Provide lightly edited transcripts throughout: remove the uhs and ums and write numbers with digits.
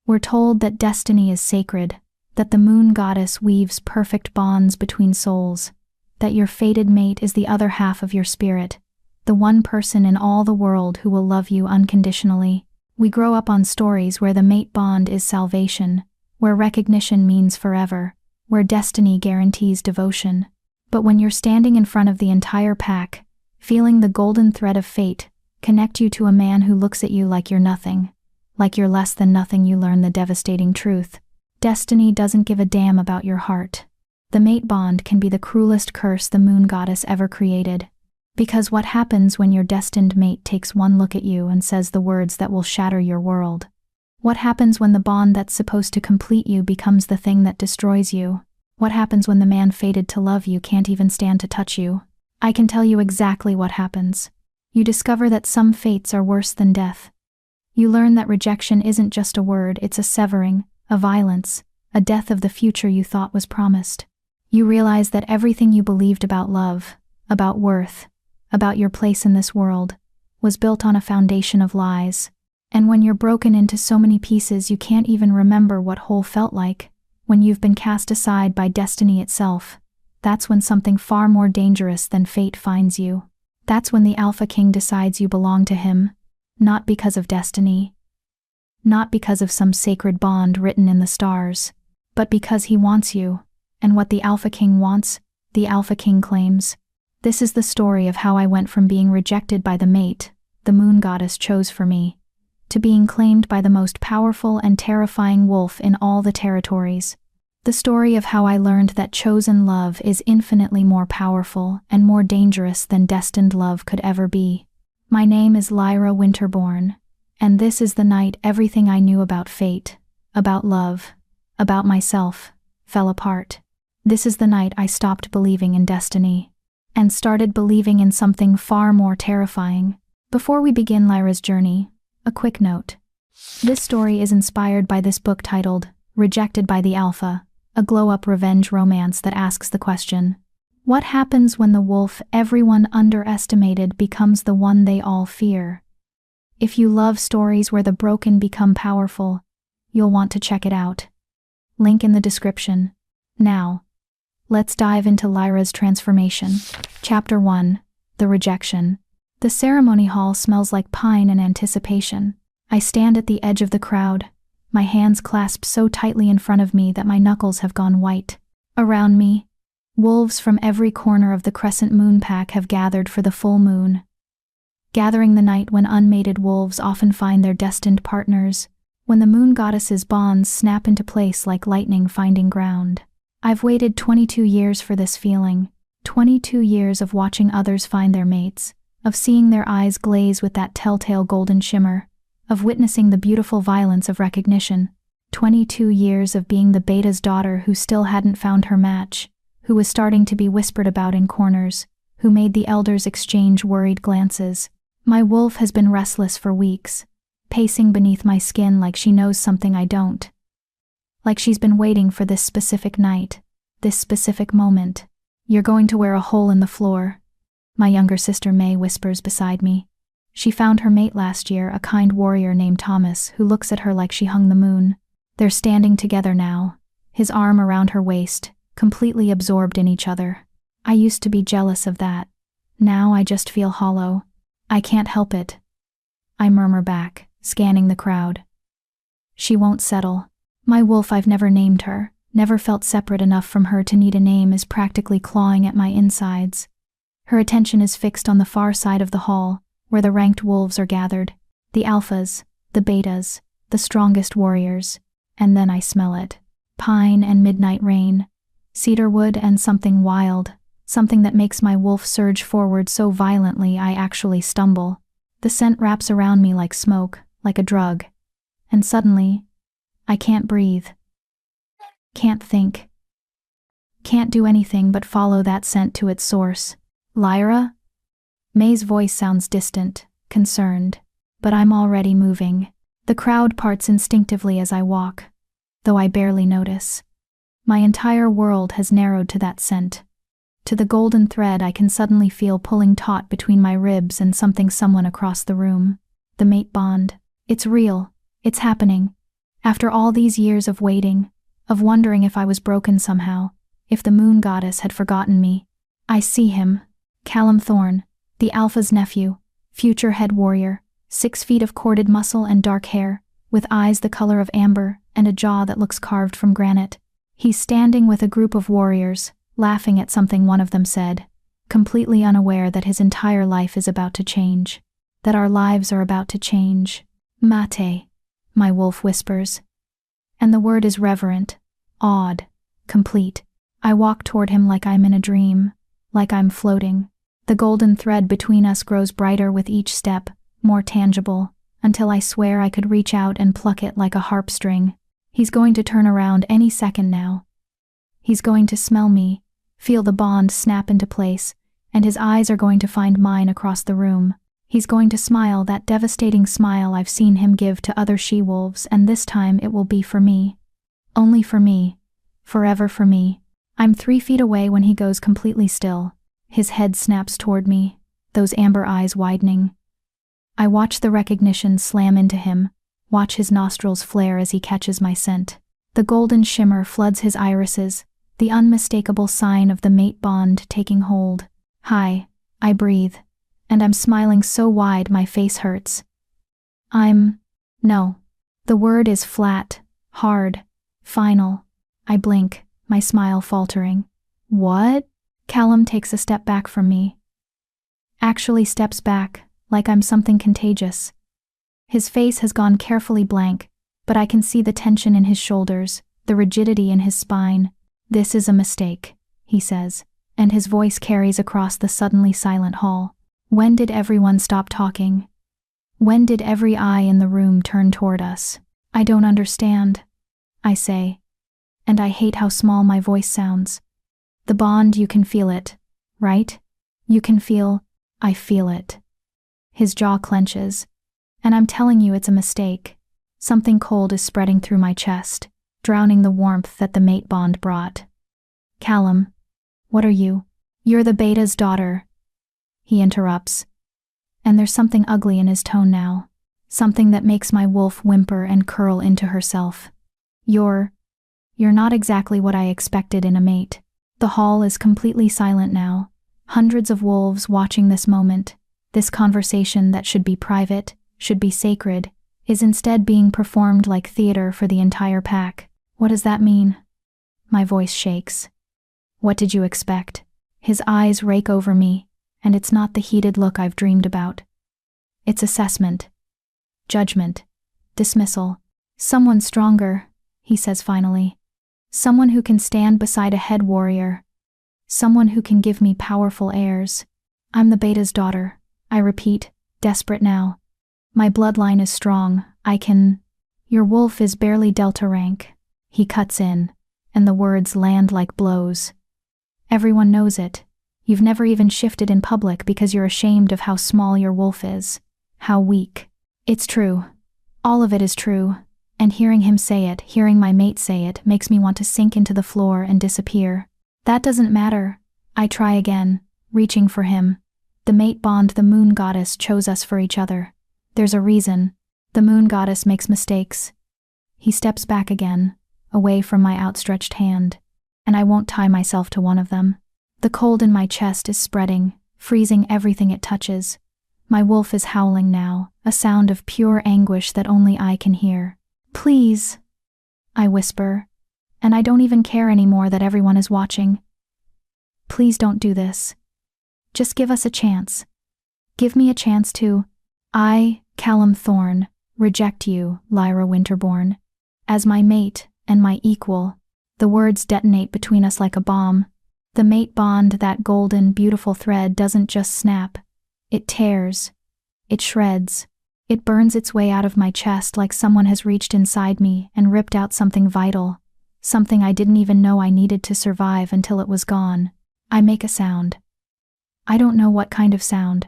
We're told that destiny is sacred, that the moon goddess weaves perfect bonds between souls, that your fated mate is the other half of your spirit, the one person in all the world who will love you unconditionally. We grow up on stories where the mate bond is salvation, where recognition means forever, where destiny guarantees devotion. But when you're standing in front of the entire pack, feeling the golden thread of fate connect you to a man who looks at you like you're nothing, like you're less than nothing, you learn the devastating truth. Destiny doesn't give a damn about your heart. The mate bond can be the cruelest curse the moon goddess ever created. Because what happens when your destined mate takes one look at you and says the words that will shatter your world? What happens when the bond that's supposed to complete you becomes the thing that destroys you? What happens when the man fated to love you can't even stand to touch you? I can tell you exactly what happens. You discover that some fates are worse than death. You learn that rejection isn't just a word, it's a severing, a violence, a death of the future you thought was promised. You realize that everything you believed about love, about worth, about your place in this world, was built on a foundation of lies. And when you're broken into so many pieces you can't even remember what whole felt like, when you've been cast aside by destiny itself, that's when something far more dangerous than fate finds you. That's when the Alpha King decides you belong to him, not because of destiny, not because of some sacred bond written in the stars, but because he wants you, and what the Alpha King wants, the Alpha King claims. This is the story of how I went from being rejected by the mate the moon goddess chose for me, to being claimed by the most powerful and terrifying wolf in all the territories. The story of how I learned that chosen love is infinitely more powerful and more dangerous than destined love could ever be. My name is Lyra Winterbourne, and this is the night everything I knew about fate, about love, about myself, fell apart. This is the night I stopped believing in destiny, and started believing in something far more terrifying. Before we begin Lyra's journey, a quick note. This story is inspired by this book titled Rejected by the Alpha, a glow-up revenge romance that asks the question, what happens when the wolf everyone underestimated becomes the one they all fear? If you love stories where the broken become powerful, you'll want to check it out. Link in the description. Now, let's dive into Lyra's transformation. Chapter 1. The Rejection. The ceremony hall smells like pine and anticipation. I stand at the edge of the crowd, my hands clasped so tightly in front of me that my knuckles have gone white. Around me, wolves from every corner of the crescent moon pack have gathered for the full moon. Gathering the night when unmated wolves often find their destined partners, when the moon goddess's bonds snap into place like lightning finding ground. I've waited 22 years for this feeling, 22 years of watching others find their mates, of seeing their eyes glaze with that telltale golden shimmer, of witnessing the beautiful violence of recognition, 22 years of being the beta's daughter who still hadn't found her match, who was starting to be whispered about in corners, who made the elders exchange worried glances. My wolf has been restless for weeks, pacing beneath my skin like she knows something I don't. Like she's been waiting for this specific night, this specific moment. You're going to wear a hole in the floor, my younger sister May whispers beside me. She found her mate last year, a kind warrior named Thomas, who looks at her like she hung the moon. They're standing together now, his arm around her waist, completely absorbed in each other. I used to be jealous of that. Now I just feel hollow. I can't help it. I murmur back, scanning the crowd. She won't settle. My wolf, I've never named her, never felt separate enough from her to need a name, is practically clawing at my insides. Her attention is fixed on the far side of the hall, where the ranked wolves are gathered, the alphas, the betas, the strongest warriors, and then I smell it. Pine and midnight rain, cedarwood and something wild, something that makes my wolf surge forward so violently I actually stumble. The scent wraps around me like smoke, like a drug, and suddenly, I can't breathe. Can't think. Can't do anything but follow that scent to its source. Lyra? May's voice sounds distant, concerned, but I'm already moving. The crowd parts instinctively as I walk, though I barely notice. My entire world has narrowed to that scent, to the golden thread I can suddenly feel pulling taut between my ribs and someone across the room. The mate bond. It's real. It's happening. After all these years of waiting, of wondering if I was broken somehow, if the moon goddess had forgotten me, I see him, Callum Thorne, the Alpha's nephew, future head warrior, 6 feet of corded muscle and dark hair, with eyes the color of amber and a jaw that looks carved from granite. He's standing with a group of warriors, laughing at something one of them said, completely unaware that his entire life is about to change, that our lives are about to change. Mate, my wolf whispers. And the word is reverent, awed, complete. I walk toward him like I'm in a dream, like I'm floating. The golden thread between us grows brighter with each step, more tangible, until I swear I could reach out and pluck it like a harp string. He's going to turn around any second now. He's going to smell me, feel the bond snap into place, and his eyes are going to find mine across the room. He's going to smile that devastating smile I've seen him give to other she-wolves, and this time it will be for me. Only for me. Forever for me. I'm 3 feet away when he goes completely still. His head snaps toward me, those amber eyes widening. I watch the recognition slam into him, watch his nostrils flare as he catches my scent. The golden shimmer floods his irises, the unmistakable sign of the mate bond taking hold. Hi, I breathe, and I'm smiling so wide my face hurts. No. The word is flat, hard, final. I blink, my smile faltering. What? Callum takes a step back from me. Actually steps back, like I'm something contagious. His face has gone carefully blank, but I can see the tension in his shoulders, the rigidity in his spine. This is a mistake, he says, and his voice carries across the suddenly silent hall. When did everyone stop talking? When did every eye in the room turn toward us? I don't understand, I say, and I hate how small my voice sounds. The bond, you can feel it, right? You can feel, I feel it. His jaw clenches, and I'm telling you it's a mistake. Something cold is spreading through my chest, drowning the warmth that the mate bond brought. Callum, what are you? You're the beta's daughter, he interrupts. And there's something ugly in his tone now, something that makes my wolf whimper and curl into herself. You're not exactly what I expected in a mate. The hall is completely silent now, hundreds of wolves watching this moment. This conversation that should be private, should be sacred, is instead being performed like theater for the entire pack. What does that mean? My voice shakes. What did you expect? His eyes rake over me, and it's not the heated look I've dreamed about. It's assessment, judgment, dismissal. Someone stronger, he says finally. Someone who can stand beside a head warrior. Someone who can give me powerful heirs. I'm the beta's daughter, I repeat, desperate now. My bloodline is strong, I can… Your wolf is barely delta rank. He cuts in, and the words land like blows. Everyone knows it. You've never even shifted in public because you're ashamed of how small your wolf is, how weak. It's true. All of it is true. And hearing him say it, hearing my mate say it, makes me want to sink into the floor and disappear. That doesn't matter. I try again, reaching for him. The mate bond, the moon goddess chose us for each other. There's a reason. The moon goddess makes mistakes. He steps back again, away from my outstretched hand, and I won't tie myself to one of them. The cold in my chest is spreading, freezing everything it touches. My wolf is howling now, a sound of pure anguish that only I can hear. Please, I whisper, and I don't even care anymore that everyone is watching. Please don't do this. Just give us a chance. Give me a chance to… I, Callum Thorne, reject you, Lyra Winterborn. As my mate and my equal. The words detonate between us like a bomb. The mate bond, that golden, beautiful thread, doesn't just snap. It tears. It shreds. It burns its way out of my chest like someone has reached inside me and ripped out something vital, something I didn't even know I needed to survive until it was gone. I make a sound. I don't know what kind of sound.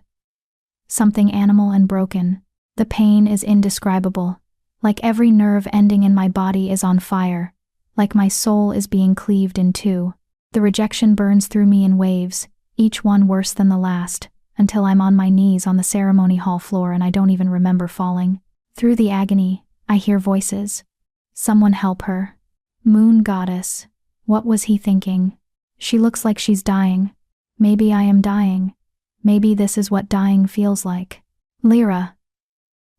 Something animal and broken. The pain is indescribable, like every nerve ending in my body is on fire, like my soul is being cleaved in two. The rejection burns through me in waves, each one worse than the last, until I'm on my knees on the ceremony hall floor and I don't even remember falling. Through the agony, I hear voices. Someone help her. Moon goddess. What was he thinking? She looks like she's dying. Maybe I am dying. Maybe this is what dying feels like. Lyra.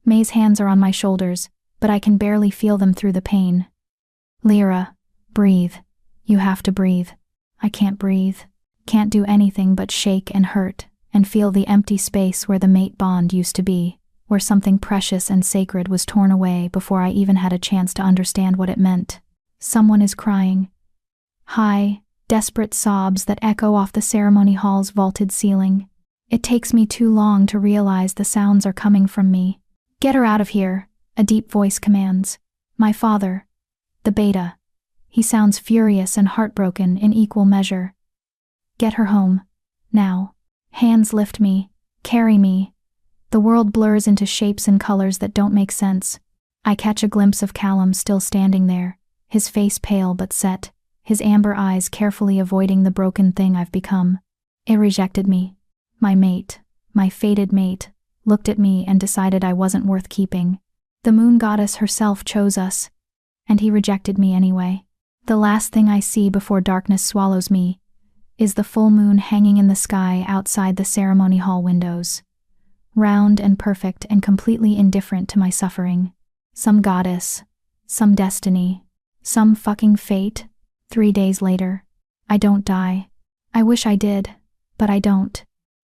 May's hands are on my shoulders, but I can barely feel them through the pain. Lyra, breathe. You have to breathe. I can't breathe. Can't do anything but shake and hurt, and feel the empty space where the mate bond used to be, where something precious and sacred was torn away before I even had a chance to understand what it meant. Someone is crying. High, desperate sobs that echo off the ceremony hall's vaulted ceiling. It takes me too long to realize the sounds are coming from me. Get her out of here, a deep voice commands. My father. The beta. He sounds furious and heartbroken in equal measure. Get her home. Now. Hands lift me, carry me. The world blurs into shapes and colors that don't make sense. I catch a glimpse of Callum still standing there, his face pale but set, his amber eyes carefully avoiding the broken thing I've become. It rejected me. My mate, my fated mate, looked at me and decided I wasn't worth keeping. The moon goddess herself chose us, and he rejected me anyway. The last thing I see before darkness swallows me is the full moon hanging in the sky outside the ceremony hall windows. Round and perfect and completely indifferent to my suffering. Some goddess, some destiny, some fucking fate. 3 days later. I don't die. I wish I did, but I don't.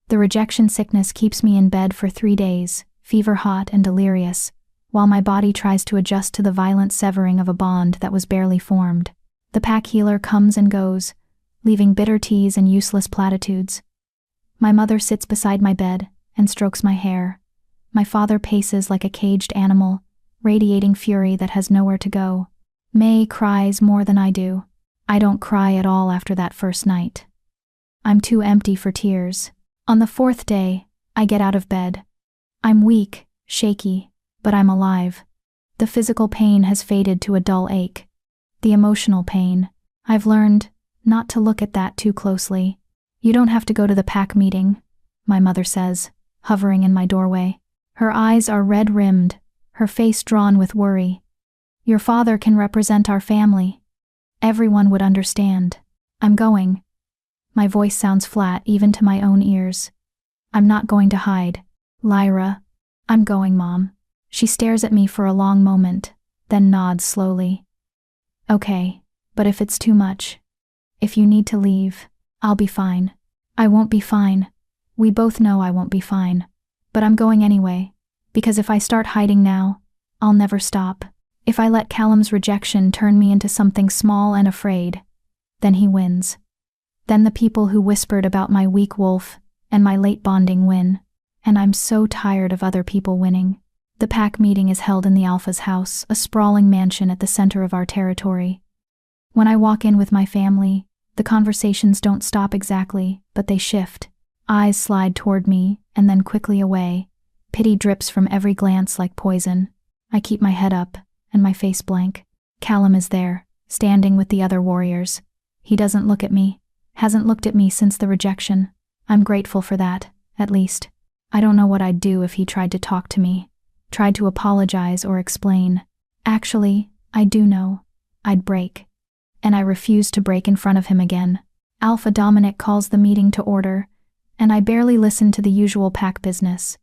The rejection sickness keeps me in bed for 3 days, fever hot and delirious, while my body tries to adjust to the violent severing of a bond that was barely formed. The pack healer comes and goes, leaving bitter teas and useless platitudes. My mother sits beside my bed and strokes my hair. My father paces like a caged animal, radiating fury that has nowhere to go. May cries more than I do. I don't cry at all after that first night. I'm too empty for tears. On the 4th day, I get out of bed. I'm weak, shaky, but I'm alive. The physical pain has faded to a dull ache. The emotional pain, I've learned not to look at that too closely. You don't have to go to the pack meeting, my mother says, hovering in my doorway. Her eyes are red-rimmed, her face drawn with worry. Your father can represent our family. Everyone would understand. I'm going. My voice sounds flat even to my own ears. I'm not going to hide. Lyra. I'm going, Mom. She stares at me for a long moment, then nods slowly. Okay, but if it's too much, if you need to leave, I'll be fine. I won't be fine. We both know I won't be fine. But I'm going anyway, because if I start hiding now, I'll never stop. If I let Callum's rejection turn me into something small and afraid, then he wins. Then the people who whispered about my weak wolf and my late bonding win. And I'm so tired of other people winning. The pack meeting is held in the Alpha's house, a sprawling mansion at the center of our territory. When I walk in with my family, the conversations don't stop exactly, but they shift. Eyes slide toward me, and then quickly away. Pity drips from every glance like poison. I keep my head up, and my face blank. Callum is there, standing with the other warriors. He doesn't look at me, hasn't looked at me since the rejection. I'm grateful for that, at least. I don't know what I'd do if he tried to talk to me, tried to apologize or explain. Actually, I do know. I'd break. And I refuse to break in front of him again. Alpha Dominic calls the meeting to order, and I barely listen to the usual pack business.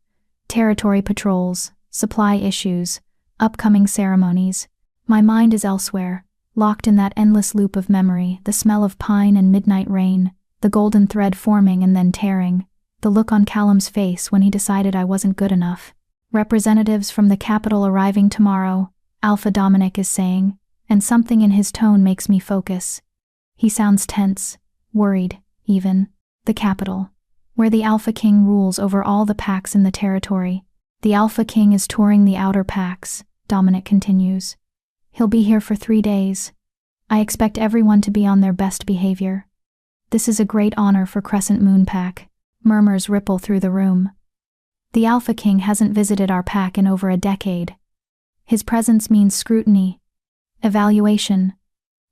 Territory patrols, supply issues, upcoming ceremonies. My mind is elsewhere, locked in that endless loop of memory, the smell of pine and midnight rain, the golden thread forming and then tearing, the look on Callum's face when he decided I wasn't good enough. Representatives from the capital arriving tomorrow, Alpha Dominic is saying, and something in his tone makes me focus. He sounds tense, worried, even. The capital, where the Alpha King rules over all the packs in the territory. The Alpha King is touring the outer packs, Dominic continues. He'll be here for 3 days. I expect everyone to be on their best behavior. This is a great honor for Crescent Moon Pack. Murmurs ripple through the room. The Alpha King hasn't visited our pack in over a decade. His presence means scrutiny, evaluation,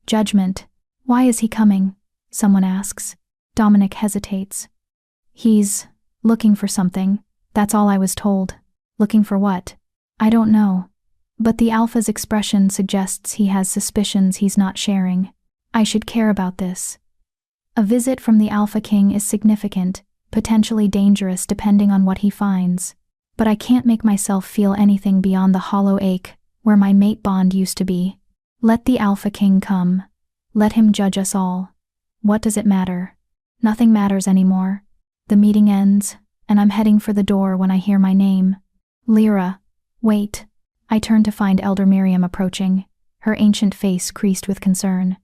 judgment. Why is he coming? Someone asks. Dominic hesitates. He's looking for something. That's all I was told. Looking for what? I don't know. But the alpha's expression suggests he has suspicions he's not sharing. I should care about this. A visit from the alpha king is significant, potentially dangerous depending on what he finds. But I can't make myself feel anything beyond the hollow ache where my mate bond used to be. Let the alpha king come. Let him judge us all. What does it matter? Nothing matters anymore. The meeting ends, and I'm heading for the door when I hear my name. Lyra. Wait. I turn to find Elder Miriam approaching, her ancient face creased with concern.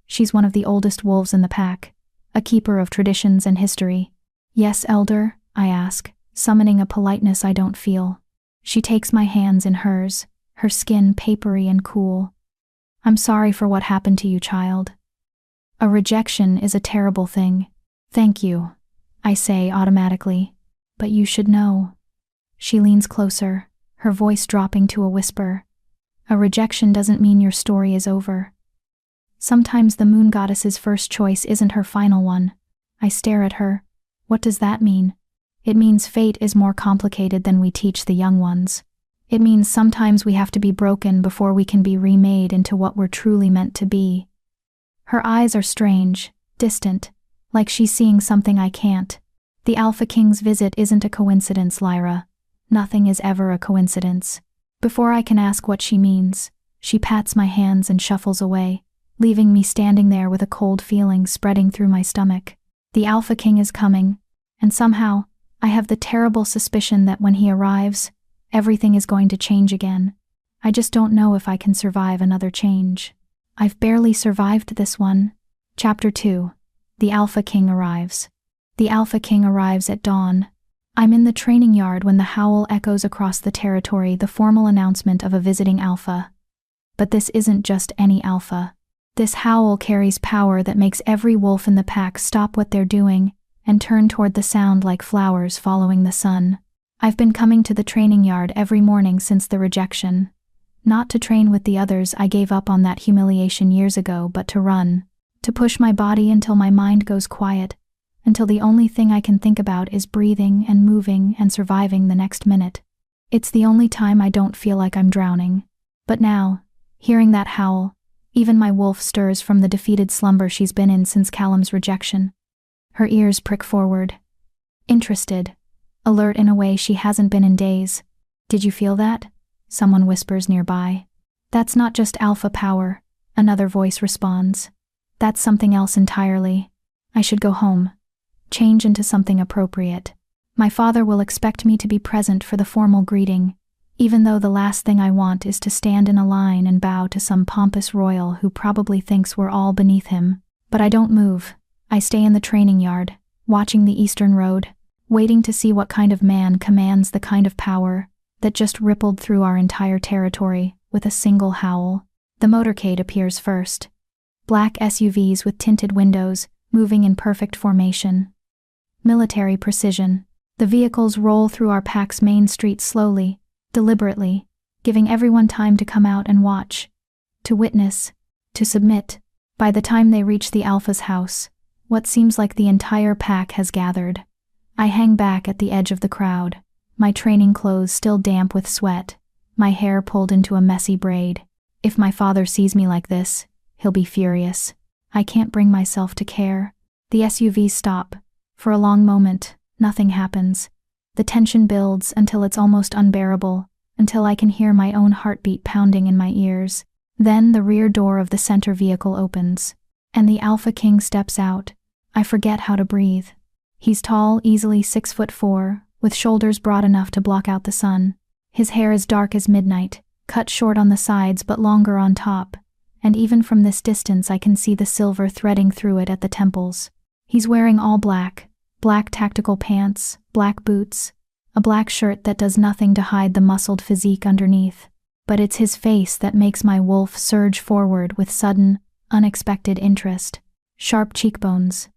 She's one of the oldest wolves in the pack, a keeper of traditions and history. Yes, Elder, I ask, summoning a politeness I don't feel. She takes my hands in hers, her skin papery and cool. I'm sorry for what happened to you, child. A rejection is a terrible thing. Thank you, I say automatically. But you should know. She leans closer, her voice dropping to a whisper. A rejection doesn't mean your story is over. Sometimes the moon goddess's first choice isn't her final one. I stare at her. What does that mean? It means fate is more complicated than we teach the young ones. It means sometimes we have to be broken before we can be remade into what we're truly meant to be. Her eyes are strange, distant, like she's seeing something I can't. The Alpha King's visit isn't a coincidence, Lyra. Nothing is ever a coincidence. Before I can ask what she means, she pats my hands and shuffles away, leaving me standing there with a cold feeling spreading through my stomach. The Alpha King is coming, and somehow, I have the terrible suspicion that when he arrives, everything is going to change again. I just don't know if I can survive another change. I've barely survived this one. Chapter 2. The Alpha King arrives. The Alpha King arrives at dawn. I'm in the training yard when the howl echoes across the territory, the formal announcement of a visiting alpha. But this isn't just any alpha. This howl carries power that makes every wolf in the pack stop what they're doing and turn toward the sound like flowers following the sun. I've been coming to the training yard every morning since the rejection. Not to train with the others, I gave up on that humiliation years ago, but to run. To push my body until my mind goes quiet, until the only thing I can think about is breathing and moving and surviving the next minute. It's the only time I don't feel like I'm drowning. But now, hearing that howl, even my wolf stirs from the defeated slumber she's been in since Callum's rejection. Her ears prick forward. Interested. Alert in a way she hasn't been in days. Did you feel that? Someone whispers nearby. That's not just alpha power, another voice responds. That's something else entirely. I should go home. Change into something appropriate. My father will expect me to be present for the formal greeting, even though the last thing I want is to stand in a line and bow to some pompous royal who probably thinks we're all beneath him. But I don't move. I stay in the training yard, watching the eastern road, waiting to see what kind of man commands the kind of power that just rippled through our entire territory with a single howl. The motorcade appears first. Black SUVs with tinted windows, moving in perfect formation. Military precision. The vehicles roll through our pack's main street slowly, deliberately, giving everyone time to come out and watch, to witness, to submit. By the time they reach the Alpha's house, what seems like the entire pack has gathered. I hang back at the edge of the crowd, my training clothes still damp with sweat, my hair pulled into a messy braid. If my father sees me like this, he'll be furious. I can't bring myself to care. The SUVs stop. For a long moment, nothing happens. The tension builds until it's almost unbearable, until I can hear my own heartbeat pounding in my ears. Then the rear door of the center vehicle opens, and the Alpha King steps out. I forget how to breathe. He's tall, easily 6'4", with shoulders broad enough to block out the sun. His hair is dark as midnight, cut short on the sides but longer on top, and even from this distance I can see the silver threading through it at the temples. He's wearing all black tactical pants, black boots, a black shirt that does nothing to hide the muscled physique underneath. But it's his face that makes my wolf surge forward with sudden, unexpected interest. Sharp cheekbones,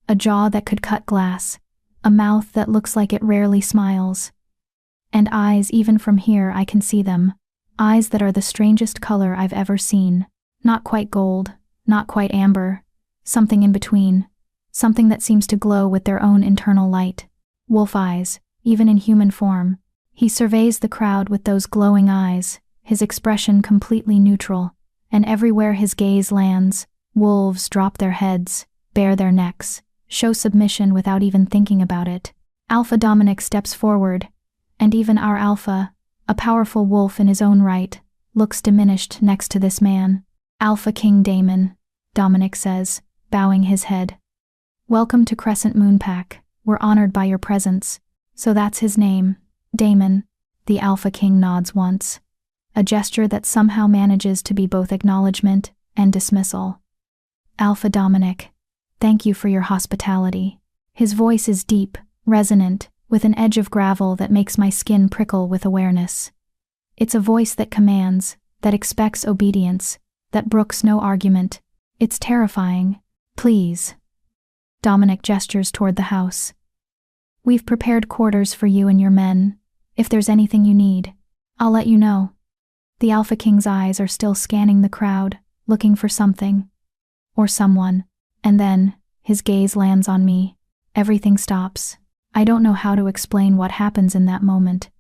a jaw that could cut glass, a mouth that looks like it rarely smiles. And eyes, even from here I can see them, eyes that are the strangest color I've ever seen. Not quite gold, not quite amber, something in between. Something that seems to glow with their own internal light. Wolf eyes, even in human form. He surveys the crowd with those glowing eyes, his expression completely neutral, and everywhere his gaze lands, wolves drop their heads, bare their necks, show submission without even thinking about it. Alpha Dominic steps forward, and even our alpha, a powerful wolf in his own right, looks diminished next to this man. Alpha King Damon, Dominic says, bowing his head. Welcome to Crescent Moonpack. We're honored by your presence. So that's his name, Damon. The Alpha King nods once, a gesture that somehow manages to be both acknowledgement and dismissal. Alpha Dominic, thank you for your hospitality. His voice is deep, resonant, with an edge of gravel that makes my skin prickle with awareness. It's a voice that commands, that expects obedience, that brooks no argument. It's terrifying. Please. Dominic gestures toward the house. We've prepared quarters for you and your men. If there's anything you need, I'll let you know. The Alpha King's eyes are still scanning the crowd, looking for something. Or someone. And then, his gaze lands on me. Everything stops. I don't know how to explain what happens in that moment.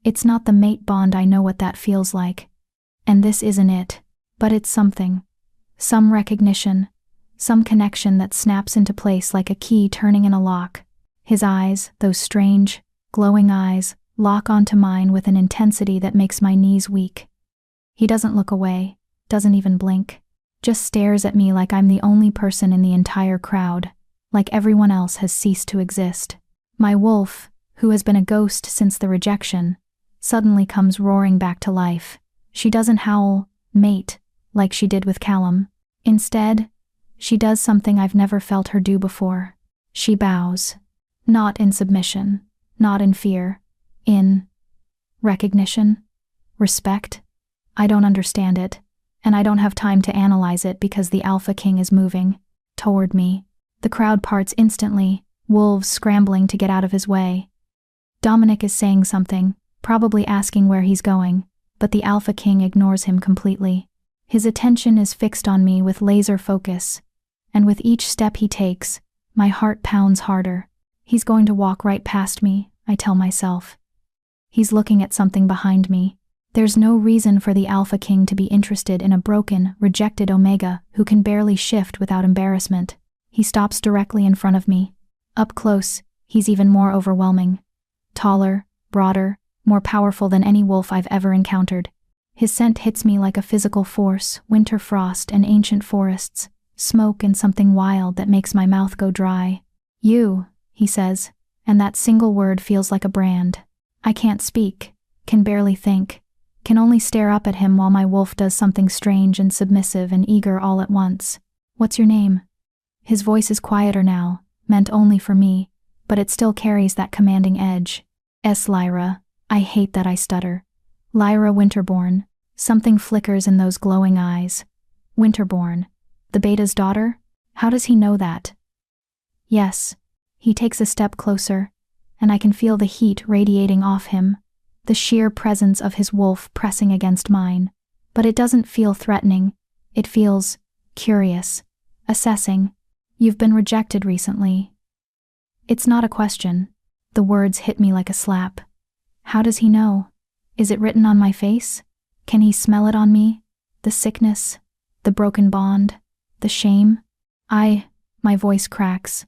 It's not the mate bond I know what that feels like. And this isn't it. But it's something. Some recognition. Some connection that snaps into place like a key turning in a lock. His eyes, those strange, glowing eyes, lock onto mine with an intensity that makes my knees weak. He doesn't look away, doesn't even blink, just stares at me like I'm the only person in the entire crowd, like everyone else has ceased to exist. My wolf, who has been a ghost since the rejection, suddenly comes roaring back to life. She doesn't howl, mate, like she did with Callum. Instead, she does something I've never felt her do before. She bows. Not in submission, not in fear, in recognition, respect. I don't understand it, and I don't have time to analyze it because the Alpha King is moving toward me. The crowd parts instantly, wolves scrambling to get out of his way. Dominic is saying something, probably asking where he's going, but the Alpha King ignores him completely. His attention is fixed on me with laser focus, and with each step he takes, my heart pounds harder. He's going to walk right past me, I tell myself. He's looking at something behind me. There's no reason for the Alpha King to be interested in a broken, rejected Omega who can barely shift without embarrassment. He stops directly in front of me. Up close, he's even more overwhelming. Taller, broader, more powerful than any wolf I've ever encountered. His scent hits me like a physical force, winter frost and ancient forests, smoke and something wild that makes my mouth go dry. You, he says, and that single word feels like a brand. I can't speak, can barely think, can only stare up at him while my wolf does something strange and submissive and eager all at once. What's your name? His voice is quieter now, meant only for me, but it still carries that commanding edge. Lyra. I hate that I stutter. Lyra Winterborn. Something flickers in those glowing eyes. Winterborn. The Beta's daughter? How does he know that? Yes. He takes a step closer, and I can feel the heat radiating off him, the sheer presence of his wolf pressing against mine. But it doesn't feel threatening. It feels curious, assessing. You've been rejected recently. It's not a question. The words hit me like a slap. How does he know? Is it written on my face? Can he smell it on me? The sickness, the broken bond, the shame? My voice cracks.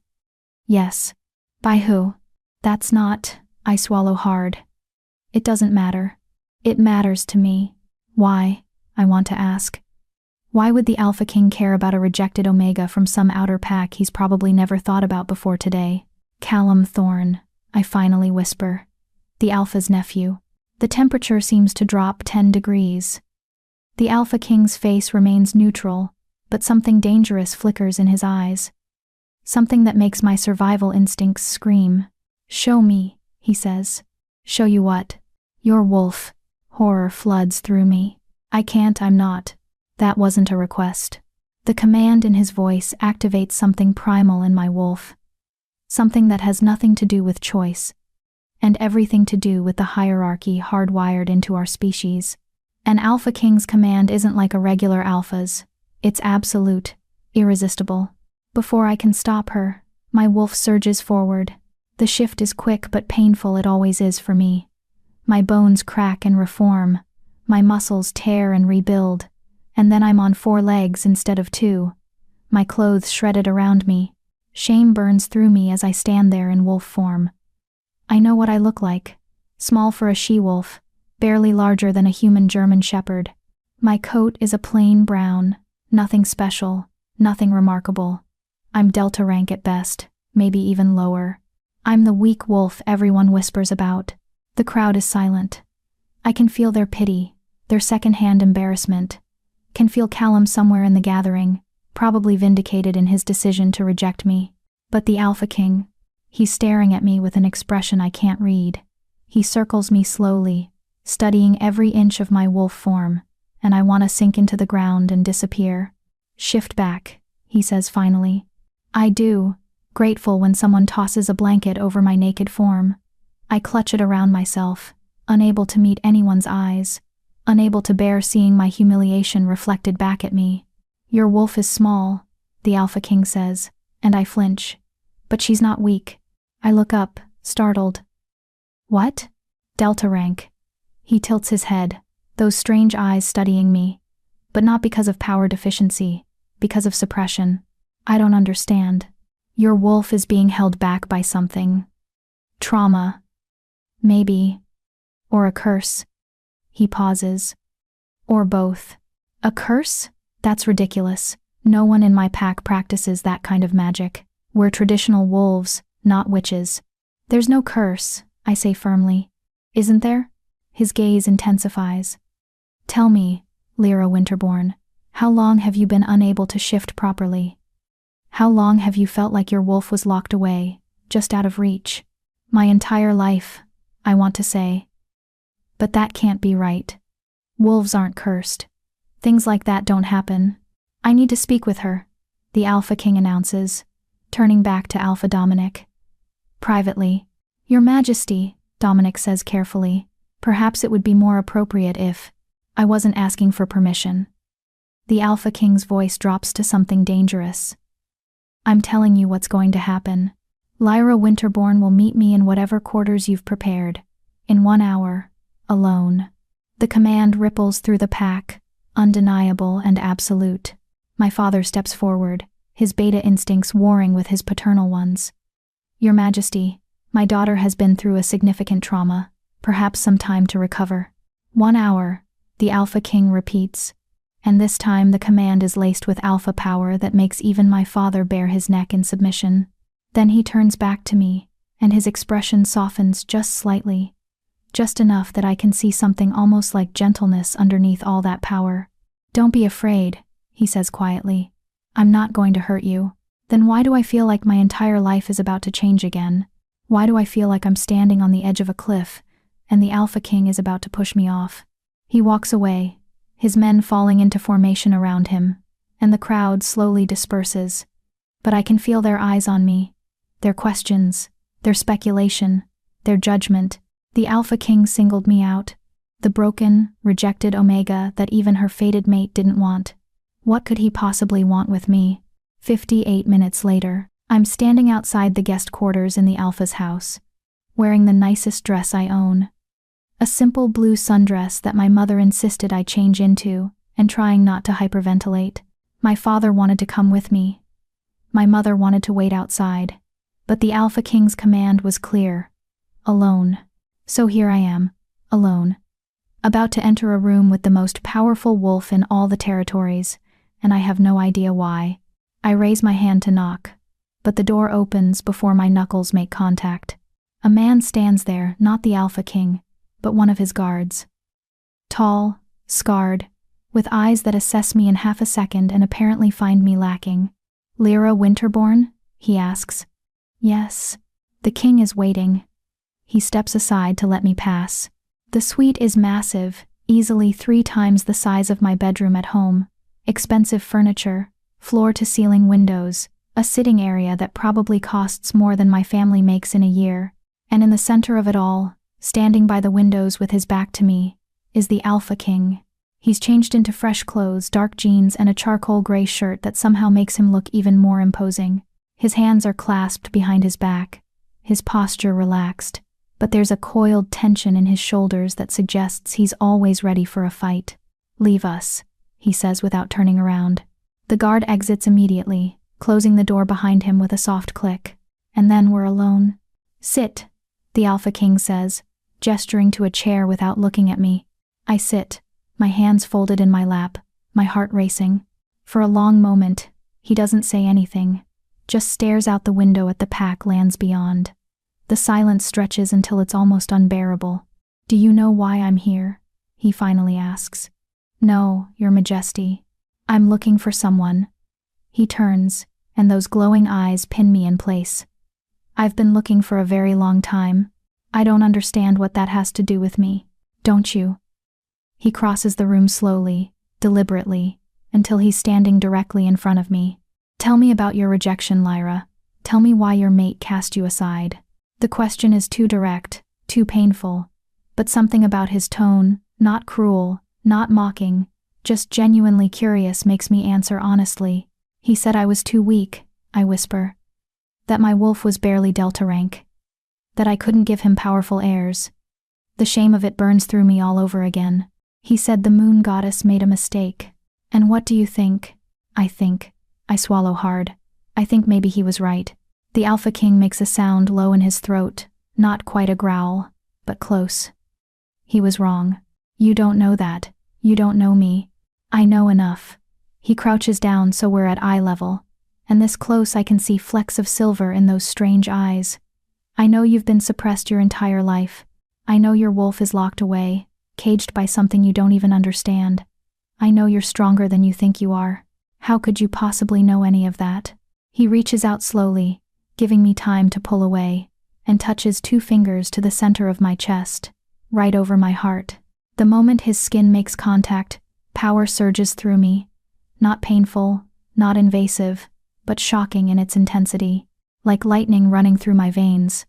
Yes. By who? That's not. I swallow hard. It doesn't matter. It matters to me. Why? I want to ask. Why would the Alpha King care about a rejected Omega from some outer pack he's probably never thought about before today? Callum Thorne, I finally whisper. The Alpha's nephew. The temperature seems to drop 10 degrees. The Alpha King's face remains neutral, but something dangerous flickers in his eyes. Something that makes my survival instincts scream. Show me, he says. Show you what? Your wolf. Horror floods through me. I can't, I'm not. That wasn't a request. The command in his voice activates something primal in my wolf. Something that has nothing to do with choice, and everything to do with the hierarchy hardwired into our species. An Alpha King's command isn't like a regular alpha's. It's absolute, irresistible. Before I can stop her, my wolf surges forward. The shift is quick but painful, it always is for me. My bones crack and reform, My muscles tear and rebuild, and then I'm on 4 legs instead of 2. My clothes shredded around me. Shame burns through me as I stand there in wolf form. I know what I look like. Small for a she-wolf, barely larger than a human German shepherd. My coat is a plain brown, nothing special, nothing remarkable. I'm Delta rank at best, maybe even lower. I'm the weak wolf everyone whispers about. The crowd is silent. I can feel their pity, their second-hand embarrassment. Can feel Callum somewhere in the gathering, probably vindicated in his decision to reject me. But the Alpha King, he's staring at me with an expression I can't read. He circles me slowly, studying every inch of my wolf form, and I want to sink into the ground and disappear. Shift back, he says finally. I do, grateful when someone tosses a blanket over my naked form. I clutch it around myself, unable to meet anyone's eyes, unable to bear seeing my humiliation reflected back at me. Your wolf is small, the Alpha King says, and I flinch. But she's not weak. I look up, startled. What? Delta rank. He tilts his head, those strange eyes studying me. But not because of power deficiency, because of suppression. I don't understand. Your wolf is being held back by something. Trauma. Maybe. Or a curse. He pauses. Or both. A curse? That's ridiculous. No one in my pack practices that kind of magic. We're traditional wolves, not witches. There's no curse, I say firmly. Isn't there? His gaze intensifies. Tell me, Lyra Winterborn, how long have you been unable to shift properly? How long have you felt like your wolf was locked away, just out of reach? My entire life, I want to say. But that can't be right. Wolves aren't cursed. Things like that don't happen. I need to speak with her, the Alpha King announces, turning back to Alpha Dominic. Privately. Your Majesty, Dominic says carefully, perhaps it would be more appropriate if I wasn't asking for permission. The Alpha King's voice drops to something dangerous. I'm telling you what's going to happen. Lyra Winterborn will meet me in whatever quarters you've prepared. In 1 hour. Alone. The command ripples through the pack, undeniable and absolute. My father steps forward, his beta instincts warring with his paternal ones. Your Majesty, my daughter has been through a significant trauma, perhaps some time to recover. 1 hour, the Alpha King repeats, and this time the command is laced with alpha power that makes even my father bare his neck in submission. Then he turns back to me, and his expression softens just slightly, just enough that I can see something almost like gentleness underneath all that power. Don't be afraid, he says quietly. I'm not going to hurt you. Then why do I feel like my entire life is about to change again? Why do I feel like I'm standing on the edge of a cliff, and the Alpha King is about to push me off? He walks away, his men falling into formation around him, and the crowd slowly disperses. But I can feel their eyes on me, their questions, their speculation, their judgment. The Alpha King singled me out, the broken, rejected Omega that even her fated mate didn't want. What could he possibly want with me? 58 minutes later, I'm standing outside the guest quarters in the Alpha's house, wearing the nicest dress I own. A simple blue sundress that my mother insisted I change into, and trying not to hyperventilate. My father wanted to come with me. My mother wanted to wait outside, but the Alpha King's command was clear. Alone. So here I am, alone. About to enter a room with the most powerful wolf in all the territories, and I have no idea why. I raise my hand to knock, but the door opens before my knuckles make contact. A man stands there, not the Alpha King, but one of his guards. Tall, scarred, with eyes that assess me in half a second and apparently find me lacking. Lyra Winterborn? He asks. Yes. The king is waiting. He steps aside to let me pass. The suite is massive, easily 3 times the size of my bedroom at home. Expensive furniture, floor-to-ceiling windows, a sitting area that probably costs more than my family makes in a year. And in the center of it all, standing by the windows with his back to me, is the Alpha King. He's changed into fresh clothes, dark jeans, and a charcoal gray shirt that somehow makes him look even more imposing. His hands are clasped behind his back, his posture relaxed, but there's a coiled tension in his shoulders that suggests he's always ready for a fight. "Leave us," he says without turning around. The guard exits immediately, closing the door behind him with a soft click. And then we're alone. "Sit," the Alpha King says, gesturing to a chair without looking at me. I sit, my hands folded in my lap, my heart racing. For a long moment, he doesn't say anything, just stares out the window at the pack lands beyond. The silence stretches until it's almost unbearable. "Do you know why I'm here?" he finally asks. "No, Your Majesty. I'm looking for someone." He turns, and those glowing eyes pin me in place. "I've been looking for a very long time. I don't understand what that has to do with me. Don't you?" He crosses the room slowly, deliberately, until he's standing directly in front of me. "Tell me about your rejection, Lyra. Tell me why your mate cast you aside." The question is too direct, too painful, but something about his tone, not cruel, not mocking, just genuinely curious, makes me answer honestly. "He said I was too weak," I whisper. "That my wolf was barely Delta rank. That I couldn't give him powerful heirs." The shame of it burns through me all over again. "He said the moon goddess made a mistake. And what do you think?" I swallow hard. I think maybe he was right. The Alpha King makes a sound low in his throat, not quite a growl, but close. "He was wrong. You don't know that. You don't know me. I know enough." He crouches down so we're at eye level, and this close I can see flecks of silver in those strange eyes. "I know you've been suppressed your entire life. I know your wolf is locked away, caged by something you don't even understand. I know you're stronger than you think you are. How could you possibly know any of that?" He reaches out slowly, giving me time to pull away, and touches 2 fingers to the center of my chest, right over my heart. The moment his skin makes contact, power surges through me. Not painful, not invasive, but shocking in its intensity. Like lightning running through my veins.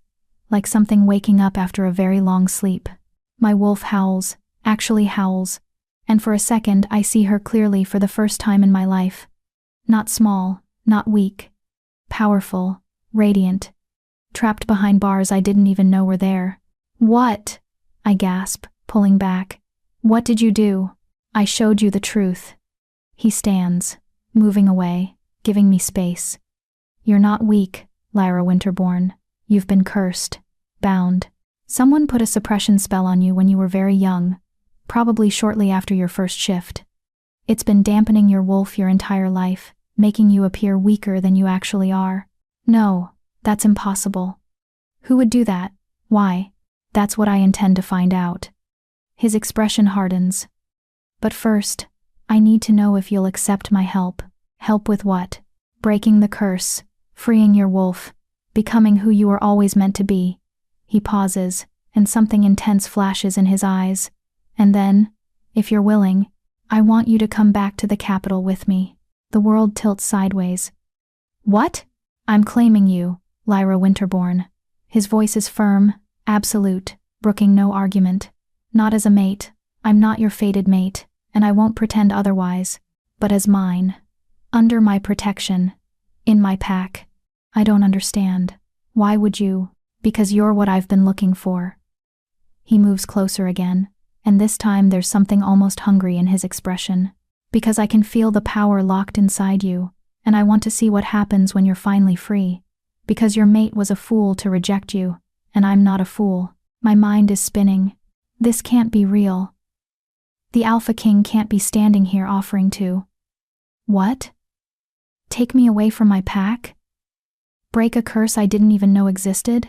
Like something waking up after a very long sleep. My wolf howls, actually howls, and for a second I see her clearly for the first time in my life. Not small, not weak. Powerful, radiant. Trapped behind bars I didn't even know were there. "What?" I gasp, pulling back. "What did you do?" "I showed you the truth." He stands, moving away, giving me space. "You're not weak, Lyra Winterborn. You've been cursed, bound. Someone put a suppression spell on you when you were very young, probably shortly after your first shift. It's been dampening your wolf your entire life, making you appear weaker than you actually are." "No, that's impossible." "Who would do that? Why?" "That's what I intend to find out." His expression hardens. "But first, I need to know if you'll accept my help." "Help with what?" "Breaking the curse, freeing your wolf, becoming who you were always meant to be." He pauses, and something intense flashes in his eyes. "And then, if you're willing, I want you to come back to the capital with me." The world tilts sideways. "What?" "I'm claiming you, Lyra Winterborn." His voice is firm, absolute, brooking no argument. "Not as a mate. I'm not your fated mate, and I won't pretend otherwise. But as mine. Under my protection. In my pack." "I don't understand. Why would you?" "Because you're what I've been looking for." He moves closer again, and this time there's something almost hungry in his expression. "Because I can feel the power locked inside you, and I want to see what happens when you're finally free. Because your mate was a fool to reject you, and I'm not a fool." My mind is spinning. This can't be real. The Alpha King can't be standing here offering to. What? Take me away from my pack? Break a curse I didn't even know existed?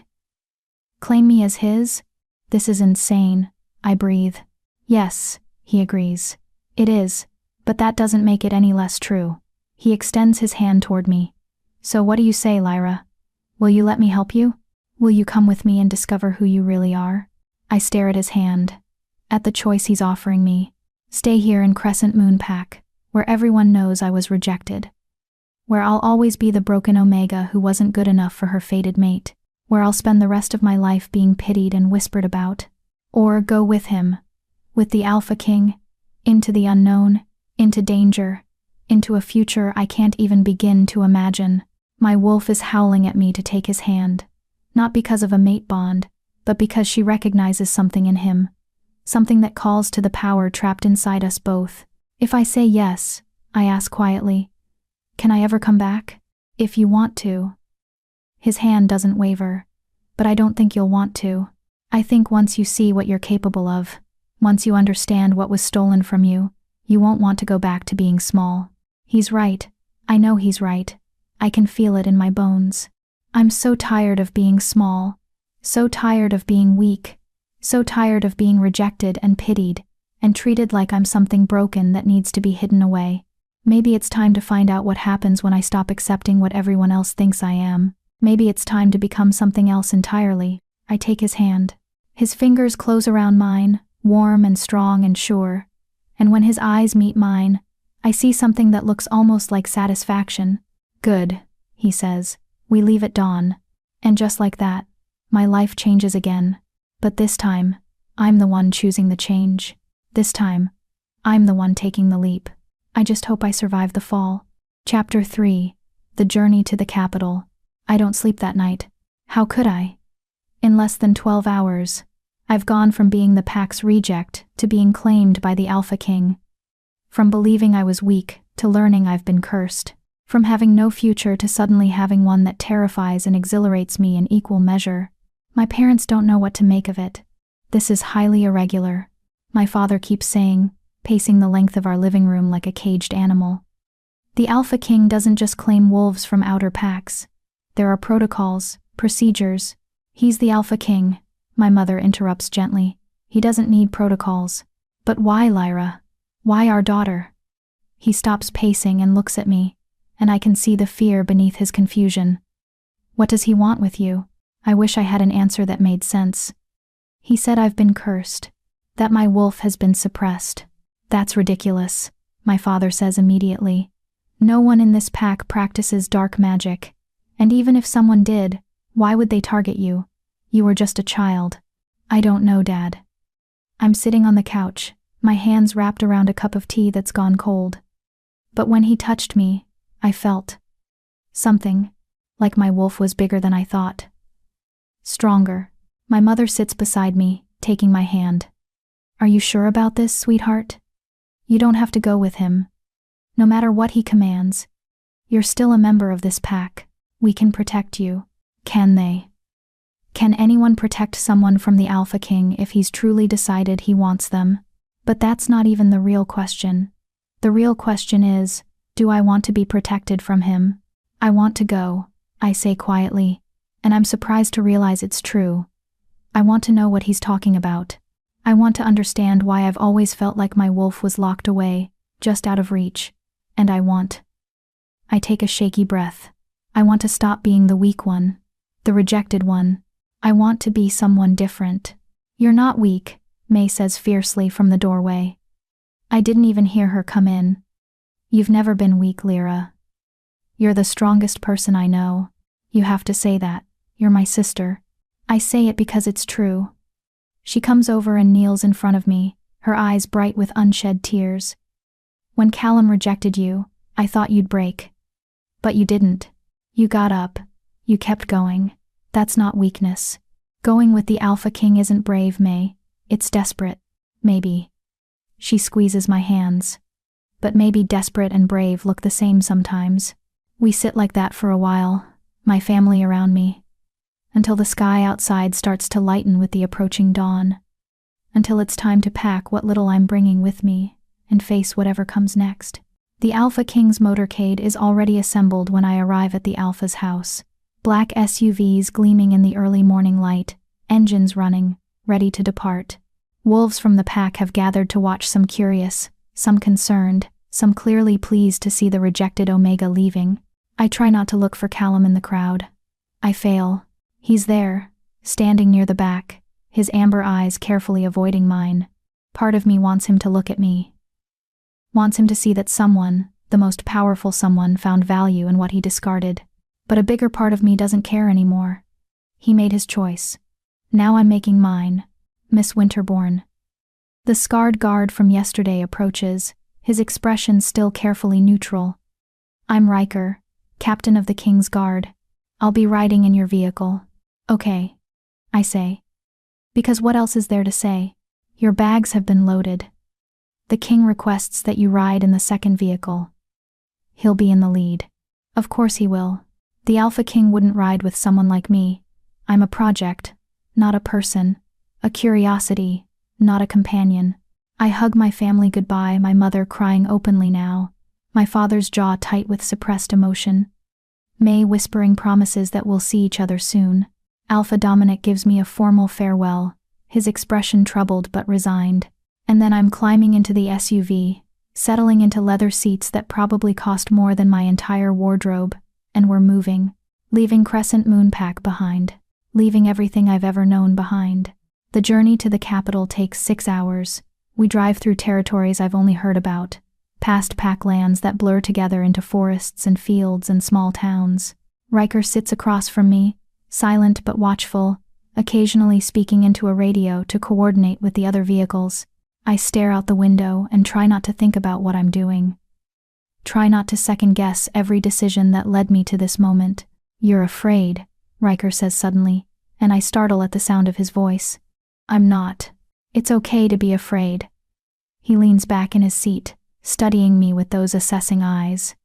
Claim me as his? This is insane, I breathe. Yes, he agrees. It is, but that doesn't make it any less true. He extends his hand toward me. So what do you say, Lyra? Will you let me help you? Will you come with me and discover who you really are? I stare at his hand, at the choice he's offering me. Stay here in Crescent Moon Pack, where everyone knows I was rejected. Where I'll always be the broken Omega who wasn't good enough for her fated mate. Where I'll spend the rest of my life being pitied and whispered about. Or go with him, with the Alpha King, into the unknown, into danger, into a future I can't even begin to imagine. My wolf is howling at me to take his hand. Not because of a mate bond, but because she recognizes something in him, something that calls to the power trapped inside us both. If I say yes, I ask quietly, can I ever come back? If you want to. His hand doesn't waver, but I don't think you'll want to. I think once you see what you're capable of, once you understand what was stolen from you, you won't want to go back to being small. He's right. I know he's right. I can feel it in my bones. I'm so tired of being small, so tired of being weak, so tired of being rejected and pitied, and treated like I'm something broken that needs to be hidden away. Maybe it's time to find out what happens when I stop accepting what everyone else thinks I am. Maybe it's time to become something else entirely. I take his hand. His fingers close around mine, warm and strong and sure, and when his eyes meet mine, I see something that looks almost like satisfaction. Good, he says. We leave at dawn. And just like that, my life changes again. But this time, I'm the one choosing the change. This time, I'm the one taking the leap. I just hope I survive the fall. Chapter 3. The Journey to the Capital. I don't sleep that night. How could I? In less than 12 hours, I've gone from being the pack's reject to being claimed by the Alpha King. From believing I was weak to learning I've been cursed. From having no future to suddenly having one that terrifies and exhilarates me in equal measure. My parents don't know what to make of it. This is highly irregular, my father keeps saying, pacing the length of our living room like a caged animal. The Alpha King doesn't just claim wolves from outer packs. There are protocols, procedures. He's the Alpha King, my mother interrupts gently. He doesn't need protocols. But why, Lyra? Why our daughter? He stops pacing and looks at me, and I can see the fear beneath his confusion. What does he want with you? I wish I had an answer that made sense. He said I've been cursed, that my wolf has been suppressed. That's ridiculous, my father says immediately. No one in this pack practices dark magic, and even if someone did, why would they target you? You were just a child. I don't know, Dad. I'm sitting on the couch, my hands wrapped around a cup of tea that's gone cold. But when he touched me, I felt something, like my wolf was bigger than I thought. Stronger. My mother sits beside me, taking my hand. Are you sure about this, sweetheart? You don't have to go with him. No matter what he commands, you're still a member of this pack. We can protect you. Can they? Can anyone protect someone from the Alpha King if he's truly decided he wants them? But that's not even the real question. The real question is, do I want to be protected from him? I want to go, I say quietly, and I'm surprised to realize it's true. I want to know what he's talking about. I want to understand why I've always felt like my wolf was locked away, just out of reach. And I take a shaky breath. I want to stop being the weak one, the rejected one. I want to be someone different. You're not weak, May says fiercely from the doorway. I didn't even hear her come in. You've never been weak, Lyra. You're the strongest person I know. You have to say that. You're my sister. I say it because it's true. She comes over and kneels in front of me, her eyes bright with unshed tears. When Callum rejected you, I thought you'd break. But you didn't. You got up. You kept going. That's not weakness. Going with the Alpha King isn't brave, May. It's desperate. Maybe. She squeezes my hands. But maybe desperate and brave look the same sometimes. We sit like that for a while, my family around me, until the sky outside starts to lighten with the approaching dawn, until it's time to pack what little I'm bringing with me and face whatever comes next. The Alpha King's motorcade is already assembled when I arrive at the Alpha's house. Black SUVs gleaming in the early morning light, engines running, ready to depart. Wolves from the pack have gathered to watch, some curious, some concerned, some clearly pleased to see the rejected Omega leaving. I try not to look for Callum in the crowd. I fail. He's there, standing near the back, his amber eyes carefully avoiding mine. Part of me wants him to look at me. Wants him to see that someone, the most powerful someone, found value in what he discarded. But a bigger part of me doesn't care anymore. He made his choice. Now I'm making mine. Miss Winterbourne. The scarred guard from yesterday approaches, his expression still carefully neutral. I'm Riker, captain of the King's Guard. I'll be riding in your vehicle. Okay, I say. Because what else is there to say? Your bags have been loaded. The king requests that you ride in the second vehicle. He'll be in the lead. Of course he will. The Alpha King wouldn't ride with someone like me. I'm a project, not a person. A curiosity, not a companion. I hug my family goodbye, my mother crying openly now, my father's jaw tight with suppressed emotion. May whispering promises that we'll see each other soon. Alpha Dominic gives me a formal farewell, his expression troubled but resigned. And then I'm climbing into the SUV, settling into leather seats that probably cost more than my entire wardrobe, and we're moving, leaving Crescent Moon Pack behind, leaving everything I've ever known behind. The journey to the capital takes 6 hours. We drive through territories I've only heard about, past pack lands that blur together into forests and fields and small towns. Riker sits across from me, silent but watchful, occasionally speaking into a radio to coordinate with the other vehicles. I stare out the window and try not to think about what I'm doing. Try not to second-guess every decision that led me to this moment. You're afraid, Riker says suddenly, and I startle at the sound of his voice. I'm not. It's okay to be afraid. He leans back in his seat, studying me with those assessing eyes.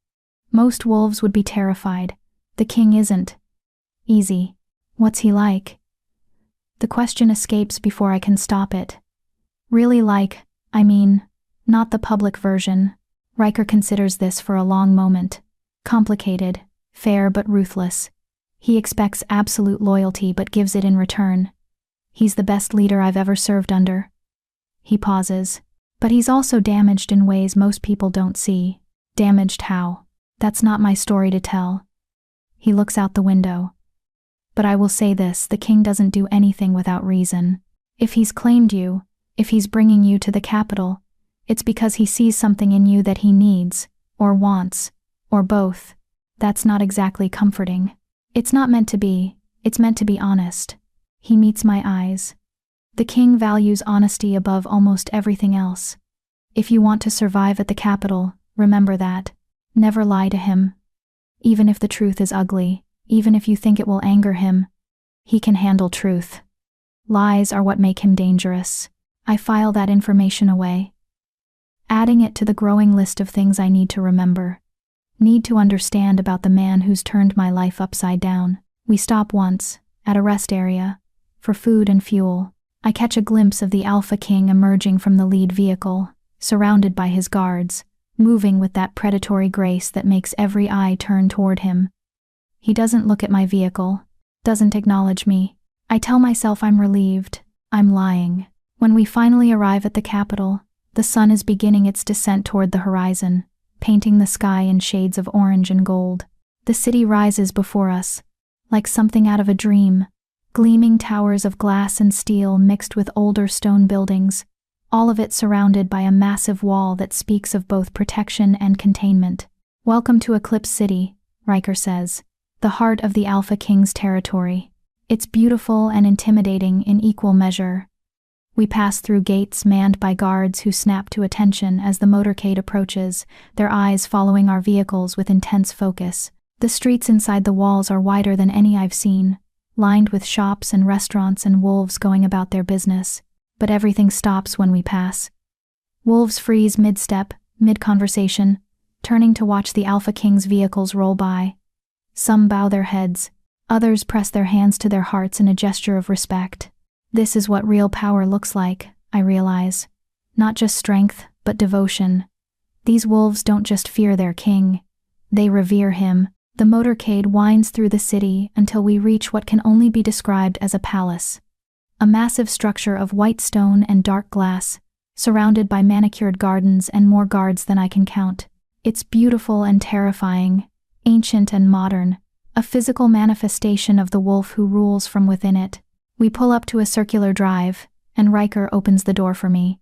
Most wolves would be terrified. The king isn't. Easy. What's he like? The question escapes before I can stop it. Really like, not the public version. Riker considers this for a long moment. Complicated, fair but ruthless. He expects absolute loyalty but gives it in return. He's the best leader I've ever served under. He pauses. But he's also damaged in ways most people don't see. Damaged how? That's not my story to tell. He looks out the window. But I will say this, the king doesn't do anything without reason. If he's claimed you, if he's bringing you to the capital, it's because he sees something in you that he needs, or wants, or both. That's not exactly comforting. It's not meant to be, it's meant to be honest. He meets my eyes. The king values honesty above almost everything else. If you want to survive at the capital, remember that. Never lie to him. Even if the truth is ugly, even if you think it will anger him, he can handle truth. Lies are what make him dangerous. I file that information away, adding it to the growing list of things I need to remember. Need to understand about the man who's turned my life upside down. We stop once, at a rest area, for food and fuel. I catch a glimpse of the Alpha King emerging from the lead vehicle, surrounded by his guards, moving with that predatory grace that makes every eye turn toward him. He doesn't look at my vehicle, doesn't acknowledge me. I tell myself I'm relieved. I'm lying. When we finally arrive at the capital, the sun is beginning its descent toward the horizon, painting the sky in shades of orange and gold. The city rises before us, like something out of a dream, gleaming towers of glass and steel mixed with older stone buildings, all of it surrounded by a massive wall that speaks of both protection and containment. Welcome to Eclipse City, Riker says, the heart of the Alpha King's territory. It's beautiful and intimidating in equal measure. We pass through gates manned by guards who snap to attention as the motorcade approaches, their eyes following our vehicles with intense focus. The streets inside the walls are wider than any I've seen, lined with shops and restaurants and wolves going about their business. But everything stops when we pass. Wolves freeze mid-step, mid-conversation, turning to watch the Alpha King's vehicles roll by. Some bow their heads, others press their hands to their hearts in a gesture of respect. This is what real power looks like, I realize. Not just strength, but devotion. These wolves don't just fear their king. They revere him. The motorcade winds through the city until we reach what can only be described as a palace. A massive structure of white stone and dark glass, surrounded by manicured gardens and more guards than I can count. It's beautiful and terrifying, ancient and modern, a physical manifestation of the wolf who rules from within it. We pull up to a circular drive, and Riker opens the door for me.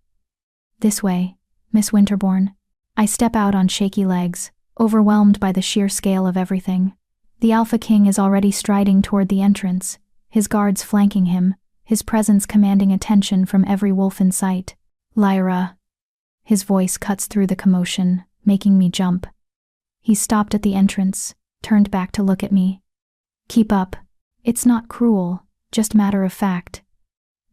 This way, Miss Winterbourne. I step out on shaky legs, overwhelmed by the sheer scale of everything. The Alpha King is already striding toward the entrance, his guards flanking him, his presence commanding attention from every wolf in sight. Lyra. His voice cuts through the commotion, making me jump. He stopped at the entrance, turned back to look at me. Keep up. It's not cruel, just matter of fact.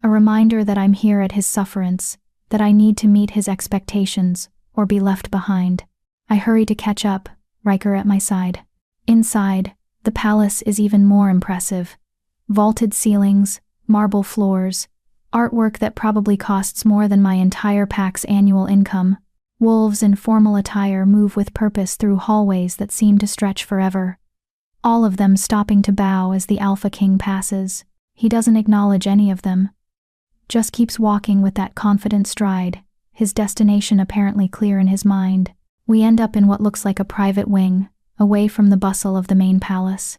A reminder that I'm here at his sufferance, that I need to meet his expectations, or be left behind. I hurry to catch up, Riker at my side. Inside, the palace is even more impressive. Vaulted ceilings, marble floors, artwork that probably costs more than my entire pack's annual income. Wolves in formal attire move with purpose through hallways that seem to stretch forever. All of them stopping to bow as the Alpha King passes. He doesn't acknowledge any of them. Just keeps walking with that confident stride, his destination apparently clear in his mind. We end up in what looks like a private wing, away from the bustle of the main palace.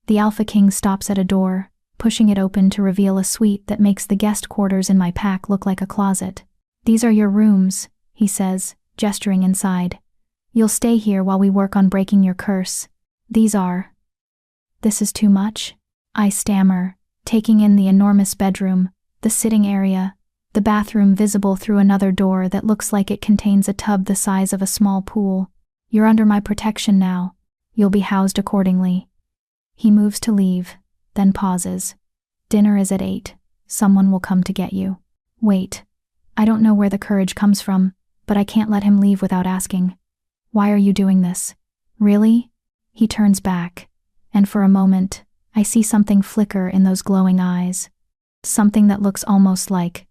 The Alpha King stops at a door, pushing it open to reveal a suite that makes the guest quarters in my pack look like a closet. "These are your rooms," he says, gesturing inside. "You'll stay here while we work on breaking your curse. These are..." This is too much? I stammer, taking in the enormous bedroom, the sitting area, the bathroom visible through another door that looks like it contains a tub the size of a small pool. "You're under my protection now. You'll be housed accordingly." He moves to leave, then pauses. "Dinner is at 8. Someone will come to get you." Wait. I don't know where the courage comes from, but I can't let him leave without asking. "Why are you doing this? Really?" He turns back, and for a moment, I see something flicker in those glowing eyes. Something that looks almost like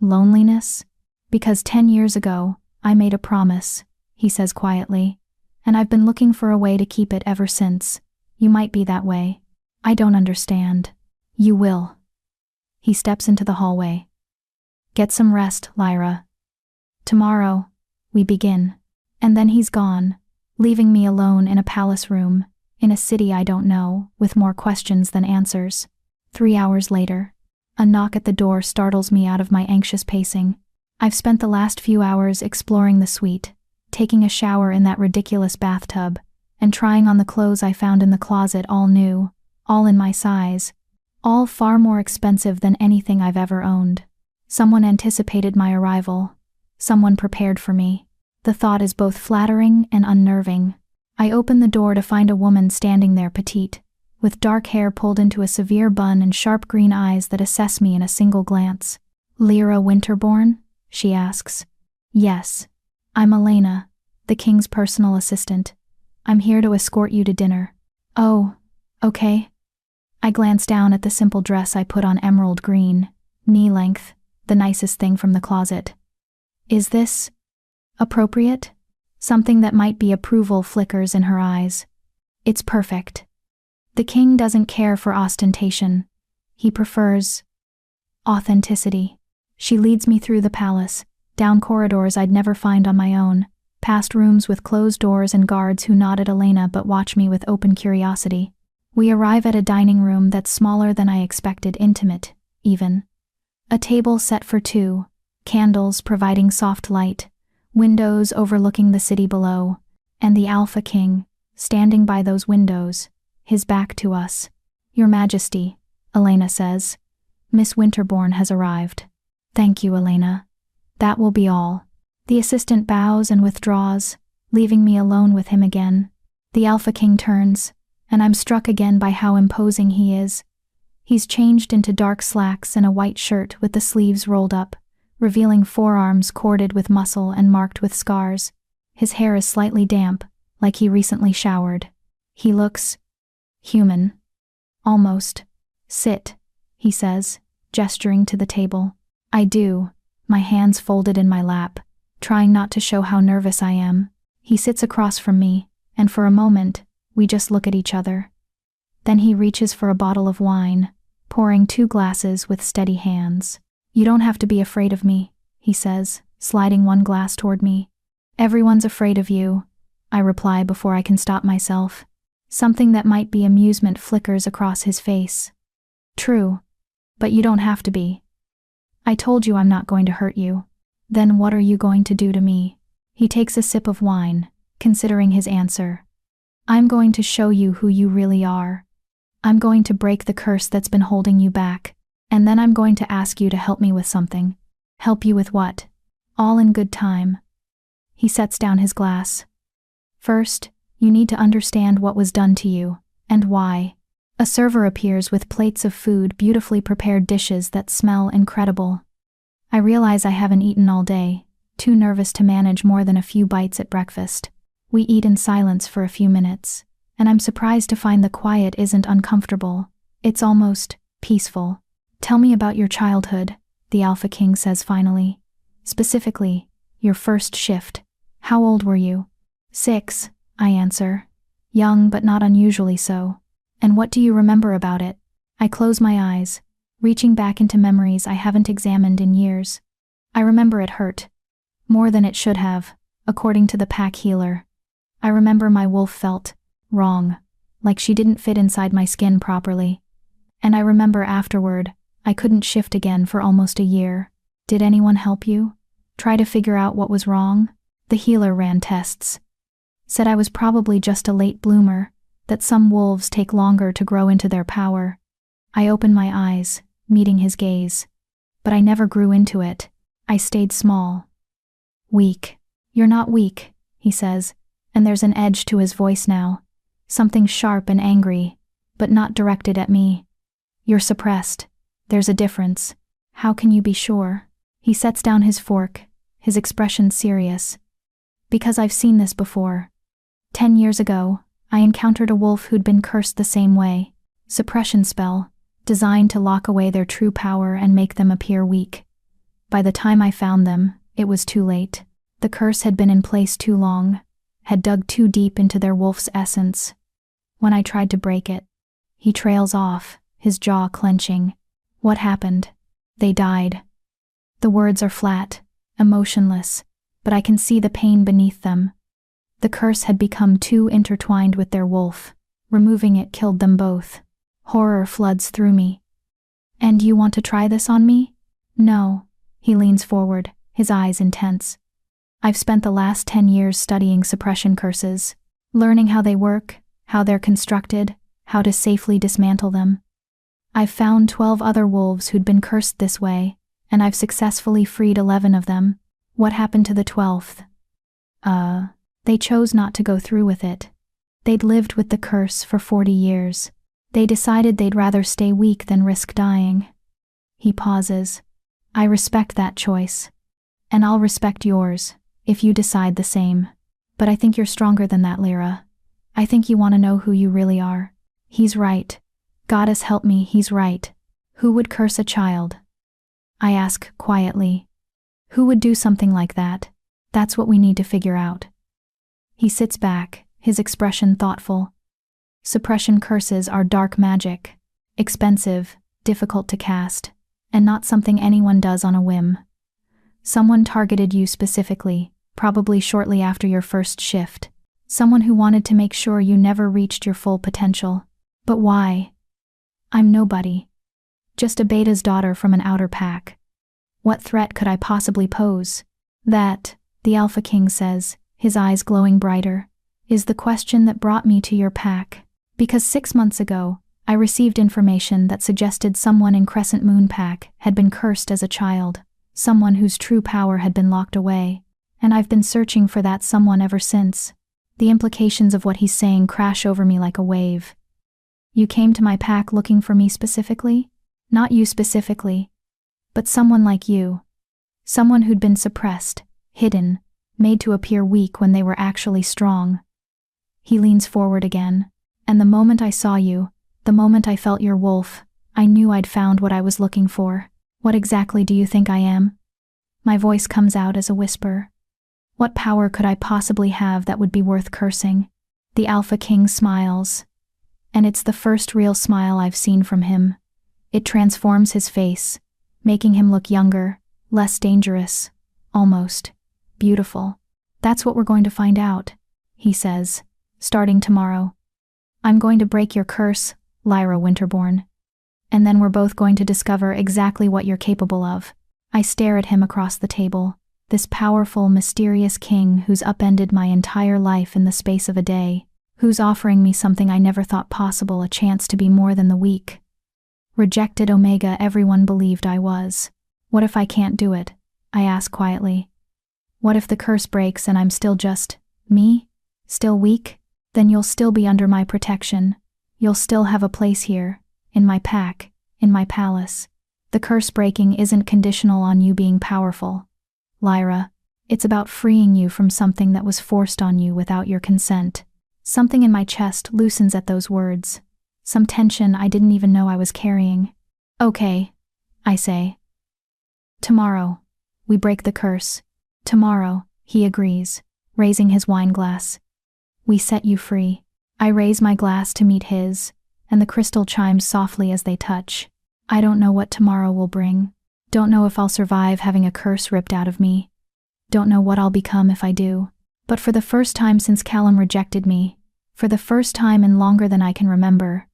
loneliness. "Because 10 years ago, I made a promise," he says quietly, "and I've been looking for a way to keep it ever since. You might be that way. I don't understand." "You will." He steps into the hallway. "Get some rest, Lyra. Tomorrow, we begin." And then he's gone, leaving me alone in a palace room, in a city I don't know, with more questions than answers. 3 hours later, a knock at the door startles me out of my anxious pacing. I've spent the last few hours exploring the suite, taking a shower in that ridiculous bathtub, and trying on the clothes I found in the closet, all new, all in my size, all far more expensive than anything I've ever owned. Someone anticipated my arrival. Someone prepared for me. The thought is both flattering and unnerving. I open the door to find a woman standing there, petite, with dark hair pulled into a severe bun and sharp green eyes that assess me in a single glance. "Lyra Winterborn?" she asks. "Yes. I'm Elena, the king's personal assistant. I'm here to escort you to dinner." "Oh, okay." I glance down at the simple dress I put on, emerald green, knee-length, the nicest thing from the closet. "Is this appropriate?" Something that might be approval flickers in her eyes. "It's perfect." The king doesn't care for ostentation. He prefers authenticity. She leads me through the palace, down corridors I'd never find on my own, past rooms with closed doors and guards who nod at Elena but watch me with open curiosity. We arrive at a dining room that's smaller than I expected, intimate, even. A table set for 2, candles providing soft light, windows overlooking the city below, and the Alpha King, standing by those windows, his back to us. "Your Majesty," Elena says, "Miss Winterborn has arrived." "Thank you, Elena. That will be all." The assistant bows and withdraws, leaving me alone with him again. The Alpha King turns, and I'm struck again by how imposing he is. He's changed into dark slacks and a white shirt with the sleeves rolled up, revealing forearms corded with muscle and marked with scars. His hair is slightly damp, like he recently showered. He looks human. Almost. "Sit," he says, gesturing to the table. I do, my hands folded in my lap, trying not to show how nervous I am. He sits across from me, and for a moment, we just look at each other. Then he reaches for a bottle of wine, pouring 2 glasses with steady hands. "You don't have to be afraid of me," he says, sliding 1 glass toward me. "Everyone's afraid of you," I reply before I can stop myself. Something that might be amusement flickers across his face. "True, but you don't have to be. I told you I'm not going to hurt you." "Then what are you going to do to me?" He takes a sip of wine, considering his answer. "I'm going to show you who you really are. I'm going to break the curse that's been holding you back, and then I'm going to ask you to help me with something." "Help you with what?" "All in good time." He sets down his glass. "First, you need to understand what was done to you, and why." A server appears with plates of food, beautifully prepared dishes that smell incredible. I realize I haven't eaten all day, too nervous to manage more than a few bites at breakfast. We eat in silence for a few minutes, and I'm surprised to find the quiet isn't uncomfortable. It's almost peaceful. "Tell me about your childhood," the Alpha King says finally. "Specifically, your first shift. How old were you?" 6, I answer. Young, but not unusually so. "And what do you remember about it?" I close my eyes, reaching back into memories I haven't examined in years. I remember it hurt. More than it should have, according to the pack healer. I remember my wolf felt wrong, like she didn't fit inside my skin properly. And I remember afterward, I couldn't shift again for almost a year. "Did anyone help you? Try to figure out what was wrong?" The healer ran tests. Said I was probably just a late bloomer, that some wolves take longer to grow into their power. I opened my eyes, meeting his gaze. But I never grew into it. I stayed small. "Weak. You're not weak," he says, and there's an edge to his voice now. Something sharp and angry, but not directed at me. "You're suppressed. There's a difference. How can you be sure?" He sets down his fork, his expression serious. "Because I've seen this before. 10 years ago, I encountered a wolf who'd been cursed the same way. Suppression spell, designed to lock away their true power and make them appear weak. By the time I found them, it was too late. The curse had been in place too long, had dug too deep into their wolf's essence. When I tried to break it," he trails off, his jaw clenching. "What happened? They died." The words are flat, emotionless, but I can see the pain beneath them. The curse had become too intertwined with their wolf. Removing it killed them both. Horror floods through me. "And you want to try this on me?" "No." He leans forward, his eyes intense. "I've spent the last 10 years studying suppression curses, learning how they work, how they're constructed, how to safely dismantle them. I've found 12 other wolves who'd been cursed this way, and I've successfully freed 11 of them. What happened to the 12th? They chose not to go through with it. They'd lived with the curse for 40 years. They decided they'd rather stay weak than risk dying." He pauses. "I respect that choice. And I'll respect yours, if you decide the same. But I think you're stronger than that, Lyra. I think you want to know who you really are." He's right. Goddess help me, he's right. Who would curse a child? I ask quietly. Who would do something like that? That's what we need to figure out. He sits back, his expression thoughtful. Suppression curses are dark magic, expensive, difficult to cast, and not something anyone does on a whim. Someone targeted you specifically, probably shortly after your first shift. Someone who wanted to make sure you never reached your full potential. But why? I'm nobody. Just a beta's daughter from an outer pack. What threat could I possibly pose? That, the Alpha King says, his eyes glowing brighter, is the question that brought me to your pack. Because 6 months ago, I received information that suggested someone in Crescent Moon Pack had been cursed as a child, someone whose true power had been locked away, and I've been searching for that someone ever since. The implications of what he's saying crash over me like a wave. You came to my pack looking for me specifically? Not you specifically, but someone like you. Someone who'd been suppressed, hidden, made to appear weak when they were actually strong. He leans forward again, and the moment I saw you, the moment I felt your wolf, I knew I'd found what I was looking for. What exactly do you think I am? My voice comes out as a whisper. What power could I possibly have that would be worth cursing? The Alpha King smiles. And it's the first real smile I've seen from him. It transforms his face, making him look younger, less dangerous, almost beautiful. That's what we're going to find out, he says, starting tomorrow. I'm going to break your curse, Lyra Winterborn. And then we're both going to discover exactly what you're capable of. I stare at him across the table, this powerful, mysterious king who's upended my entire life in the space of a day, who's offering me something I never thought possible, a chance to be more than the weak. Rejected Omega everyone believed I was. What if I can't do it? I ask quietly. What if the curse breaks and I'm still just me? Still weak? Then you'll still be under my protection. You'll still have a place here, in my pack, in my palace. The curse breaking isn't conditional on you being powerful, Lyra. It's about freeing you from something that was forced on you without your consent. Something in my chest loosens at those words. Some tension I didn't even know I was carrying. Okay, I say. Tomorrow, we break the curse. Tomorrow, he agrees, raising his wine glass. We set you free. I raise my glass to meet his, and the crystal chimes softly as they touch. I don't know what tomorrow will bring. Don't know if I'll survive having a curse ripped out of me. Don't know what I'll become if I do. But for the first time since Callum rejected me, for the first time in longer than I can remember,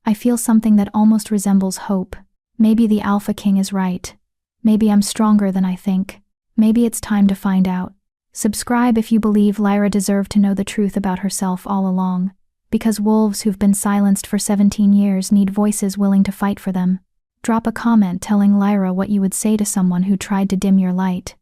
I feel something that almost resembles hope. Maybe the Alpha King is right. Maybe I'm stronger than I think. Maybe it's time to find out. Subscribe if you believe Lyra deserved to know the truth about herself all along, because wolves who've been silenced for 17 years need voices willing to fight for them. Drop a comment telling Lyra what you would say to someone who tried to dim your light.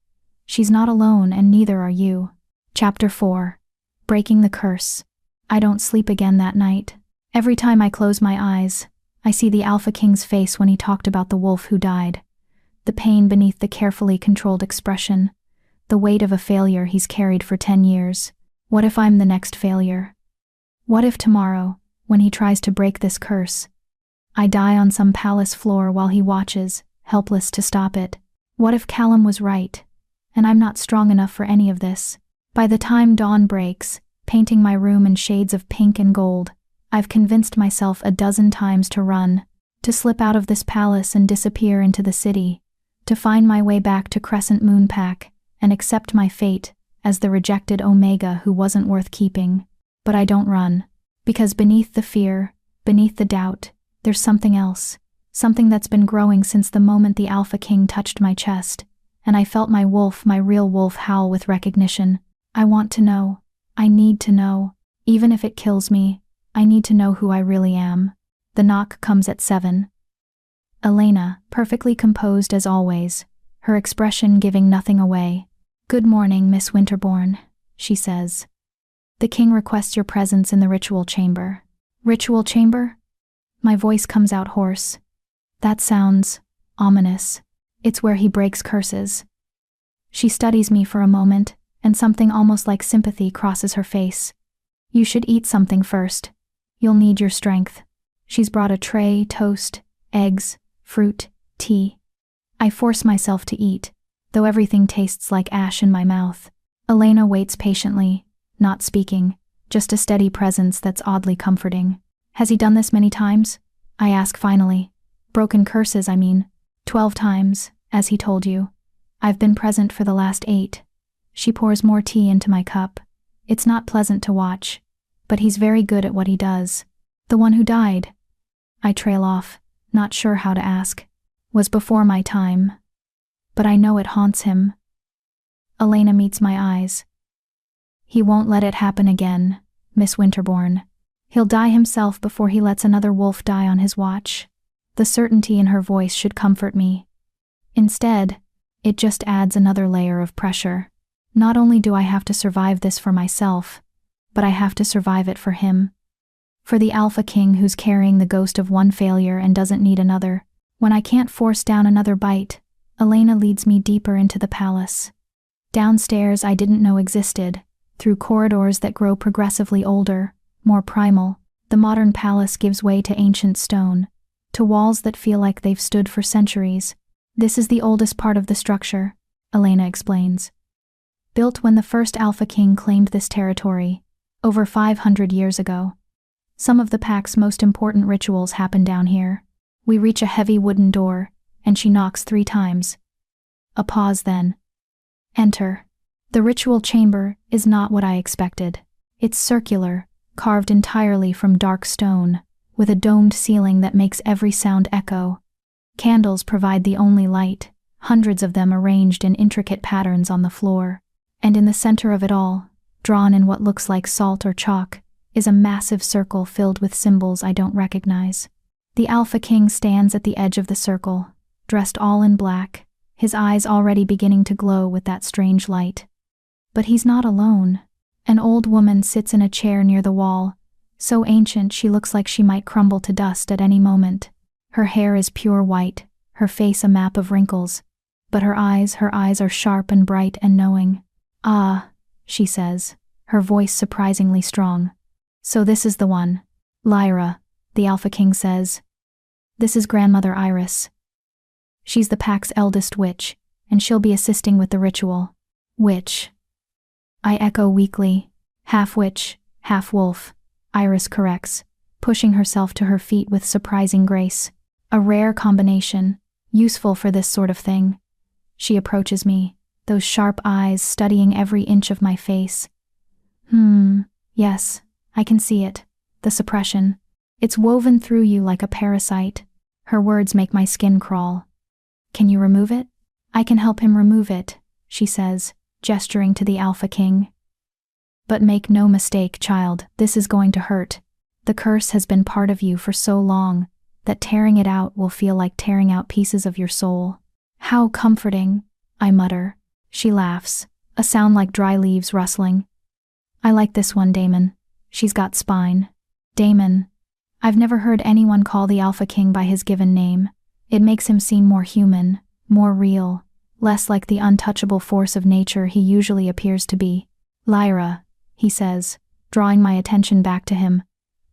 She's not alone, and neither are you. Chapter 4. Breaking the Curse. I don't sleep again that night. Every time I close my eyes, I see the Alpha King's face when he talked about the wolf who died. The pain beneath the carefully controlled expression. The weight of a failure he's carried for 10 years. What if I'm the next failure? What if tomorrow, when he tries to break this curse, I die on some palace floor while he watches, helpless to stop it? What if Callum was right, and I'm not strong enough for any of this? By the time dawn breaks, painting my room in shades of pink and gold, I've convinced myself a dozen times to run, to slip out of this palace and disappear into the city, to find my way back to Crescent Moonpack and accept my fate as the rejected Omega who wasn't worth keeping. But I don't run, because beneath the fear, beneath the doubt, there's something else, something that's been growing since the moment the Alpha King touched my chest, and I felt my wolf, my real wolf, howl with recognition. I want to know. I need to know. Even if it kills me, I need to know who I really am. The knock comes at 7. Elena, perfectly composed as always, her expression giving nothing away. "Good morning, Miss Winterbourne," she says. "The king requests your presence in the ritual chamber." Ritual chamber? My voice comes out hoarse. That sounds ominous. It's where he breaks curses. She studies me for a moment, and something almost like sympathy crosses her face. "You should eat something first. You'll need your strength." She's brought a tray, toast, eggs, fruit, tea. I force myself to eat, though everything tastes like ash in my mouth. Elena waits patiently, not speaking, just a steady presence that's oddly comforting. "Has he done this many times?" I ask finally. "Broken curses, I mean." 12 times, as he told you. I've been present for the last 8. She pours more tea into my cup. It's not pleasant to watch, but he's very good at what he does. "The one who died," I trail off, not sure how to ask, "was before my time. But I know it haunts him." Elena meets my eyes. "He won't let it happen again, Miss Winterbourne. He'll die himself before he lets another wolf die on his watch." The certainty in her voice should comfort me. Instead, it just adds another layer of pressure. Not only do I have to survive this for myself, but I have to survive it for him. For the Alpha King who's carrying the ghost of one failure and doesn't need another. When I can't force down another bite, Elena leads me deeper into the palace. Downstairs I didn't know existed, through corridors that grow progressively older, more primal. The modern palace gives way to ancient stone, to walls that feel like they've stood for centuries. "This is the oldest part of the structure," Elena explains. "Built when the first Alpha King claimed this territory, over 500 years ago. Some of the pack's most important rituals happen down here." We reach a heavy wooden door, and she knocks 3 times. A pause then. "Enter." The ritual chamber is not what I expected. It's circular, carved entirely from dark stone, with a domed ceiling that makes every sound echo. Candles provide the only light, hundreds of them arranged in intricate patterns on the floor. And in the center of it all, drawn in what looks like salt or chalk, is a massive circle filled with symbols I don't recognize. The Alpha King stands at the edge of the circle, dressed all in black, his eyes already beginning to glow with that strange light. But he's not alone. An old woman sits in a chair near the wall, So ancient she looks like she might crumble to dust at any moment. Her hair is pure white, her face a map of wrinkles. But her eyes are sharp and bright and knowing. "Ah," she says, her voice surprisingly strong. "So this is the one." "Lyra," the Alpha King says. "This is Grandmother Iris. She's the pack's eldest witch, and she'll be assisting with the ritual." "Witch," I echo weakly. "Half witch, half wolf," Iris corrects, pushing herself to her feet with surprising grace. "A rare combination, useful for this sort of thing." She approaches me, those sharp eyes studying every inch of my face. Yes, I can see it. The suppression. It's woven through you like a parasite." Her words make my skin crawl. "Can you remove it?" "I can help him remove it," she says, gesturing to the Alpha King. "But make no mistake, child, this is going to hurt. The curse has been part of you for so long that tearing it out will feel like tearing out pieces of your soul." "How comforting," I mutter. She laughs, a sound like dry leaves rustling. "I like this one, Damon. She's got spine." Damon. I've never heard anyone call the Alpha King by his given name. It makes him seem more human, more real, less like the untouchable force of nature he usually appears to be. "Lyra," he says, drawing my attention back to him.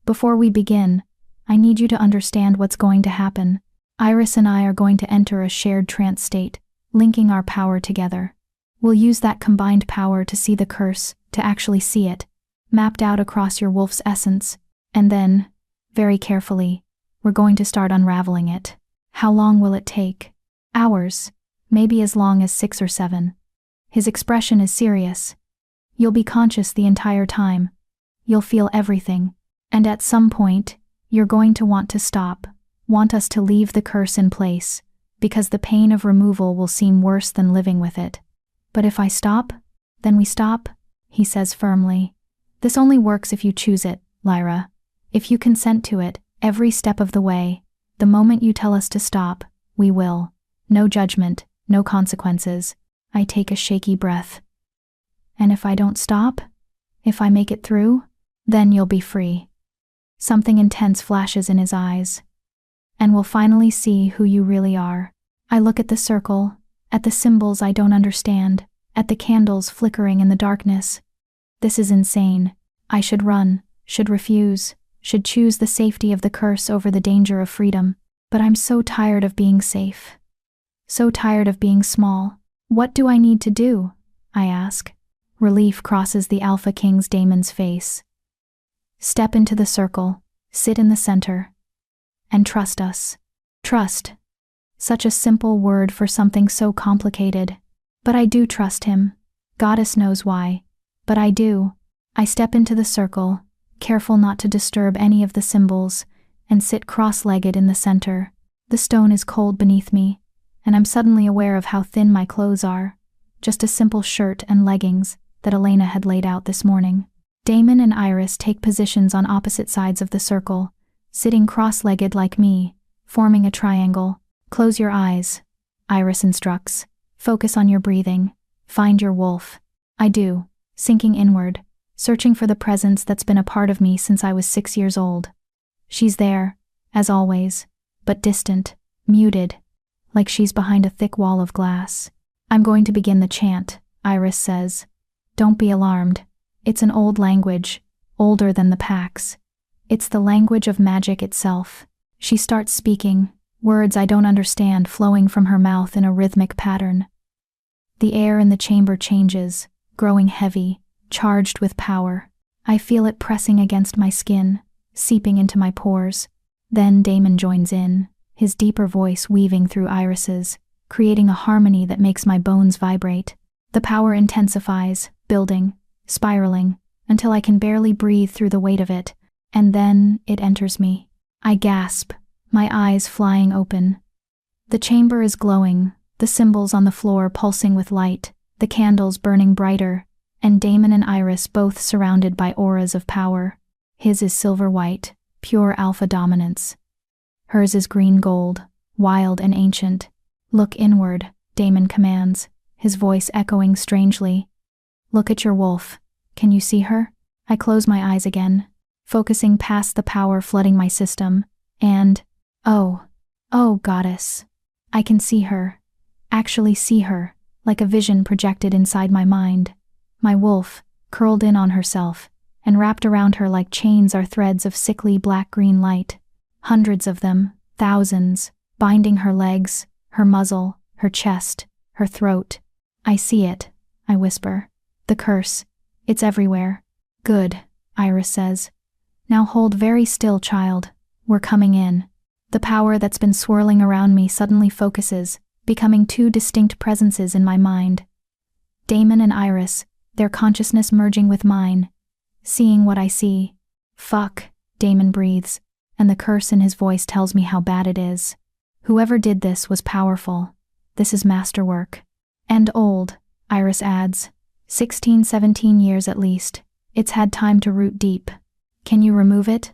"Before we begin, I need you to understand what's going to happen. Iris and I are going to enter a shared trance state, linking our power together. We'll use that combined power to see the curse, to actually see it, mapped out across your wolf's essence, and then, very carefully, we're going to start unraveling it." "How long will it take?" "Hours, maybe as long as 6 or 7. His expression is serious. "You'll be conscious the entire time. You'll feel everything. And at some point, you're going to want to stop, want us to leave the curse in place, because the pain of removal will seem worse than living with it. But if I stop, then we stop," he says firmly. "This only works if you choose it, Lyra. If you consent to it, every step of the way, the moment you tell us to stop, we will. No judgment, no consequences." I take a shaky breath. "And if I don't stop? If I make it through? Then you'll be free." Something intense flashes in his eyes. "And we'll finally see who you really are." I look at the circle, at the symbols I don't understand, at the candles flickering in the darkness. This is insane. I should run, should refuse, should choose the safety of the curse over the danger of freedom. But I'm so tired of being safe. So tired of being small. "What do I need to do?" I ask. Relief crosses the Alpha King's Damon's face. "Step into the circle, sit in the center, and trust us." Trust. Such a simple word for something so complicated. But I do trust him. Goddess knows why. But I do. I step into the circle, careful not to disturb any of the symbols, and sit cross-legged in the center. The stone is cold beneath me, and I'm suddenly aware of how thin my clothes are. Just a simple shirt and leggings that Elena had laid out this morning. Damon and Iris take positions on opposite sides of the circle, sitting cross-legged like me, forming a triangle. "Close your eyes," Iris instructs. "Focus on your breathing. Find your wolf." I do, sinking inward, searching for the presence that's been a part of me since I was 6 years old. She's there, as always, but distant, muted, like she's behind a thick wall of glass. "I'm going to begin the chant," Iris says. "Don't be alarmed. It's an old language, older than the Pax. It's the language of magic itself." She starts speaking, words I don't understand flowing from her mouth in a rhythmic pattern. The air in the chamber changes, growing heavy, charged with power. I feel it pressing against my skin, seeping into my pores. Then Damon joins in, his deeper voice weaving through Iris's, creating a harmony that makes my bones vibrate. The power intensifies, building, spiraling, until I can barely breathe through the weight of it, and then it enters me. I gasp, my eyes flying open. The chamber is glowing, the symbols on the floor pulsing with light, the candles burning brighter, and Damon and Iris both surrounded by auras of power. His is silver white, pure alpha dominance. Hers is green gold, wild and ancient. "Look inward," Damon commands, his voice echoing strangely. "Look at your wolf. Can you see her?" I close my eyes again. focusing past the power flooding my system, and, oh goddess, I can see her, actually see her, like a vision projected inside my mind. My wolf, curled in on herself, and wrapped around her like chains are threads of sickly black-green light. Hundreds of them, thousands, binding her legs, her muzzle, her chest, her throat. I see it, I whisper. The curse. It's everywhere. Good, Iris says. Now hold very still, child. We're coming in. The power that's been swirling around me suddenly focuses, becoming two distinct presences in my mind. Damon and Iris, their consciousness merging with mine. Seeing what I see. Fuck, Damon breathes, and the curse in his voice tells me how bad it is. Whoever did this was powerful. This is masterwork. And old, Iris adds. 16, 17 years at least. It's had time to root deep. Can you remove it?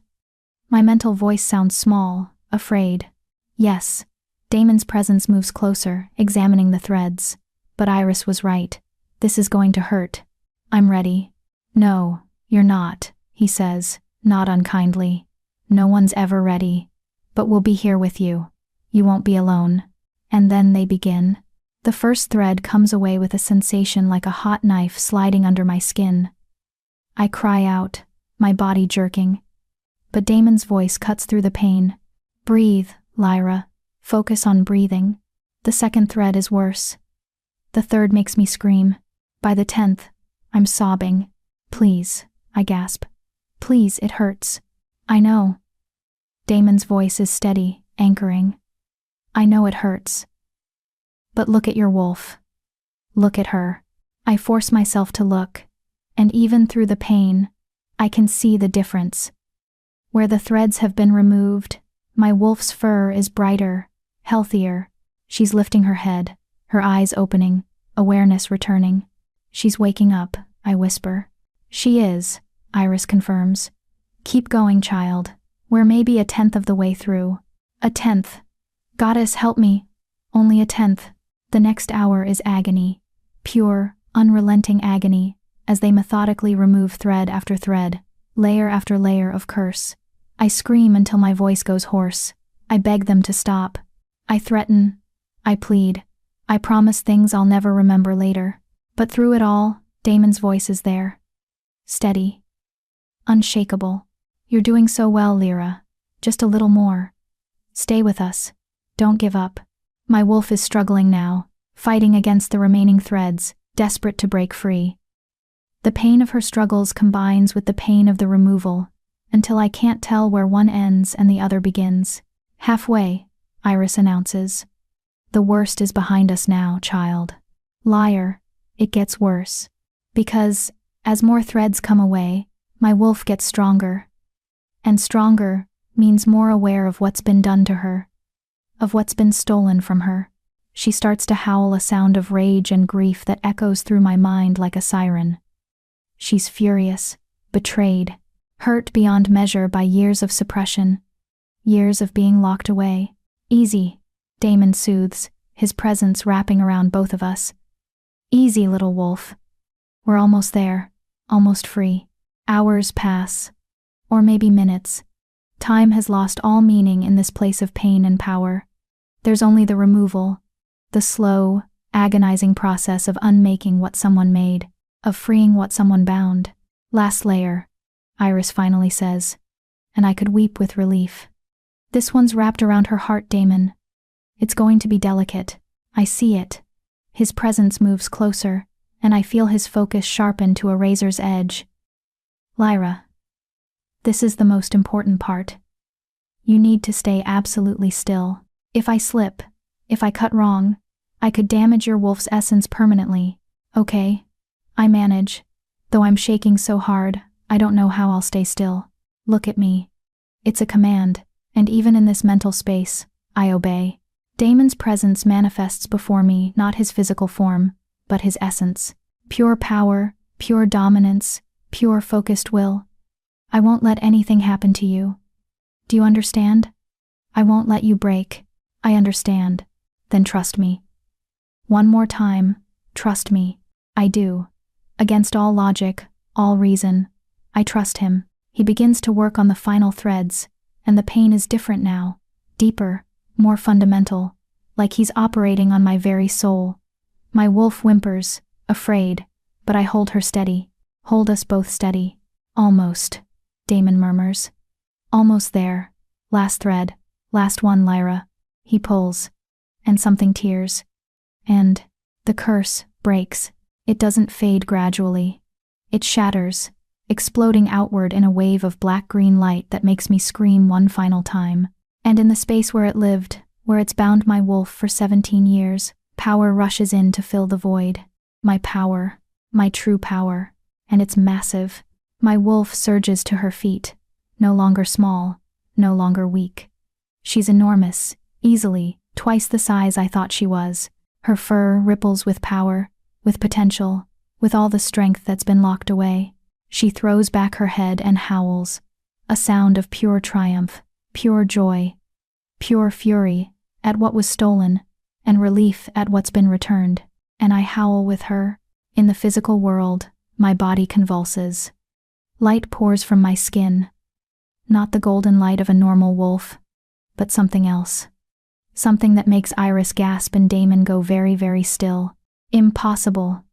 My mental voice sounds small, afraid. Yes. Damon's presence moves closer, examining the threads. But Iris was right. This is going to hurt. I'm ready. No, you're not, he says, not unkindly. No one's ever ready. But we'll be here with you. You won't be alone. And then they begin. The first thread comes away with a sensation like a hot knife sliding under my skin. I cry out, my body jerking. But Damon's voice cuts through the pain. Breathe, Lyra. Focus on breathing. The second thread is worse. The third makes me scream. By the 10th, I'm sobbing. Please, I gasp. Please, it hurts. I know. Damon's voice is steady, anchoring. I know it hurts. But look at your wolf. Look at her. I force myself to look, and even through the pain, I can see the difference. Where the threads have been removed, my wolf's fur is brighter, healthier. She's lifting her head, her eyes opening, awareness returning. She's waking up, I whisper. She is, Iris confirms. Keep going, child. We're maybe a 10th of the way through. A 10th. Goddess, help me. Only a 10th. The next hour is agony. Pure, unrelenting agony, as they methodically remove thread after thread, layer after layer of curse. I scream until my voice goes hoarse. I beg them to stop. I threaten. I plead. I promise things I'll never remember later. But through it all, Damon's voice is there. Steady. Unshakable. You're doing so well, Lyra. Just a little more. Stay with us. Don't give up. My wolf is struggling now, fighting against the remaining threads, desperate to break free. The pain of her struggles combines with the pain of the removal, until I can't tell where one ends and the other begins. Halfway, Iris announces. The worst is behind us now, child. Liar, it gets worse. Because, as more threads come away, my wolf gets stronger. And stronger means more aware of what's been done to her, of what's been stolen from her. She starts to howl a sound of rage and grief that echoes through my mind like a siren. She's furious, betrayed, hurt beyond measure by years of suppression, years of being locked away. Easy, Damon soothes, his presence wrapping around both of us. Easy, little wolf. We're almost there, almost free. Hours pass, or maybe minutes. Time has lost all meaning in this place of pain and power. There's only the removal, the slow, agonizing process of unmaking what someone made, of freeing what someone bound. Last layer, Iris finally says, and I could weep with relief. This one's wrapped around her heart, Damon. It's going to be delicate. I see it. His presence moves closer, and I feel his focus sharpen to a razor's edge. Lyra, this is the most important part. You need to stay absolutely still. If I slip, if I cut wrong, I could damage your wolf's essence permanently. Okay? I manage. Though I'm shaking so hard, I don't know how I'll stay still. Look at me. It's a command, and even in this mental space, I obey. Damon's presence manifests before me, not his physical form, but his essence. Pure power, pure dominance, pure focused will. I won't let anything happen to you. Do you understand? I won't let you break. I understand. Then trust me. One more time, trust me. I do. Against all logic, all reason. I trust him. He begins to work on the final threads, and the pain is different now, deeper, more fundamental, like he's operating on my very soul. My wolf whimpers, afraid, but I hold her steady, hold us both steady. Almost, Damon murmurs. Almost there. Last thread, last one, Lyra. He pulls, and something tears. And the curse breaks. It doesn't fade gradually. It shatters, exploding outward in a wave of black-green light that makes me scream one final time. And in the space where it lived, where it's bound my wolf for 17 years, power rushes in to fill the void. My power, my true power, and it's massive. My wolf surges to her feet, no longer small, no longer weak. She's enormous, easily, twice the size I thought she was. Her fur ripples with power, with potential, with all the strength that's been locked away. She throws back her head and howls, a sound of pure triumph, pure joy, pure fury at what was stolen, and relief at what's been returned. And I howl with her. In the physical world, my body convulses. Light pours from my skin. Not the golden light of a normal wolf, but something else. Something that makes Iris gasp and Damon go very, very still. Impossible.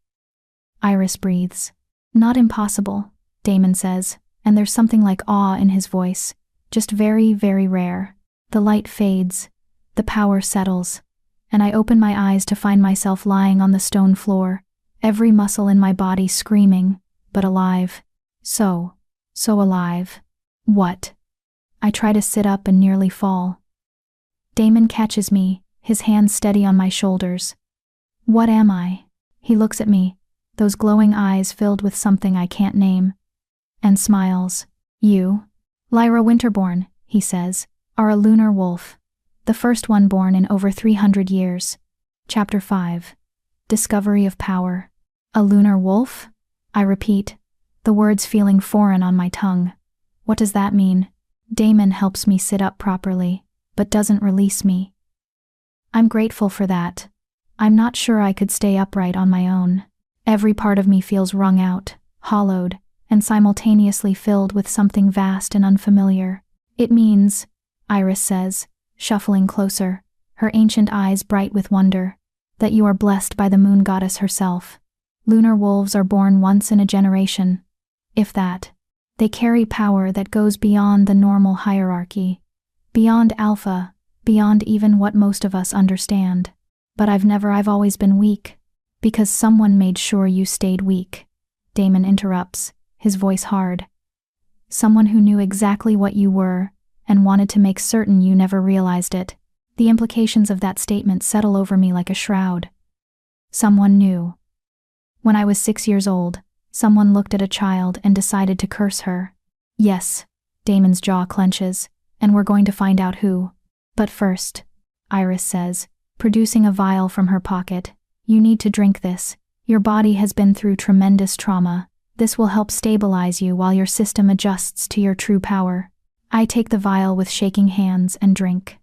Iris breathes. Not impossible, Damon says, and there's something like awe in his voice, just very, very rare. The light fades, the power settles, and I open my eyes to find myself lying on the stone floor, every muscle in my body screaming, but alive. So alive. What? I try to sit up and nearly fall. Damon catches me, his hands steady on my shoulders. What am I? He looks at me, those glowing eyes filled with something I can't name, and smiles. You, Lyra Winterborn, he says, are a lunar wolf, the first one born in over 300 years. Chapter 5. Discovery of Power. A lunar wolf? I repeat, the words feeling foreign on my tongue. What does that mean? Damon helps me sit up properly, but doesn't release me. I'm grateful for that. I'm not sure I could stay upright on my own. Every part of me feels wrung out, hollowed, and simultaneously filled with something vast and unfamiliar. It means, Iris says, shuffling closer, her ancient eyes bright with wonder, that you are blessed by the moon goddess herself. Lunar wolves are born once in a generation, if that. They carry power that goes beyond the normal hierarchy, beyond alpha, beyond even what most of us understand. But I've always been weak, because someone made sure you stayed weak. Damon interrupts, his voice hard. Someone who knew exactly what you were, and wanted to make certain you never realized it. The implications of that statement settle over me like a shroud. Someone knew. When I was 6 years old, someone looked at a child and decided to curse her. Yes, Damon's jaw clenches, and we're going to find out who. But first, Iris says, producing a vial from her pocket, you need to drink this. Your body has been through tremendous trauma. This will help stabilize you while your system adjusts to your true power. I take the vial with shaking hands and drink.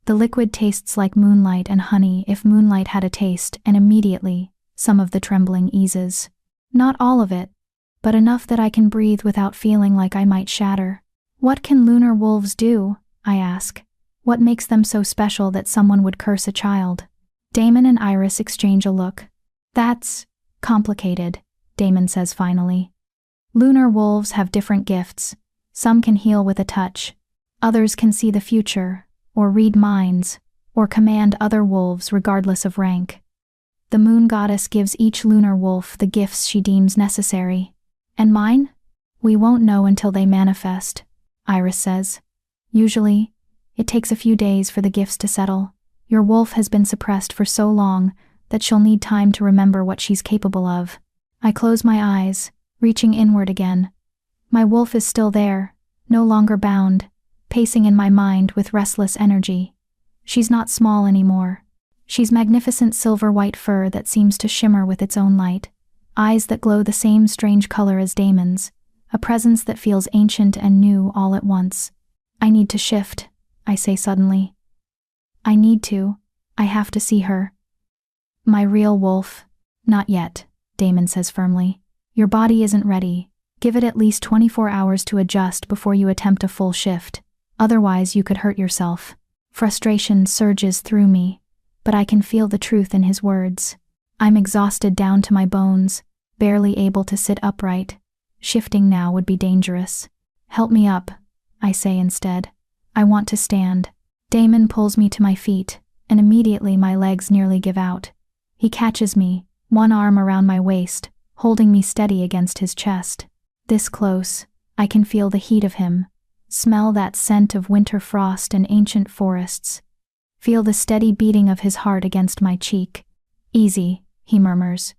The liquid tastes like moonlight and honey if moonlight had a taste, and immediately, some of the trembling eases. Not all of it, but enough that I can breathe without feeling like I might shatter. What can lunar wolves do? I ask. What makes them so special that someone would curse a child? Damon and Iris exchange a look. That's complicated, Damon says finally. Lunar wolves have different gifts. Some can heal with a touch. Others can see the future, or read minds, or command other wolves regardless of rank. The moon goddess gives each lunar wolf the gifts she deems necessary. And mine? We won't know until they manifest, Iris says. Usually, it takes a few days for the gifts to settle. Your wolf has been suppressed for so long that she'll need time to remember what she's capable of. I close my eyes, reaching inward again. My wolf is still there, no longer bound, pacing in my mind with restless energy. She's not small anymore. She's magnificent silver-white fur that seems to shimmer with its own light, eyes that glow the same strange color as Damon's, a presence that feels ancient and new all at once. I need to shift, I say suddenly. I need to. I have to see her. My real wolf. Not yet, Damon says firmly. Your body isn't ready. Give it at least 24 hours to adjust before you attempt a full shift. Otherwise, you could hurt yourself. Frustration surges through me, but I can feel the truth in his words. I'm exhausted down to my bones, barely able to sit upright. Shifting now would be dangerous. Help me up, I say instead. I want to stand. Damon pulls me to my feet, and immediately my legs nearly give out. He catches me, one arm around my waist, holding me steady against his chest. This close, I can feel the heat of him, smell that scent of winter frost and ancient forests. Feel the steady beating of his heart against my cheek. Easy, he murmurs.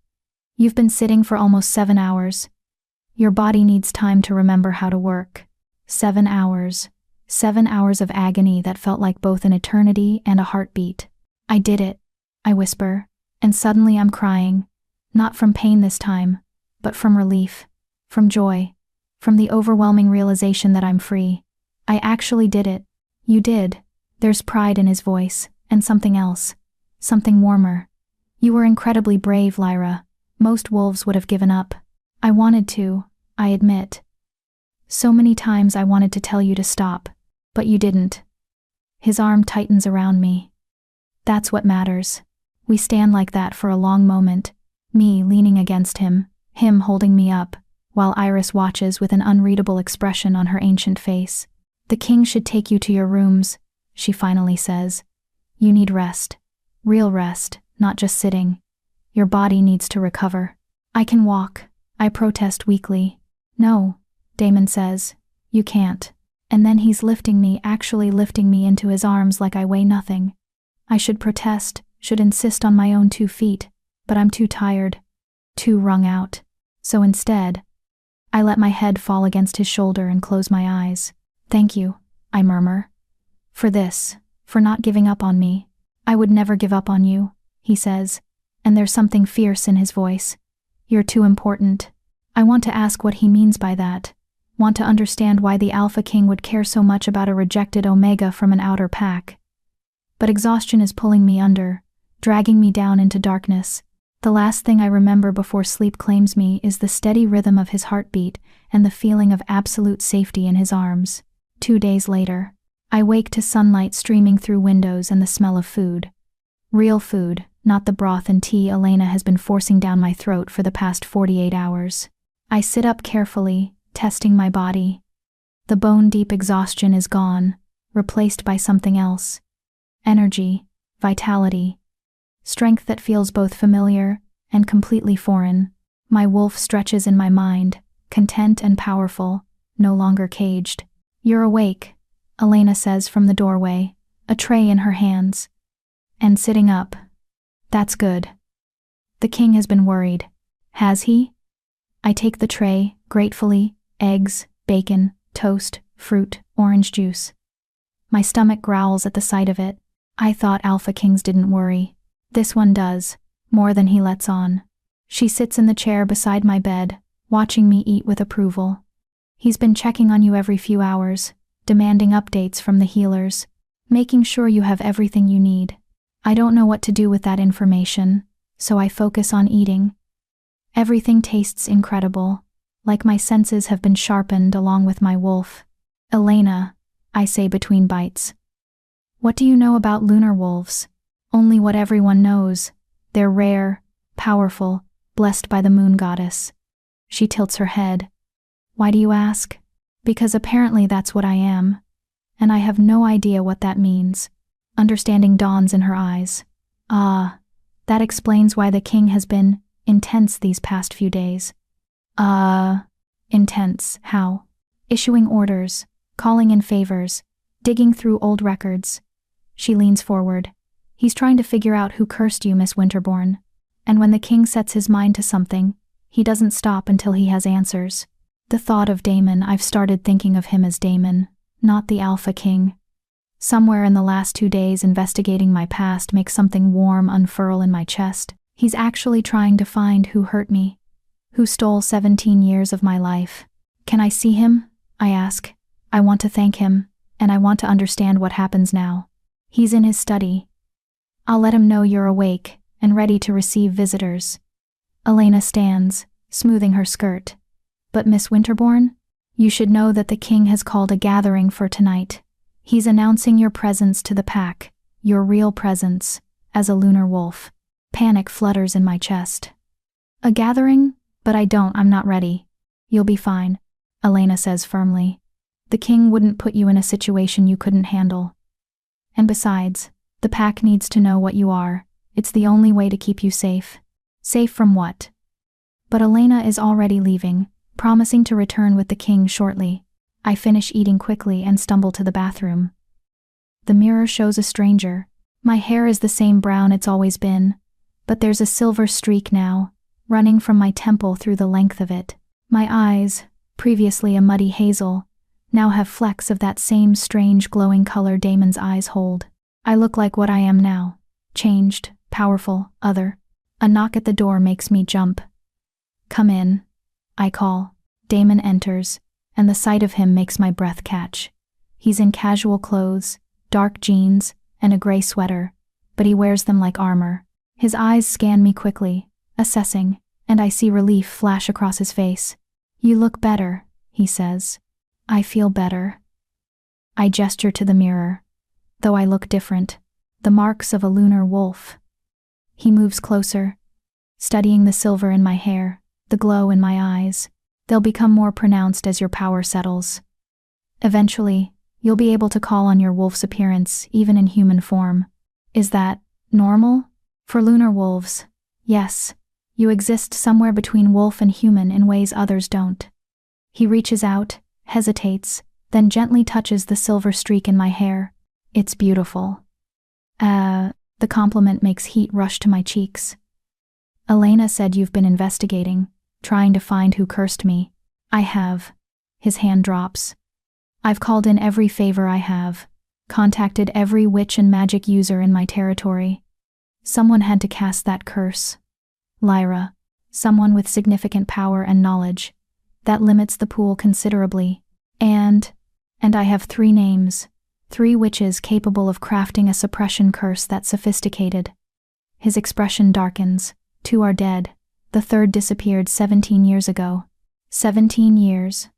You've been sitting for almost 7 hours. Your body needs time to remember how to work. 7 hours. 7 hours of agony that felt like both an eternity and a heartbeat. I did it, I whisper, and suddenly I'm crying. Not from pain this time, but from relief, from joy, from the overwhelming realization that I'm free. I actually did it. You did. There's pride in his voice, and something else. Something warmer. You were incredibly brave, Lyra. Most wolves would have given up. I wanted to, I admit. So many times I wanted to tell you to stop, but you didn't. His arm tightens around me. That's what matters. We stand like that for a long moment, me leaning against him holding me up, while Iris watches with an unreadable expression on her ancient face. The king should take you to your rooms, she finally says. You need rest. Real rest, not just sitting. Your body needs to recover. I can walk, I protest weakly. No, Damon says. You can't. And then he's lifting me, actually lifting me into his arms like I weigh nothing. I should protest, should insist on my own 2 feet, but I'm too tired, too wrung out. So instead, I let my head fall against his shoulder and close my eyes. Thank you, I murmur. For this, for not giving up on me. I would never give up on you, he says, and there's something fierce in his voice. You're too important. I want to ask what he means by that. Want to understand why the Alpha King would care so much about a rejected Omega from an outer pack. But exhaustion is pulling me under, dragging me down into darkness. The last thing I remember before sleep claims me is the steady rhythm of his heartbeat and the feeling of absolute safety in his arms. 2 days later, I wake to sunlight streaming through windows and the smell of food. Real food, not the broth and tea Elena has been forcing down my throat for the past 48 hours. I sit up carefully, testing my body. The bone-deep exhaustion is gone, replaced by something else. Energy, vitality, strength that feels both familiar and completely foreign. My wolf stretches in my mind, content and powerful, no longer caged. You're awake, Elena says from the doorway, a tray in her hands. And sitting up. That's good. The king has been worried. Has he? I take the tray, gratefully, eggs, bacon, toast, fruit, orange juice. My stomach growls at the sight of it. I thought Alpha Kings didn't worry. This one does, more than he lets on. She sits in the chair beside my bed, watching me eat with approval. He's been checking on you every few hours, demanding updates from the healers, making sure you have everything you need. I don't know what to do with that information, so I focus on eating. Everything tastes incredible, like my senses have been sharpened along with my wolf. Elena, I say between bites. What do you know about lunar wolves? Only what everyone knows. They're rare, powerful, blessed by the moon goddess. She tilts her head. Why do you ask? Because apparently that's what I am, and I have no idea what that means. Understanding dawns in her eyes. Ah, that explains why the king has been intense these past few days. Intense, how? Issuing orders, calling in favors, digging through old records. She leans forward. He's trying to figure out who cursed you, Miss Winterbourne. And when the king sets his mind to something, he doesn't stop until he has answers. The thought of Damon, I've started thinking of him as Damon, not the Alpha King. Somewhere in the last 2 days investigating my past makes something warm unfurl in my chest. He's actually trying to find who hurt me, who stole 17 years of my life. Can I see him? I ask. I want to thank him, and I want to understand what happens now. He's in his study. I'll let him know you're awake and ready to receive visitors. Elena stands, smoothing her skirt. But Miss Winterbourne, you should know that the king has called a gathering for tonight. He's announcing your presence to the pack, your real presence, as a lunar wolf. Panic flutters in my chest. A gathering? But I'm not ready. You'll be fine, Elena says firmly. The king wouldn't put you in a situation you couldn't handle. And besides, the pack needs to know what you are. It's the only way to keep you safe. Safe from what? But Elena is already leaving, promising to return with the king shortly. I finish eating quickly and stumble to the bathroom. The mirror shows a stranger. My hair is the same brown it's always been, but there's a silver streak now, running from my temple through the length of it. My eyes, previously a muddy hazel, now have flecks of that same strange glowing color Damon's eyes hold. I look like what I am now. Changed, powerful, other. A knock at the door makes me jump. Come in, I call. Damon enters, and the sight of him makes my breath catch. He's in casual clothes, dark jeans, and a gray sweater, but he wears them like armor. His eyes scan me quickly, assessing, and I see relief flash across his face. You look better, he says. I feel better. I gesture to the mirror. Though I look different, the marks of a lunar wolf. He moves closer, studying the silver in my hair, the glow in my eyes. They'll become more pronounced as your power settles. Eventually, you'll be able to call on your wolf's appearance even in human form. Is that normal? For lunar wolves, yes. You exist somewhere between wolf and human in ways others don't. He reaches out, hesitates, then gently touches the silver streak in my hair. It's beautiful. The compliment makes heat rush to my cheeks. Elena said you've been investigating, trying to find who cursed me. I have. His hand drops. I've called in every favor I have, contacted every witch and magic user in my territory. Someone had to cast that curse. Lyra, someone with significant power and knowledge. That limits the pool considerably. And I have 3 names. 3 witches capable of crafting a suppression curse that sophisticated. His expression darkens. 2 are dead. The 3rd disappeared 17 years ago. 17 years.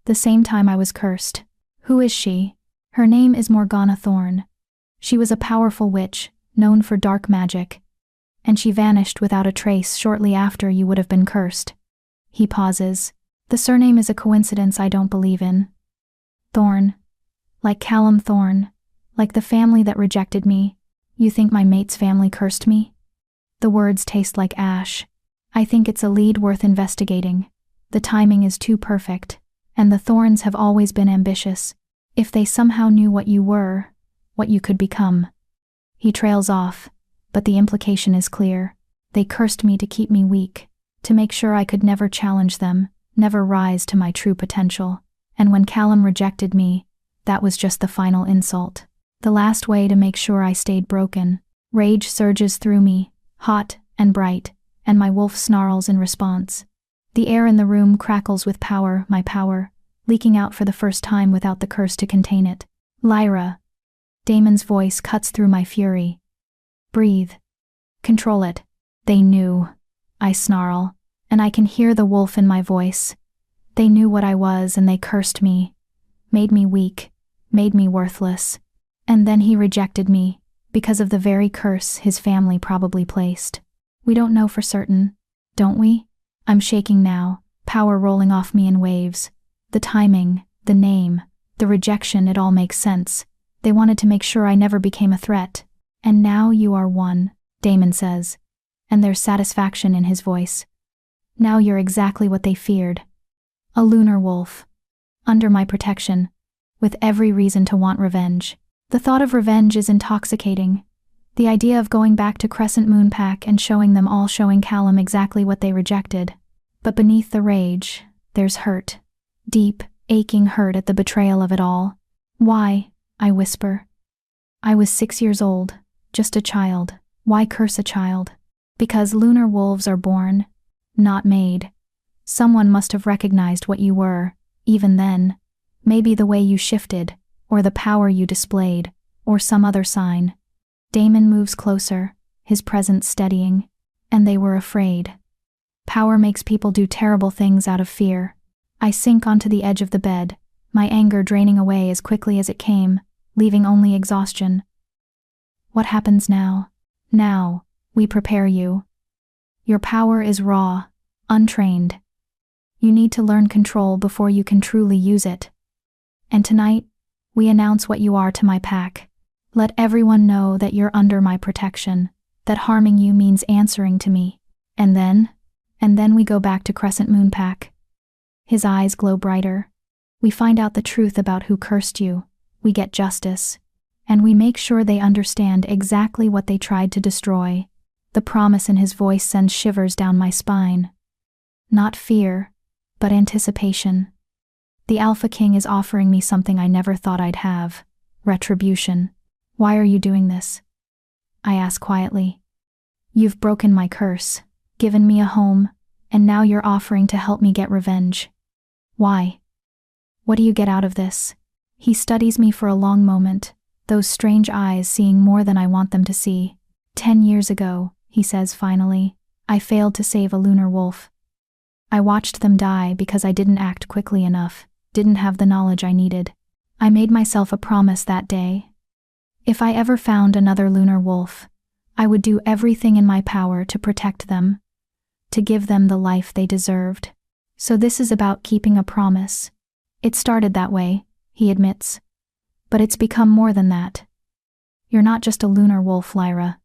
The same time I was cursed. Who is she? Her name is Morgana Thorne. She was a powerful witch, known for dark magic. And she vanished without a trace shortly after you would have been cursed. He pauses. The surname is a coincidence I don't believe in. Thorne. Like Callum Thorne. Like the family that rejected me. You think my mate's family cursed me? The words taste like ash. I think it's a lead worth investigating. The timing is too perfect. And the Thorns have always been ambitious. If they somehow knew what you were, what you could become. He trails off, but the implication is clear. They cursed me to keep me weak, to make sure I could never challenge them, never rise to my true potential. And when Callum rejected me, that was just the final insult. The last way to make sure I stayed broken. Rage surges through me, hot and bright, and my wolf snarls in response. The air in the room crackles with power, my power, leaking out for the first time without the curse to contain it. Lyra. Damon's voice cuts through my fury. Breathe. Control it. They knew. I snarl, and I can hear the wolf in my voice. They knew what I was and they cursed me. Made me weak. Made me worthless. And then he rejected me, because of the very curse his family probably placed. We don't know for certain, don't we? I'm shaking now, power rolling off me in waves. The timing, the name, the rejection, it all makes sense. They wanted to make sure I never became a threat. And now you are one, Damon says. And there's satisfaction in his voice. Now you're exactly what they feared. A lunar wolf. Under my protection. With every reason to want revenge. The thought of revenge is intoxicating. The idea of going back to Crescent Moon Pack and showing Callum exactly what they rejected. But beneath the rage, there's hurt. Deep, aching hurt at the betrayal of it all. Why? I whisper. I was 6 years old, just a child. Why curse a child? Because lunar wolves are born, not made. Someone must have recognized what you were, even then. Maybe the way you shifted, or the power you displayed, or some other sign. Damon moves closer, his presence steadying, and they were afraid. Power makes people do terrible things out of fear. I sink onto the edge of the bed, my anger draining away as quickly as it came, leaving only exhaustion. What happens now? Now, we prepare you. Your power is raw, untrained. You need to learn control before you can truly use it. And tonight, we announce what you are to my pack. Let everyone know that you're under my protection, that harming you means answering to me. And then we go back to Crescent Moon Pack. His eyes glow brighter. We find out the truth about who cursed you. We get justice. And we make sure they understand exactly what they tried to destroy. The promise in his voice sends shivers down my spine. Not fear, but anticipation. The Alpha King is offering me something I never thought I'd have. Retribution. Why are you doing this? I ask quietly. You've broken my curse, given me a home, and now you're offering to help me get revenge. Why? What do you get out of this? He studies me for a long moment, those strange eyes seeing more than I want them to see. 10 years ago, he says finally, I failed to save a lunar wolf. I watched them die because I didn't act quickly enough, didn't have the knowledge I needed. I made myself a promise that day. If I ever found another lunar wolf, I would do everything in my power to protect them, to give them the life they deserved. So this is about keeping a promise. It started that way, he admits. But it's become more than that. You're not just a lunar wolf, Lyra.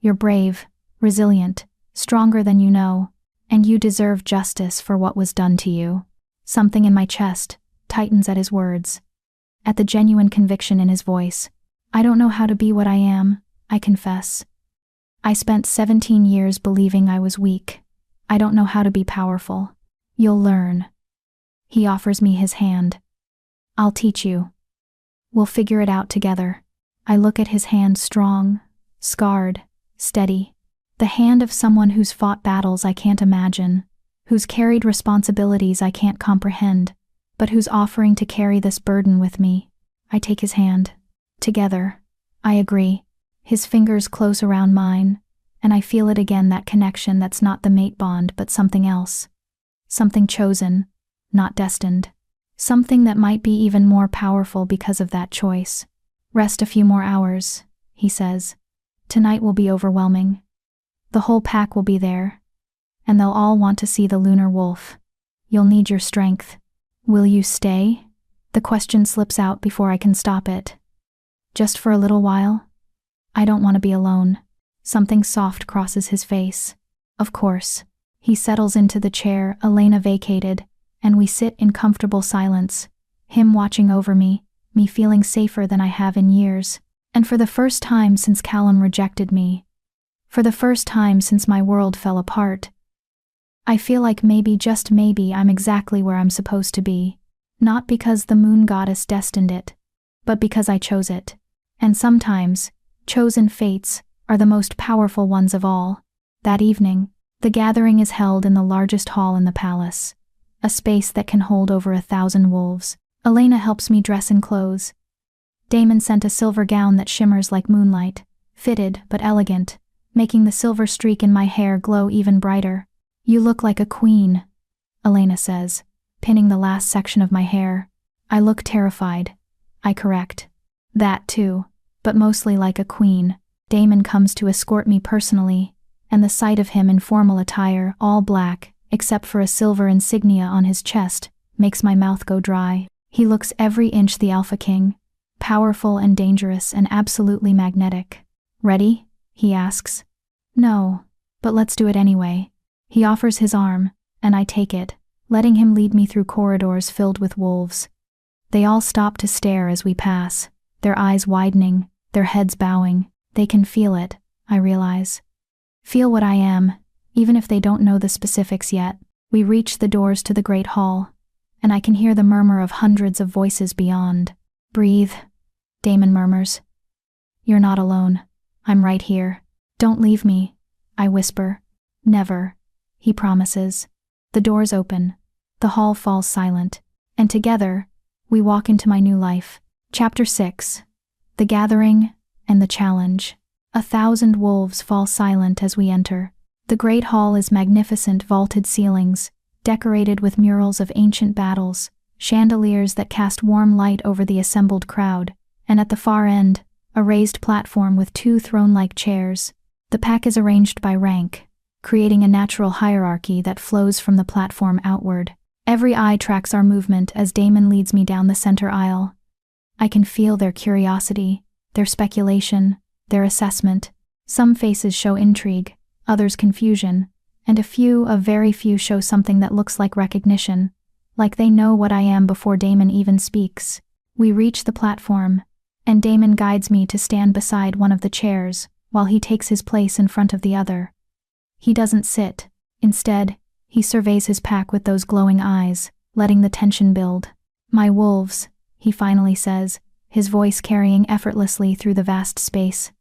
You're brave, resilient, stronger than you know, and you deserve justice for what was done to you. Something in my chest tightens at his words, at the genuine conviction in his voice. I don't know how to be what I am, I confess. I spent 17 years believing I was weak. I don't know how to be powerful. You'll learn. He offers me his hand. I'll teach you. We'll figure it out together. I look at his hand, strong, scarred, steady. The hand of someone who's fought battles I can't imagine, who's carried responsibilities I can't comprehend, but who's offering to carry this burden with me. I take his hand. Together. I agree. His fingers close around mine, and I feel it again, that connection that's not the mate bond but something else. Something chosen, not destined. Something that might be even more powerful because of that choice. Rest a few more hours, he says. Tonight will be overwhelming. The whole pack will be there, and they'll all want to see the lunar wolf. You'll need your strength. Will you stay? The question slips out before I can stop it. Just for a little while? I don't want to be alone. Something soft crosses his face. Of course. He settles into the chair Elena vacated, and we sit in comfortable silence, him watching over me feeling safer than I have in years, and for the first time since Callum rejected me. For the first time since my world fell apart. I feel like maybe, just maybe, I'm exactly where I'm supposed to be. Not because the moon goddess destined it, but because I chose it. And sometimes, chosen fates are the most powerful ones of all. That evening, the gathering is held in the largest hall in the palace, a space that can hold over 1,000 wolves. Elena helps me dress in clothes. Damon sent a silver gown that shimmers like moonlight, fitted but elegant, making the silver streak in my hair glow even brighter. You look like a queen, Elena says, pinning the last section of my hair. I look terrified. I correct. That too, but mostly like a queen. Damon comes to escort me personally, and the sight of him in formal attire, all black, except for a silver insignia on his chest, makes my mouth go dry. He looks every inch the Alpha King, powerful and dangerous and absolutely magnetic. Ready? He asks. No, but let's do it anyway. He offers his arm, and I take it, letting him lead me through corridors filled with wolves. They all stop to stare as we pass, their eyes widening, their heads bowing. They can feel it, I realize. Feel what I am, even if they don't know the specifics yet. We reach the doors to the great hall, and I can hear the murmur of hundreds of voices beyond. Breathe, Damon murmurs. You're not alone. I'm right here. Don't leave me, I whisper. Never, he promises. The doors open. The hall falls silent, and together, we walk into my new life. Chapter 6. The Gathering and the Challenge. 1,000 wolves fall silent as we enter. The great hall is magnificent, vaulted ceilings, decorated with murals of ancient battles, chandeliers that cast warm light over the assembled crowd, and at the far end, a raised platform with 2 throne-like chairs. The pack is arranged by rank, creating a natural hierarchy that flows from the platform outward. Every eye tracks our movement as Damon leads me down the center aisle. I can feel their curiosity, their speculation, their assessment. Some faces show intrigue, others confusion, and a very few show something that looks like recognition, like they know what I am before Damon even speaks. We reach the platform, and Damon guides me to stand beside one of the chairs while he takes his place in front of the other. He doesn't sit. Instead, he surveys his pack with those glowing eyes, letting the tension build. "My wolves," he finally says, his voice carrying effortlessly through the vast space.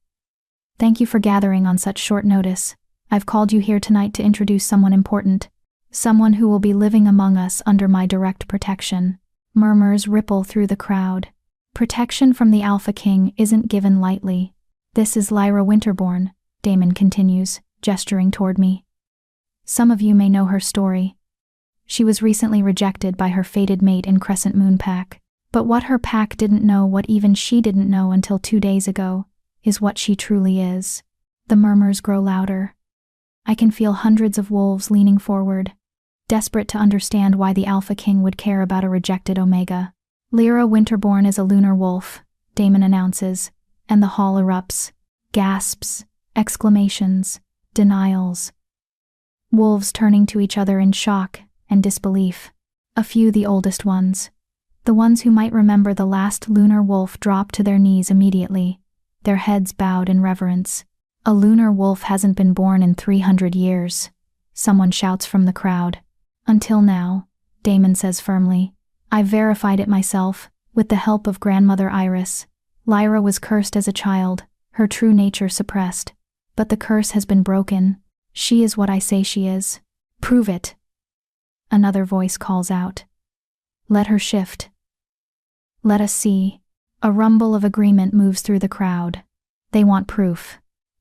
"Thank you for gathering on such short notice. I've called you here tonight to introduce someone important, someone who will be living among us under my direct protection." Murmurs ripple through the crowd. Protection from the Alpha King isn't given lightly. "This is Lyra Winterborn," Damon continues, gesturing toward me. "Some of you may know her story. She was recently rejected by her fated mate in Crescent Moon Pack. But what her pack didn't know, what even she didn't know until 2 days ago, is what she truly is." The murmurs grow louder. I can feel hundreds of wolves leaning forward, desperate to understand why the Alpha King would care about a rejected Omega. "Lyra Winterborn is a lunar wolf," Damon announces, and the hall erupts. Gasps, exclamations, denials. Wolves turning to each other in shock and disbelief. A few the oldest ones. The ones who might remember the last lunar wolf drop to their knees immediately, their heads bowed in reverence. "A lunar wolf hasn't been born in 300 years, someone shouts from the crowd. "Until now," Damon says firmly. "I've verified it myself, with the help of Grandmother Iris. Lyra was cursed as a child, her true nature suppressed. But the curse has been broken. She is what I say she is." "Prove it," another voice calls out. "Let her shift. Let us see." A rumble of agreement moves through the crowd. They want proof.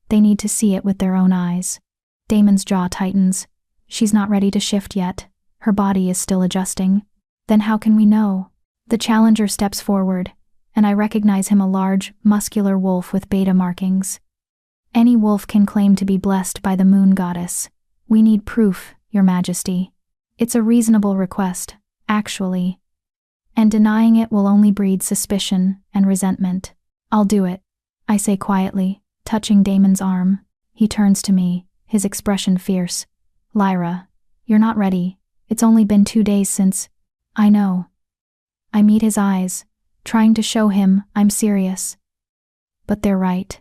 They need to see it with their own eyes. Damon's jaw tightens. She's not ready to shift yet. Her body is still adjusting. Then how can we know? The challenger steps forward, and I recognize him, a large, muscular wolf with beta markings. "Any wolf can claim to be blessed by the moon goddess. We need proof, Your Majesty. It's a reasonable request, actually. And denying it will only breed suspicion and resentment." "I'll do it," I say quietly, touching Damon's arm. He turns to me, his expression fierce. "Lyra, you're not ready. It's only been 2 days since—" "I know." I meet his eyes, trying to show him I'm serious. But they're right.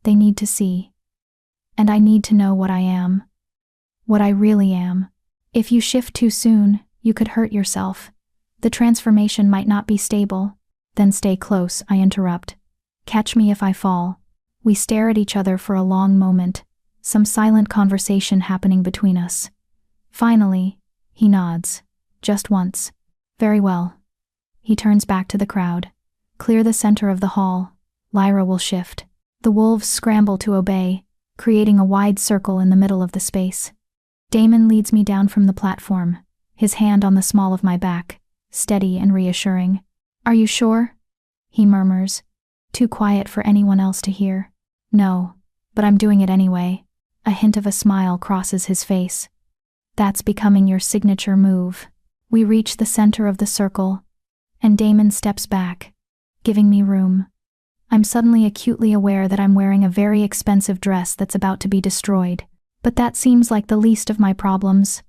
They need to see. And I need to know what I am. What I really am. "If you shift too soon, you could hurt yourself. The transformation might not be stable." "Then stay close," I interrupt. "Catch me if I fall." We stare at each other for a long moment, some silent conversation happening between us. Finally, he nods. Just once. "Very well." He turns back to the crowd. "Clear the center of the hall. Lyra will shift." The wolves scramble to obey, creating a wide circle in the middle of the space. Damon leads me down from the platform, his hand on the small of my back, steady and reassuring. "Are you sure?" he murmurs, too quiet for anyone else to hear. "No, but I'm doing it anyway." A hint of a smile crosses his face. "That's becoming your signature move." We reach the center of the circle, and Damon steps back, giving me room. I'm suddenly acutely aware that I'm wearing a very expensive dress that's about to be destroyed, but that seems like the least of my problems.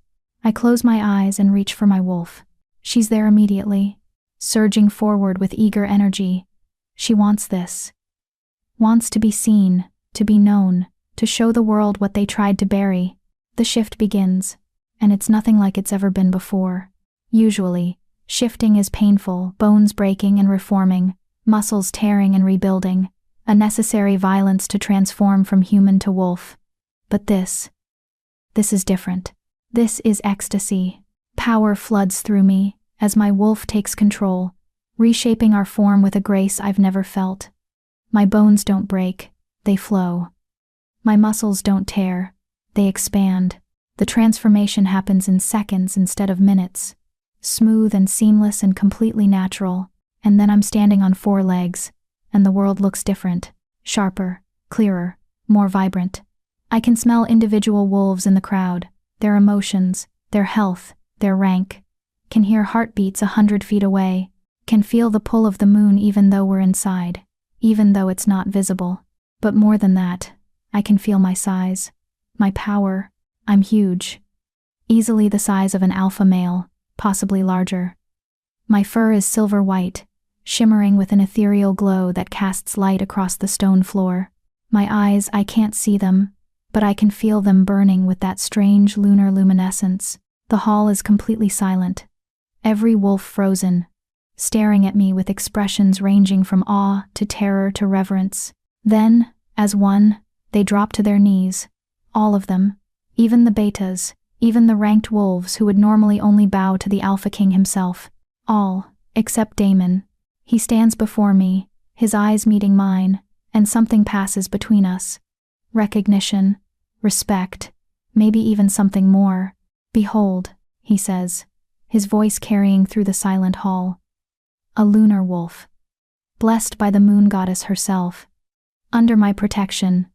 I close my eyes and reach for my wolf. She's there immediately, surging forward with eager energy. She wants this. Wants to be seen, to be known, to show the world what they tried to bury. The shift begins, and it's nothing like it's ever been before. Usually, shifting is painful, bones breaking and reforming, muscles tearing and rebuilding, a necessary violence to transform from human to wolf. But this is different. This is ecstasy. Power floods through me as my wolf takes control, reshaping our form with a grace I've never felt. My bones don't break, they flow. My muscles don't tear, they expand. The transformation happens in seconds instead of minutes. Smooth and seamless and completely natural. And then I'm standing on 4 legs, and the world looks different, sharper, clearer, more vibrant. I can smell individual wolves in the crowd, their emotions, their health, their rank. Can hear heartbeats 100 feet away. Can feel the pull of the moon even though we're inside, even though it's not visible. But more than that, I can feel my size, my power. I'm huge. Easily the size of an alpha male, possibly larger. My fur is silver white, shimmering with an ethereal glow that casts light across the stone floor. My eyes, I can't see them, but I can feel them burning with that strange lunar luminescence. The hall is completely silent. Every wolf frozen, staring at me with expressions ranging from awe to terror to reverence. Then, as one, they drop to their knees. All of them, even the betas, even the ranked wolves who would normally only bow to the Alpha King himself. All, except Damon. He stands before me, his eyes meeting mine, and something passes between us. Recognition, respect, maybe even something more. Behold, he says, his voice carrying through the silent hall. A lunar wolf. Blessed by the moon goddess herself. Under my protection,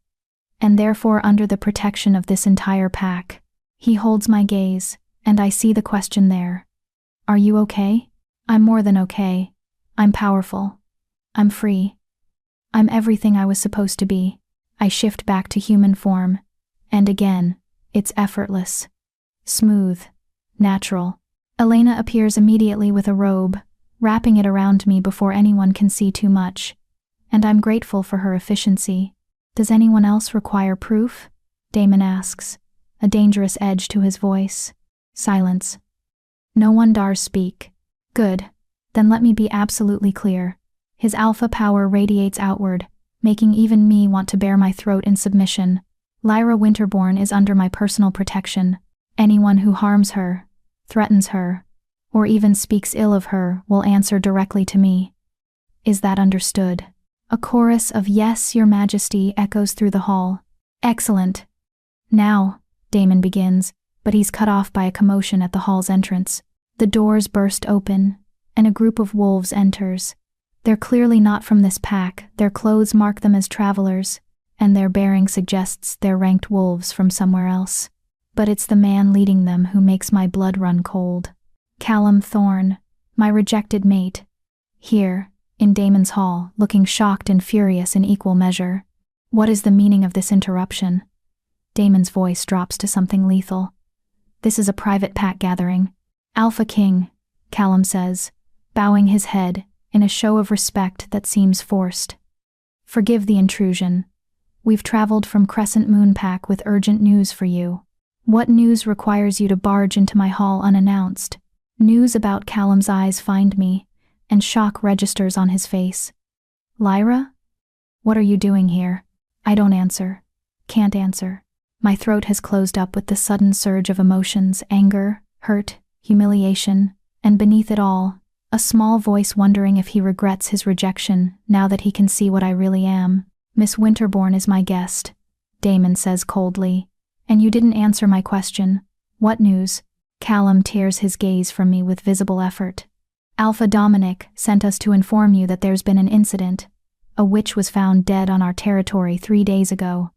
and therefore under the protection of this entire pack. He holds my gaze, and I see the question there. Are you okay? I'm more than okay. I'm powerful. I'm free. I'm everything I was supposed to be. I shift back to human form, and again, it's effortless. Smooth. Natural. Elena appears immediately with a robe, wrapping it around me before anyone can see too much, and I'm grateful for her efficiency. Does anyone else require proof? Damon asks, a dangerous edge to his voice. Silence. No one dares speak. Good. Then let me be absolutely clear. His alpha power radiates outward, making even me want to bare my throat in submission. Lyra Winterborn is under my personal protection. Anyone who harms her, threatens her, or even speaks ill of her will answer directly to me. Is that understood? A chorus of "Yes, Your Majesty" echoes through the hall. Excellent. Now, Damon begins, but he's cut off by a commotion at the hall's entrance. The doors burst open, and a group of wolves enters. They're clearly not from this pack, their clothes mark them as travelers, and their bearing suggests they're ranked wolves from somewhere else. But it's the man leading them who makes my blood run cold. Callum Thorne, my rejected mate. Here, in Damon's hall, looking shocked and furious in equal measure. What is the meaning of this interruption? Damon's voice drops to something lethal. This is a private pack gathering. Alpha King, Callum says, bowing his head in a show of respect that seems forced. Forgive the intrusion. We've traveled from Crescent Moon Pack with urgent news for you. What news requires you to barge into my hall unannounced? News about Callum's eyes find me, and shock registers on his face. Lyra? What are you doing here? I don't answer. Can't answer. My throat has closed up with the sudden surge of emotions, anger, hurt, humiliation, and beneath it all, a small voice wondering if he regrets his rejection now that he can see what I really am. Miss Winterborn is my guest, Damon says coldly. And you didn't answer my question. What news? Callum tears his gaze from me with visible effort. Alpha Dominic sent us to inform you that there's been an incident. A witch was found dead on our territory 3 days ago.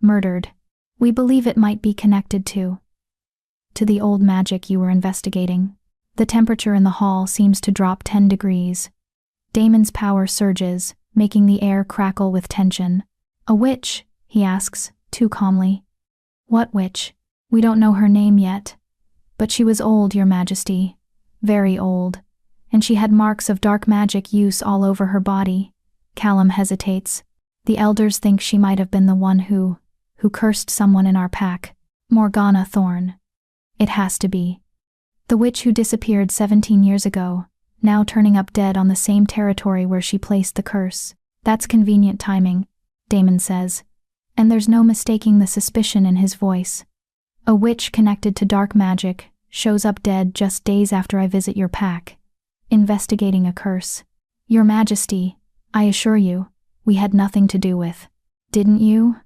Murdered. We believe it might be connected to the old magic you were investigating. The temperature in the hall seems to drop 10 degrees. Damon's power surges, making the air crackle with tension. A witch? He asks, too calmly. What witch? We don't know her name yet. But she was old, Your Majesty. Very old. And she had marks of dark magic use all over her body. Callum hesitates. The elders think she might have been the one who cursed someone in our pack. Morgana Thorne. It has to be. The witch who disappeared 17 years ago, now turning up dead on the same territory where she placed the curse. That's convenient timing, Damon says. And there's no mistaking the suspicion in his voice. A witch connected to dark magic shows up dead just days after I visit your pack, investigating a curse. Your Majesty, I assure you, we had nothing to do with. Didn't you?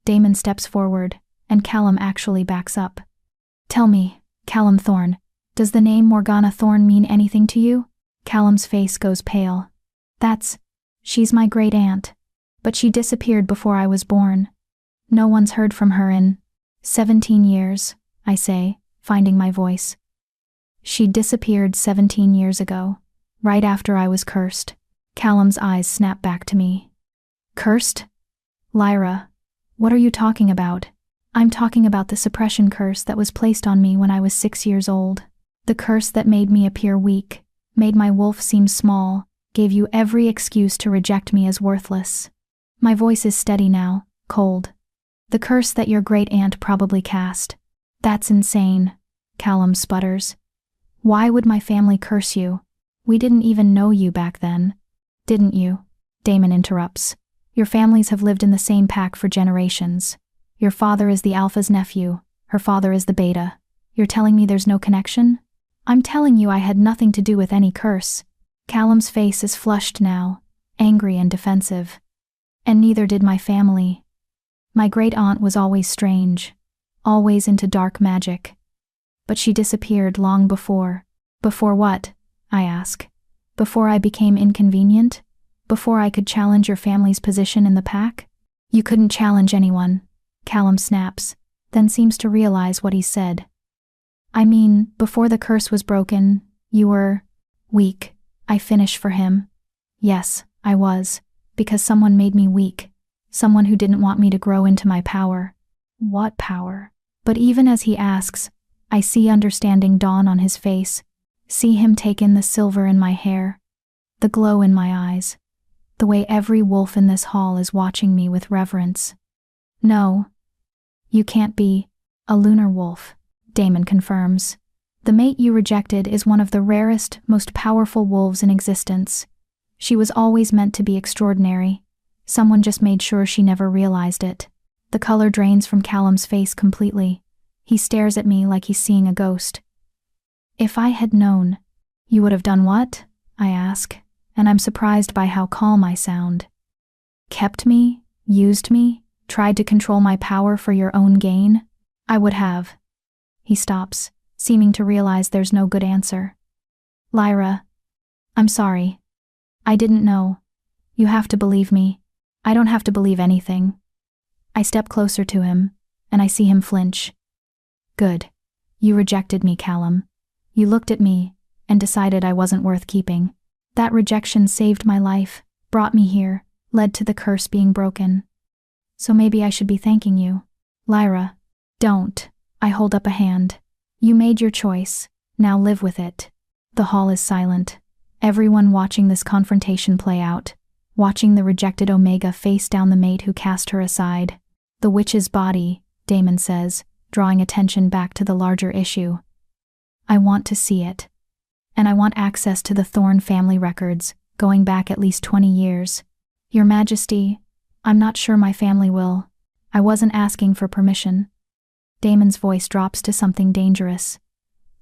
Damon steps forward, and Callum actually backs up. Tell me, Callum Thorne, does the name Morgana Thorne mean anything to you? Callum's face goes pale. She's my great aunt. But she disappeared before I was born. No one's heard from her in 17 years, I say, finding my voice. She disappeared 17 years ago, right after I was cursed. Callum's eyes snap back to me. Cursed? Lyra, what are you talking about? I'm talking about the suppression curse that was placed on me when I was 6 years old. The curse that made me appear weak, made my wolf seem small, gave you every excuse to reject me as worthless. My voice is steady now, cold. The curse that your great aunt probably cast. That's insane, Callum sputters. Why would my family curse you? We didn't even know you back then. Didn't you? Damon interrupts. Your families have lived in the same pack for generations. Your father is the Alpha's nephew, her father is the Beta. You're telling me there's no connection? I'm telling you I had nothing to do with any curse. Callum's face is flushed now, angry and defensive. And neither did my family. My great-aunt was always strange, always into dark magic. But she disappeared long before. Before what? I ask. Before I became inconvenient? Before I could challenge your family's position in the pack? You couldn't challenge anyone, Callum snaps, then seems to realize what he said. I mean, before the curse was broken, you were weak. I finish for him. Yes, I was. Because someone made me weak. Someone who didn't want me to grow into my power. What power? But even as he asks, I see understanding dawn on his face, see him take in the silver in my hair, the glow in my eyes, the way every wolf in this hall is watching me with reverence. No, you can't be a lunar wolf, Damon confirms. The mate you rejected is one of the rarest, most powerful wolves in existence. She was always meant to be extraordinary. Someone just made sure she never realized it. The color drains from Callum's face completely. He stares at me like he's seeing a ghost. If I had known, you would have done what? I ask, and I'm surprised by how calm I sound. Kept me? Used me? Tried to control my power for your own gain? I would have. He stops, seeming to realize there's no good answer. Lyra, I'm sorry. I didn't know. You have to believe me. I don't have to believe anything. I step closer to him, and I see him flinch. Good. You rejected me, Callum. You looked at me, and decided I wasn't worth keeping. That rejection saved my life, brought me here, led to the curse being broken. So maybe I should be thanking you. Lyra, don't. I hold up a hand. You made your choice. Now live with it. The hall is silent. Everyone watching this confrontation play out, watching the rejected Omega face down the mate who cast her aside. The witch's body, Damon says, drawing attention back to the larger issue. I want to see it. And I want access to the Thorne family records, going back at least 20 years. Your Majesty, I'm not sure my family will. I wasn't asking for permission. Damon's voice drops to something dangerous.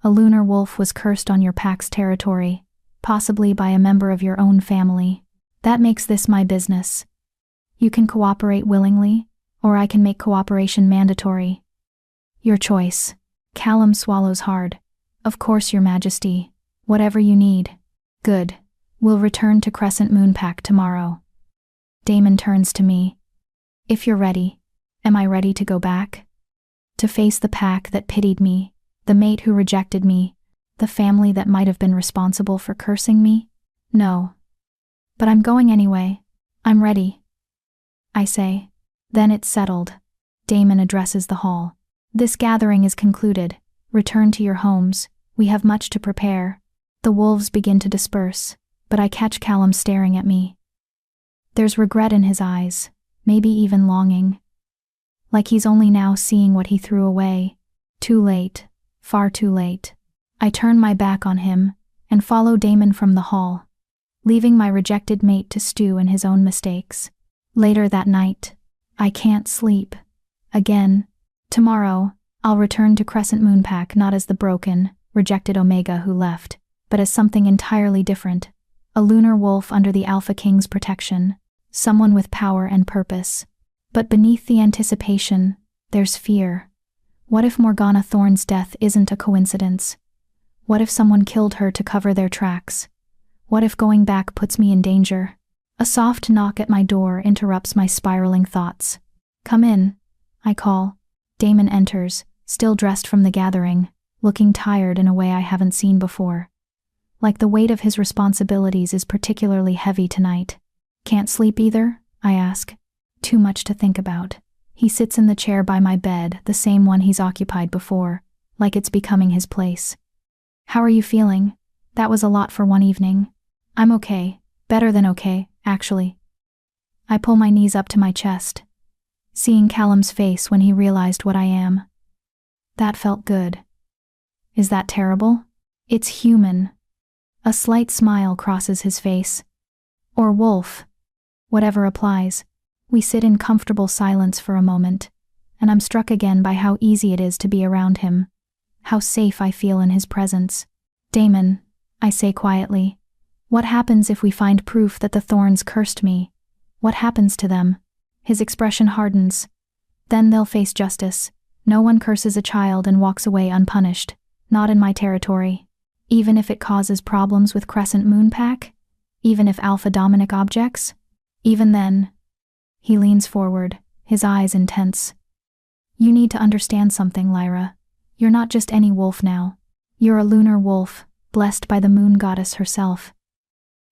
A lunar wolf was cursed on your pack's territory, possibly by a member of your own family. That makes this my business. You can cooperate willingly, or I can make cooperation mandatory. Your choice. Callum swallows hard. Of course, Your Majesty. Whatever you need. Good. We'll return to Crescent Moon Pack tomorrow. Damon turns to me. If you're ready. Am I ready to go back? To face the pack that pitied me, the mate who rejected me, the family that might have been responsible for cursing me? No. But I'm going anyway. I'm ready. I say. Then it's settled. Damon addresses the hall. This gathering is concluded. Return to your homes. We have much to prepare. The wolves begin to disperse, but I catch Callum staring at me. There's regret in his eyes, maybe even longing. Like he's only now seeing what he threw away. Too late. Far too late. I turn my back on him and follow Damon from the hall, leaving my rejected mate to stew in his own mistakes. Later that night, I can't sleep. Again. Tomorrow, I'll return to Crescent Moon Pack not as the broken, rejected Omega who left, but as something entirely different. A lunar wolf under the Alpha King's protection. Someone with power and purpose. But beneath the anticipation, there's fear. What if Morgana Thorne's death isn't a coincidence? What if someone killed her to cover their tracks? What if going back puts me in danger? A soft knock at my door interrupts my spiraling thoughts. "Come in," I call. Damon enters, still dressed from the gathering, looking tired in a way I haven't seen before. Like the weight of his responsibilities is particularly heavy tonight. "Can't sleep either?" I ask. "Too much to think about." He sits in the chair by my bed, the same one he's occupied before, like it's becoming his place. "How are you feeling? That was a lot for one evening." "I'm okay. Better than okay, actually." I pull my knees up to my chest, seeing Callum's face when he realized what I am. That felt good. Is that terrible? It's human. A slight smile crosses his face. Or wolf. Whatever applies. We sit in comfortable silence for a moment, and I'm struck again by how easy it is to be around him. How safe I feel in his presence. "Damon," I say quietly, "what happens if we find proof that the Thorns cursed me? What happens to them?" His expression hardens. "Then they'll face justice. No one curses a child and walks away unpunished. Not in my territory. Even if it causes problems with Crescent Moon Pack? Even if Alpha Dominic objects? Even then." He leans forward, his eyes intense. "You need to understand something, Lyra. You're not just any wolf now. You're a lunar wolf, blessed by the moon goddess herself.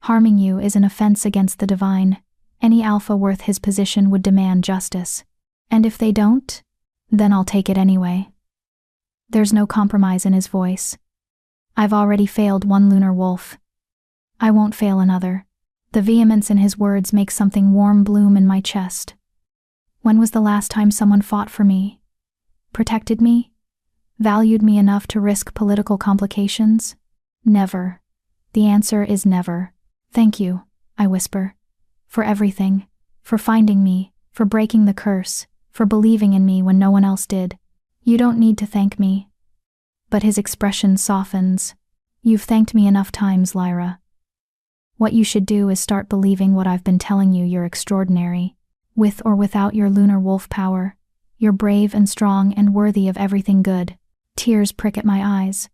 Harming you is an offense against the divine. Any alpha worth his position would demand justice. And if they don't, then I'll take it anyway." There's no compromise in his voice. "I've already failed one lunar wolf. I won't fail another." The vehemence in his words makes something warm bloom in my chest. When was the last time someone fought for me? Protected me? Valued me enough to risk political complications? Never. The answer is never. "Thank you," I whisper. "For everything. For finding me. For breaking the curse. For believing in me when no one else did." "You don't need to thank me." But his expression softens. "You've thanked me enough times, Lyra. What you should do is start believing what I've been telling you. You're extraordinary. With or without your lunar wolf power, you're brave and strong and worthy of everything good." Tears prick at my eyes.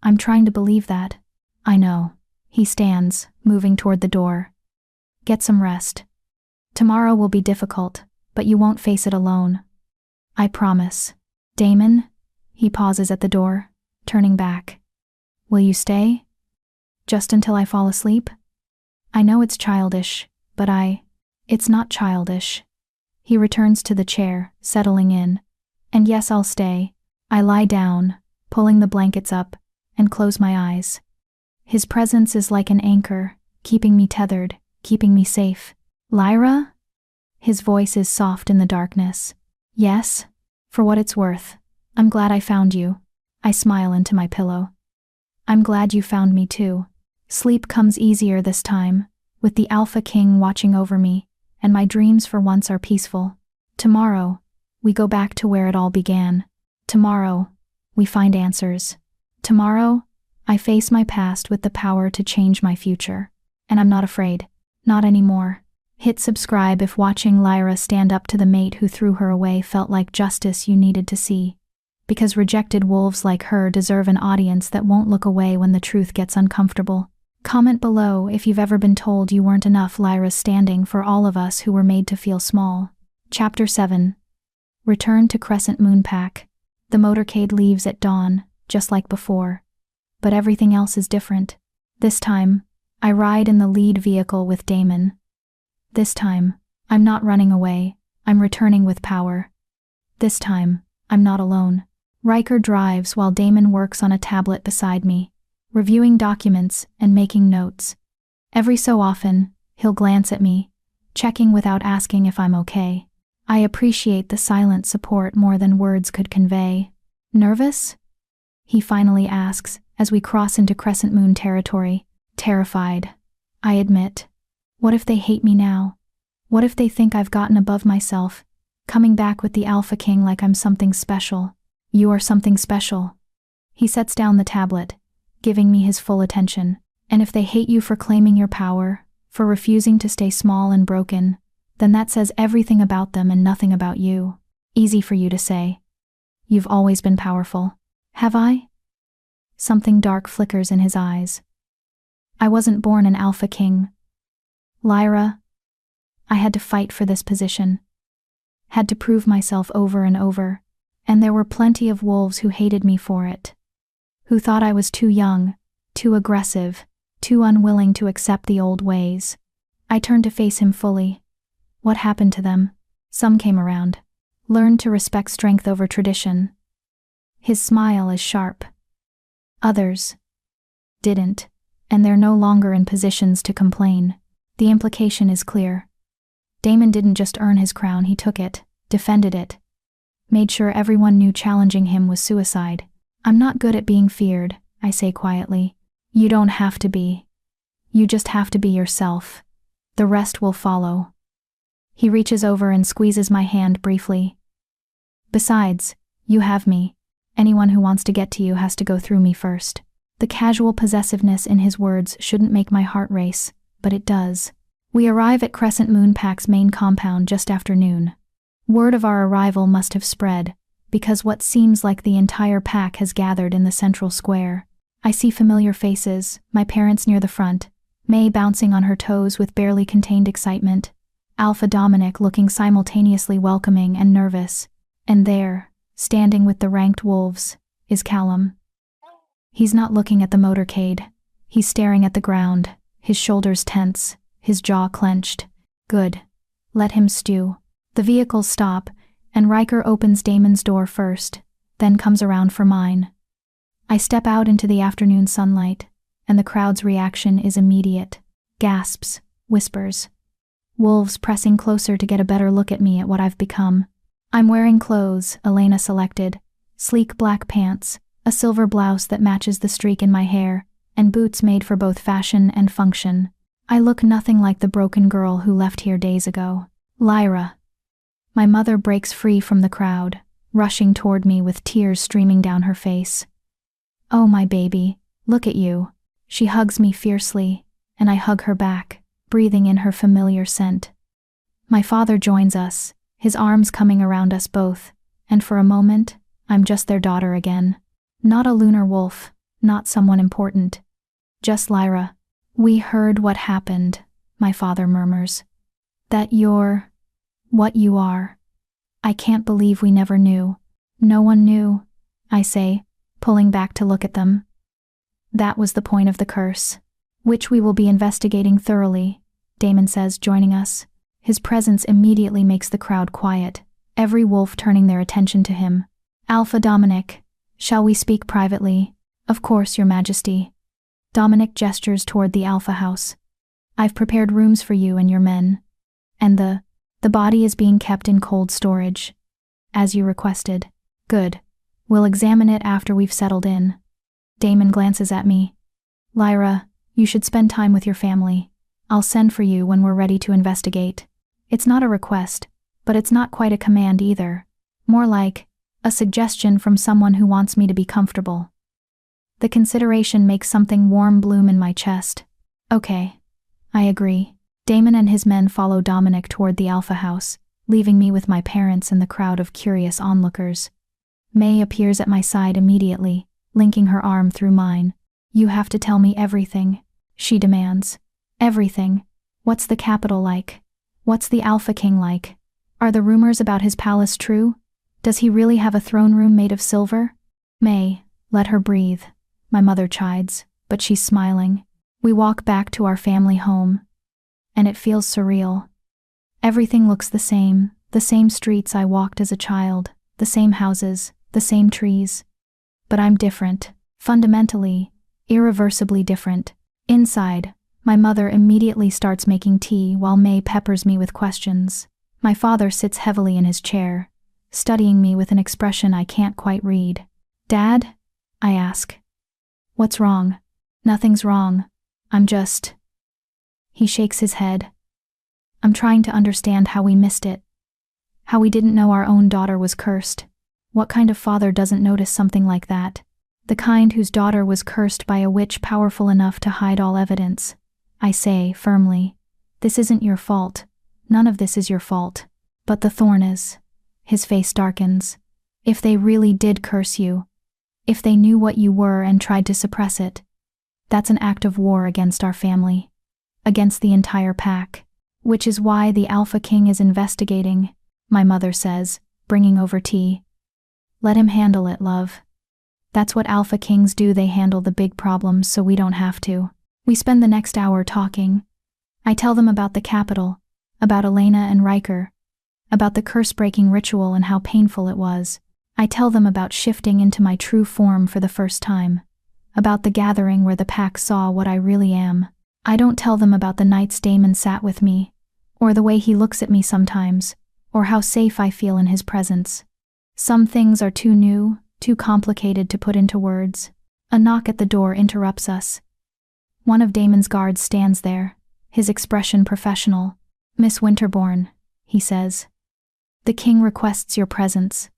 I'm trying to believe that. "I know." He stands, moving toward the door. "Get some rest. Tomorrow will be difficult, but you won't face it alone. I promise." "Damon?" He pauses at the door, turning back. "Will you stay? Just until I fall asleep?" I know it's childish, but it's not childish. He returns to the chair, settling in. "And yes, I'll stay." I lie down, pulling the blankets up, and close my eyes. His presence is like an anchor, keeping me tethered, keeping me safe. "Lyra?" His voice is soft in the darkness. "Yes? For what it's worth. I'm glad I found you." I smile into my pillow. "I'm glad you found me too." Sleep comes easier this time, with the Alpha King watching over me, and my dreams for once are peaceful. Tomorrow, we go back to where it all began. Tomorrow, we find answers. Tomorrow, I face my past with the power to change my future. And I'm not afraid. Not anymore. Hit subscribe if watching Lyra stand up to the mate who threw her away felt like justice you needed to see. Because rejected wolves like her deserve an audience that won't look away when the truth gets uncomfortable. Comment below if you've ever been told you weren't enough. Lyra's standing for all of us who were made to feel small. Chapter 7. Return to Crescent Moon Pack. The motorcade leaves at dawn, just like before. But everything else is different. This time, I ride in the lead vehicle with Damon. This time, I'm not running away, I'm returning with power. This time, I'm not alone. Riker drives while Damon works on a tablet beside me, reviewing documents and making notes. Every so often, he'll glance at me, checking without asking if I'm okay. I appreciate the silent support more than words could convey. "Nervous?" he finally asks as we cross into Crescent Moon territory. "Terrified," I admit. What if they hate me now? What if they think I've gotten above myself, coming back with the Alpha King like I'm something special? "You are something special." He sets down the tablet, giving me his full attention. "And if they hate you for claiming your power, for refusing to stay small and broken, then that says everything about them and nothing about you. Easy for you to say." You've always been powerful. Have I? Something dark flickers in his eyes. I wasn't born an alpha king. Lyra, I had to fight for this position. Had to prove myself over and over, and there were plenty of wolves who hated me for it. Who thought I was too young, too aggressive, too unwilling to accept the old ways. I turned to face him fully. What happened to them? Some came around. Learned to respect strength over tradition. His smile is sharp. Others didn't, and they're no longer in positions to complain. The implication is clear. Damon didn't just earn his crown, he took it, defended it. Made sure everyone knew challenging him was suicide. I'm not good at being feared, I say quietly. You don't have to be. You just have to be yourself. The rest will follow. He reaches over and squeezes my hand briefly. Besides, you have me. Anyone who wants to get to you has to go through me first. The casual possessiveness in his words shouldn't make my heart race, but it does. We arrive at Crescent Moon Pack's main compound just after noon. Word of our arrival must have spread, because what seems like the entire pack has gathered in the central square. I see familiar faces, my parents near the front, May bouncing on her toes with barely contained excitement, Alpha Dominic looking simultaneously welcoming and nervous, and there, standing with the ranked wolves, is Callum. He's not looking at the motorcade. He's staring at the ground, his shoulders tense, his jaw clenched. Good. Let him stew. The vehicles stop, and Riker opens Damon's door first, then comes around for mine. I step out into the afternoon sunlight, and the crowd's reaction is immediate. Gasps, whispers. Wolves pressing closer to get a better look at me, at what I've become. I'm wearing clothes Elena selected, sleek black pants, a silver blouse that matches the streak in my hair, and boots made for both fashion and function. I look nothing like the broken girl who left here days ago. Lyra. My mother breaks free from the crowd, rushing toward me with tears streaming down her face. Oh, my baby, look at you. She hugs me fiercely, and I hug her back, breathing in her familiar scent. My father joins us, his arms coming around us both, and for a moment, I'm just their daughter again. Not a lunar wolf, not someone important. Just Lyra. We heard what happened, my father murmurs. That you're what you are. I can't believe we never knew. No one knew, I say, pulling back to look at them. That was the point of the curse, which we will be investigating thoroughly, Damon says, joining us. His presence immediately makes the crowd quiet, every wolf turning their attention to him. Alpha Dominic, shall we speak privately? Of course, Your Majesty. Dominic gestures toward the Alpha House. I've prepared rooms for you and your men. And the body is being kept in cold storage. As you requested. Good. We'll examine it after we've settled in. Damon glances at me. Lyra, you should spend time with your family. I'll send for you when we're ready to investigate. It's not a request, but it's not quite a command either. More like a suggestion from someone who wants me to be comfortable. The consideration makes something warm bloom in my chest. Okay. I agree. Damon and his men follow Dominic toward the Alpha House, leaving me with my parents and the crowd of curious onlookers. May appears at my side immediately, linking her arm through mine. You have to tell me everything, she demands. Everything. What's the capital like? What's the Alpha King like? Are the rumors about his palace true? Does he really have a throne room made of silver? May, let her breathe, my mother chides, but she's smiling. We walk back to our family home, and it feels surreal. Everything looks the same streets I walked as a child, the same houses, the same trees. But I'm different, fundamentally, irreversibly different. Inside, my mother immediately starts making tea while May peppers me with questions. My father sits heavily in his chair, studying me with an expression I can't quite read. Dad? I ask. What's wrong? Nothing's wrong. I'm just... He shakes his head. I'm trying to understand how we missed it. How we didn't know our own daughter was cursed. What kind of father doesn't notice something like that? The kind whose daughter was cursed by a witch powerful enough to hide all evidence. I say, firmly, this isn't your fault. None of this is your fault. But the thorn is. His face darkens. If they really did curse you, if they knew what you were and tried to suppress it, that's an act of war against our family, against the entire pack, which is why the Alpha King is investigating, my mother says, bringing over tea. Let him handle it, love. That's what Alpha Kings do, they handle the big problems so we don't have to. We spend the next hour talking. I tell them about the capital, about Elena and Riker, about the curse-breaking ritual and how painful it was. I tell them about shifting into my true form for the first time, about the gathering where the pack saw what I really am. I don't tell them about the nights Damon sat with me, or the way he looks at me sometimes, or how safe I feel in his presence. Some things are too new, too complicated to put into words. A knock at the door interrupts us. One of Damon's guards stands there, his expression professional. "Miss Winterbourne," he says. "The king requests your presence."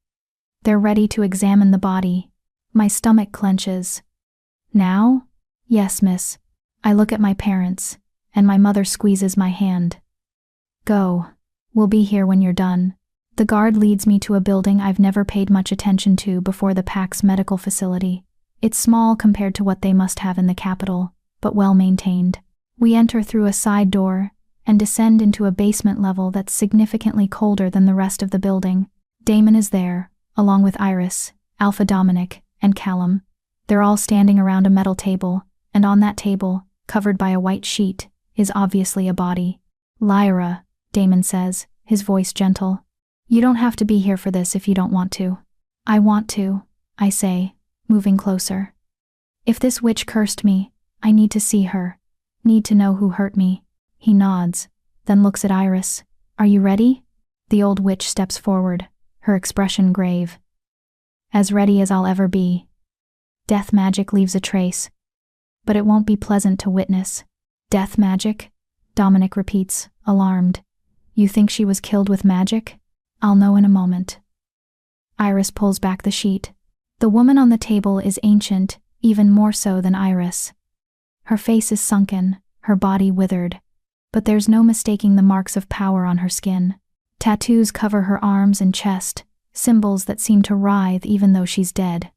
They're ready to examine the body. My stomach clenches. "Now?" "Yes, miss." I look at my parents, and my mother squeezes my hand. "Go. We'll be here when you're done." The guard leads me to a building I've never paid much attention to before, the pack's medical facility. It's small compared to what they must have in the capital, but well maintained. We enter through a side door and descend into a basement level that's significantly colder than the rest of the building. Damon is there, along with Iris, Alpha Dominic, and Callum. They're all standing around a metal table, and on that table, covered by a white sheet, is obviously a body. "Lyra," Damon says, his voice gentle. "You don't have to be here for this if you don't want to." "I want to," I say, moving closer. "If this witch cursed me, I need to see her, need to know who hurt me." He nods, then looks at Iris. "Are you ready?" The old witch steps forward, her expression grave. "As ready as I'll ever be." Death magic leaves a trace, but it won't be pleasant to witness. "Death magic?" Dominic repeats, alarmed. "You think she was killed with magic?" "I'll know in a moment." Iris pulls back the sheet. The woman on the table is ancient, even more so than Iris. Her face is sunken, her body withered, but there's no mistaking the marks of power on her skin. Tattoos cover her arms and chest, symbols that seem to writhe even though she's dead.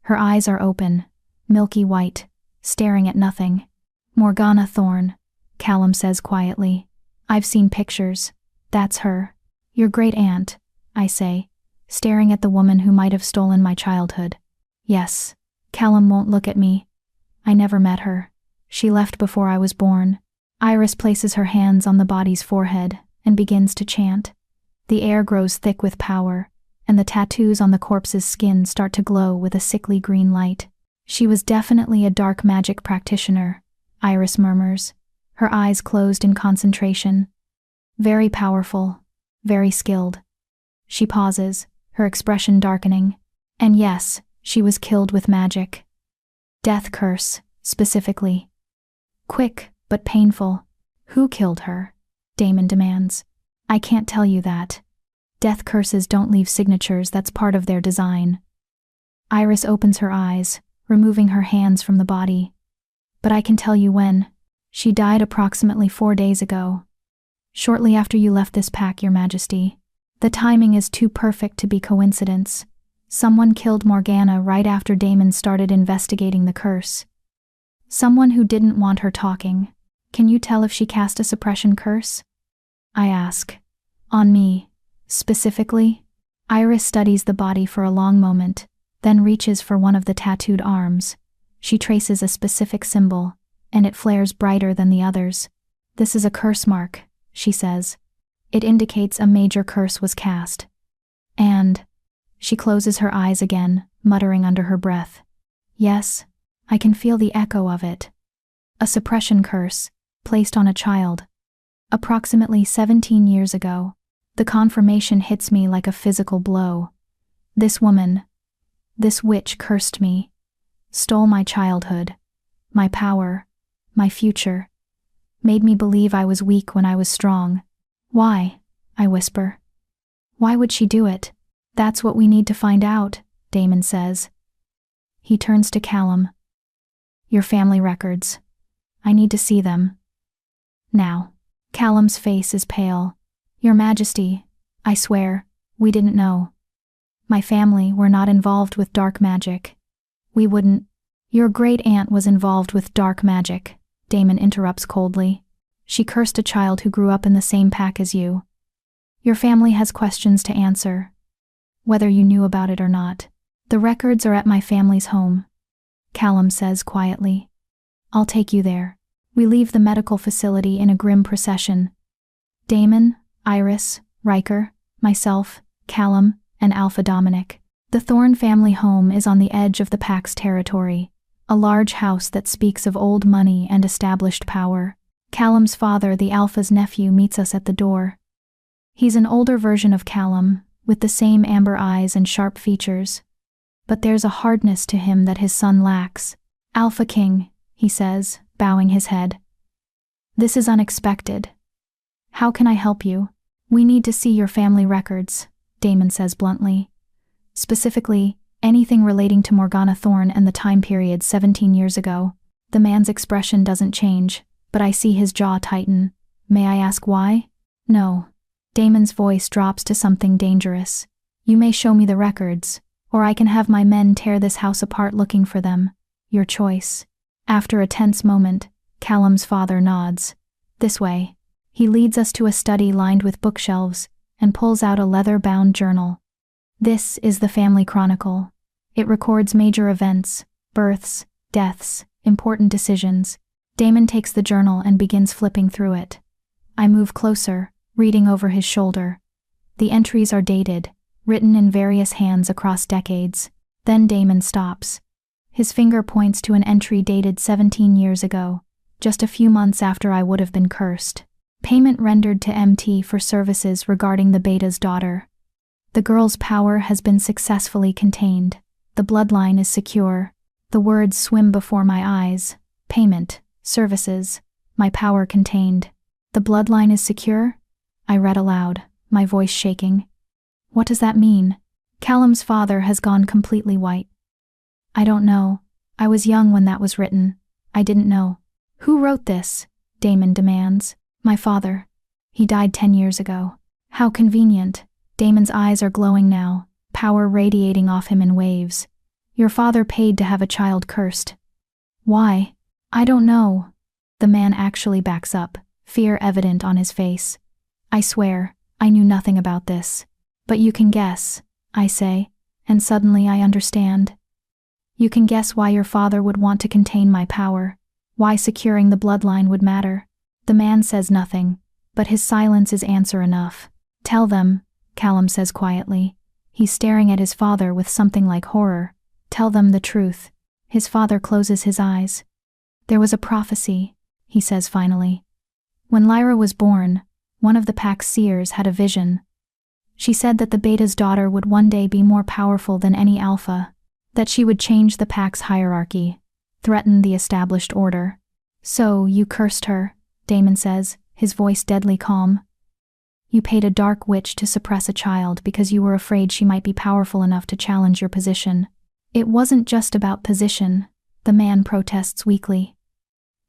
Her eyes are open, milky white, staring at nothing. "Morgana Thorne," Callum says quietly. "I've seen pictures. That's her." "Your great-aunt," I say, staring at the woman who might have stolen my childhood. "Yes." Callum won't look at me. "I never met her. She left before I was born." Iris places her hands on the body's forehead and begins to chant. The air grows thick with power, and the tattoos on the corpse's skin start to glow with a sickly green light. "She was definitely a dark magic practitioner," Iris murmurs, her eyes closed in concentration. "Very powerful, very skilled." She pauses, her expression darkening. "And yes, she was killed with magic. Death curse, specifically. Quick, but painful." "Who killed her?" Damon demands. "I can't tell you that. Death curses don't leave signatures, that's part of their design." Iris opens her eyes, removing her hands from the body. "But I can tell you when. She died approximately 4 days ago. Shortly after you left this pack, Your Majesty. The timing is too perfect to be coincidence. Someone killed Morgana right after Damon started investigating the curse. Someone who didn't want her talking. Can you tell if she cast a suppression curse?" I ask. "On me, specifically?" Iris studies the body for a long moment, then reaches for one of the tattooed arms. She traces a specific symbol, and it flares brighter than the others. "This is a curse mark," she says. "It indicates a major curse was cast." And she closes her eyes again, muttering under her breath. "Yes, I can feel the echo of it. A suppression curse, placed on a child. Approximately 17 years ago. The confirmation hits me like a physical blow. This woman, this witch cursed me, stole my childhood, my power, my future, made me believe I was weak when I was strong. Why?" I whisper. "Why would she do it?" "That's what we need to find out," Damon says. He turns to Callum. "Your family records. I need to see them. Now." Callum's face is pale. "Your Majesty, I swear, we didn't know." My family were not involved with dark magic. We wouldn't. Your great-aunt was involved with dark magic, Damon interrupts coldly. She cursed a child who grew up in the same pack as you. Your family has questions to answer, whether you knew about it or not. The records are at my family's home, Callum says quietly. I'll take you there. We leave the medical facility in a grim procession. Damon, Iris, Riker, myself, Callum, and Alpha Dominic. The Thorn family home is on the edge of the pack's territory, a large house that speaks of old money and established power. Callum's father, the Alpha's nephew, meets us at the door. He's an older version of Callum, with the same amber eyes and sharp features. But there's a hardness to him that his son lacks. Alpha King, he says, bowing his head. This is unexpected. How can I help you? We need to see your family records, Damon says bluntly. Specifically, anything relating to Morgana Thorn and the time period 17 years ago. The man's expression doesn't change, but I see his jaw tighten. May I ask why? No. Damon's voice drops to something dangerous. You may show me the records, or I can have my men tear this house apart looking for them. Your choice. After a tense moment, Callum's father nods. This way. He leads us to a study lined with bookshelves and pulls out a leather-bound journal. This is the family chronicle. It records major events, births, deaths, important decisions. Damon takes the journal and begins flipping through it. I move closer, reading over his shoulder. The entries are dated, written in various hands across decades. Then Damon stops. His finger points to an entry dated 17 years ago, just a few months after I would have been cursed. Payment rendered to MT for services regarding the Beta's daughter. The girl's power has been successfully contained. The bloodline is secure. The words swim before my eyes. Payment, services, my power contained. The bloodline is secure? I read aloud, my voice shaking. What does that mean? Callum's father has gone completely white. I don't know. I was young when that was written. I didn't know. Who wrote this? Damon demands. My father. He died 10 years ago. How convenient. Damon's eyes are glowing now, power radiating off him in waves. Your father paid to have a child cursed. Why? I don't know. The man actually backs up, fear evident on his face. I swear, I knew nothing about this. But you can guess, I say, and suddenly I understand. You can guess why your father would want to contain my power, why securing the bloodline would matter. The man says nothing, but his silence is answer enough. Tell them, Callum says quietly. He's staring at his father with something like horror. Tell them the truth. His father closes his eyes. There was a prophecy, he says finally. When Lyra was born, one of the pack's seers had a vision. She said that the Beta's daughter would one day be more powerful than any Alpha, that she would change the pack's hierarchy, threaten the established order. So, you cursed her, Damon says, his voice deadly calm. You paid a dark witch to suppress a child because you were afraid she might be powerful enough to challenge your position. It wasn't just about position, the man protests weakly.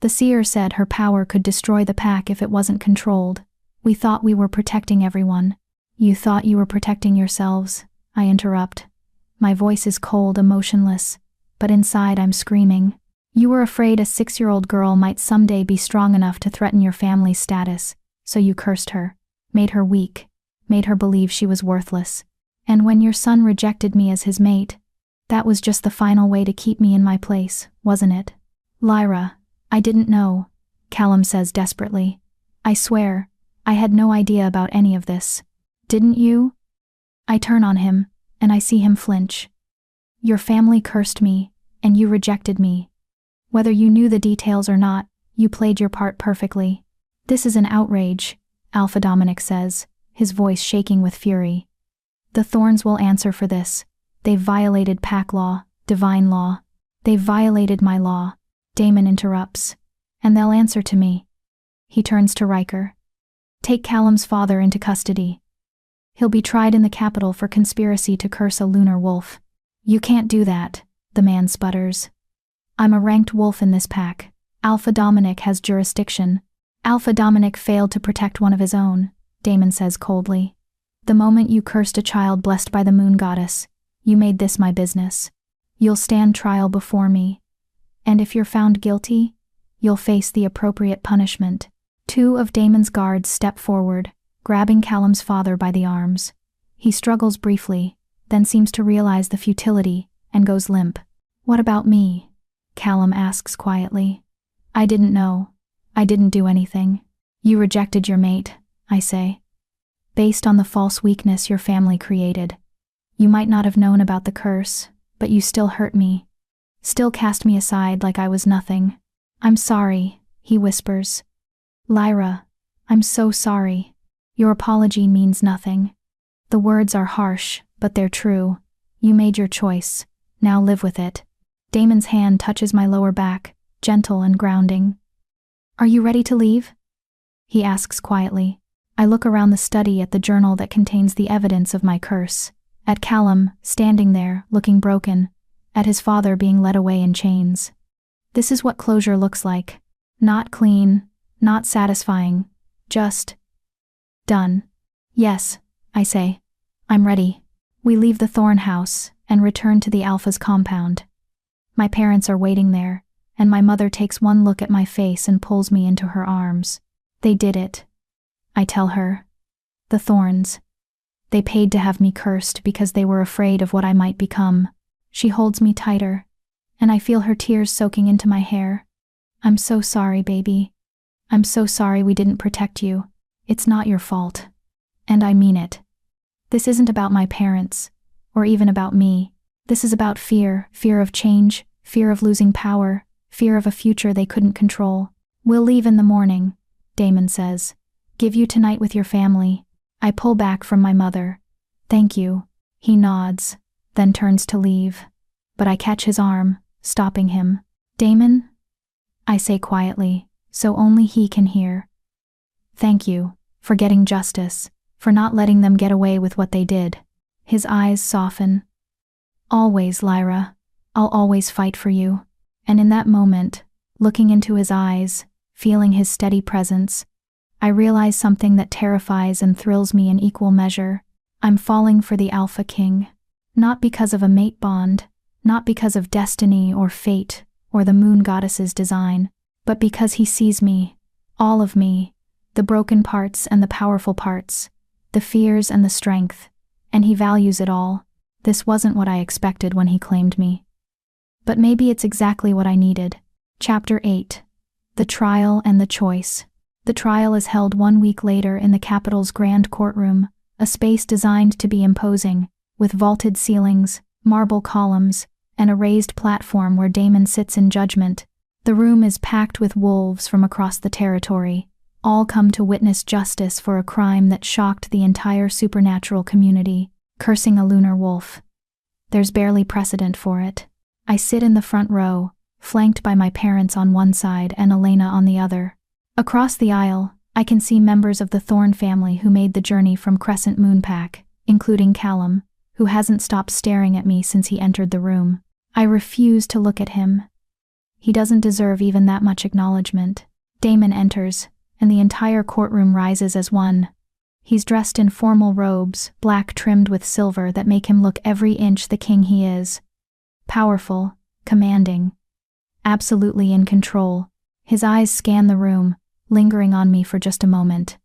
The seer said her power could destroy the pack if it wasn't controlled. We thought we were protecting everyone. You thought you were protecting yourselves, I interrupt. My voice is cold, emotionless, but inside I'm screaming. You were afraid a 6-year-old girl might someday be strong enough to threaten your family's status, so you cursed her, made her weak, made her believe she was worthless. And when your son rejected me as his mate, that was just the final way to keep me in my place, wasn't it? Lyra, I didn't know, Callum says desperately. I swear, I had no idea about any of this. Didn't you? I turn on him, and I see him flinch. Your family cursed me, and you rejected me. Whether you knew the details or not, you played your part perfectly. This is an outrage, Alpha Dominic says, his voice shaking with fury. The Thorns will answer for this. They've violated pack law, divine law. They've violated my law, Damon interrupts. And they'll answer to me. He turns to Riker. Take Callum's father into custody. He'll be tried in the capital for conspiracy to curse a lunar wolf. You can't do that, the man sputters. I'm a ranked wolf in this pack. Alpha Dominic has jurisdiction. Alpha Dominic failed to protect one of his own, Damon says coldly. The moment you cursed a child blessed by the moon goddess, You made this my business. You'll stand trial before me. And if you're found guilty, you'll face the appropriate punishment. 2 of Damon's guards step forward, grabbing Callum's father by the arms. He struggles briefly, then seems to realize the futility, and goes limp. What about me? Callum asks quietly. I didn't know. I didn't do anything. You rejected your mate, I say. Based on the false weakness your family created. You might not have known about the curse, but you still hurt me. Still cast me aside like I was nothing. I'm sorry, he whispers. Lyra, I'm so sorry. Your apology means nothing. The words are harsh, but they're true. You made your choice. Now live with it. Damon's hand touches my lower back, gentle and grounding. Are you ready to leave? He asks quietly. I look around the study at the journal that contains the evidence of my curse. At Callum, standing there, looking broken. At his father being led away in chains. This is what closure looks like. Not clean, not satisfying, just done. Yes, I say. I'm ready. We leave the Thorn house and return to the Alpha's compound. My parents are waiting there, and my mother takes one look at my face and pulls me into her arms. They did it. I tell her. The Thorns. They paid to have me cursed because they were afraid of what I might become. She holds me tighter, and I feel her tears soaking into my hair. I'm so sorry, baby. I'm so sorry we didn't protect you. It's not your fault. And I mean it. This isn't about my parents, or even about me. This is about fear, fear of change, fear of losing power, fear of a future they couldn't control. We'll leave in the morning, Damon says. Give you tonight with your family. I pull back from my mother. Thank you. He nods, then turns to leave. But I catch his arm, stopping him. Damon? I say quietly, so only he can hear. Thank you, for getting justice, for not letting them get away with what they did. His eyes soften. Always, Lyra. I'll always fight for you. And in that moment, looking into his eyes, feeling his steady presence, I realize something that terrifies and thrills me in equal measure. I'm falling for the Alpha King. Not because of a mate bond, not because of destiny or fate or the moon goddess's design, but because he sees me, all of me, the broken parts and the powerful parts, the fears and the strength, and he values it all. This wasn't what I expected when he claimed me. But maybe it's exactly what I needed. Chapter 8. The Trial and the Choice. The trial is held 1 week later in the capital's grand courtroom, a space designed to be imposing, with vaulted ceilings, marble columns, and a raised platform where Damon sits in judgment. The room is packed with wolves from across the territory, all come to witness justice for a crime that shocked the entire supernatural community, cursing a lunar wolf. There's barely precedent for it. I sit in the front row, flanked by my parents on one side and Elena on the other. Across the aisle, I can see members of the Thorn family who made the journey from Crescent Moonpack, including Callum, who hasn't stopped staring at me since he entered the room. I refuse to look at him. He doesn't deserve even that much acknowledgement. Damon enters, and the entire courtroom rises as one. He's dressed in formal robes, black trimmed with silver that make him look every inch the king he is. Powerful, commanding, absolutely in control. His eyes scan the room, lingering on me for just a moment,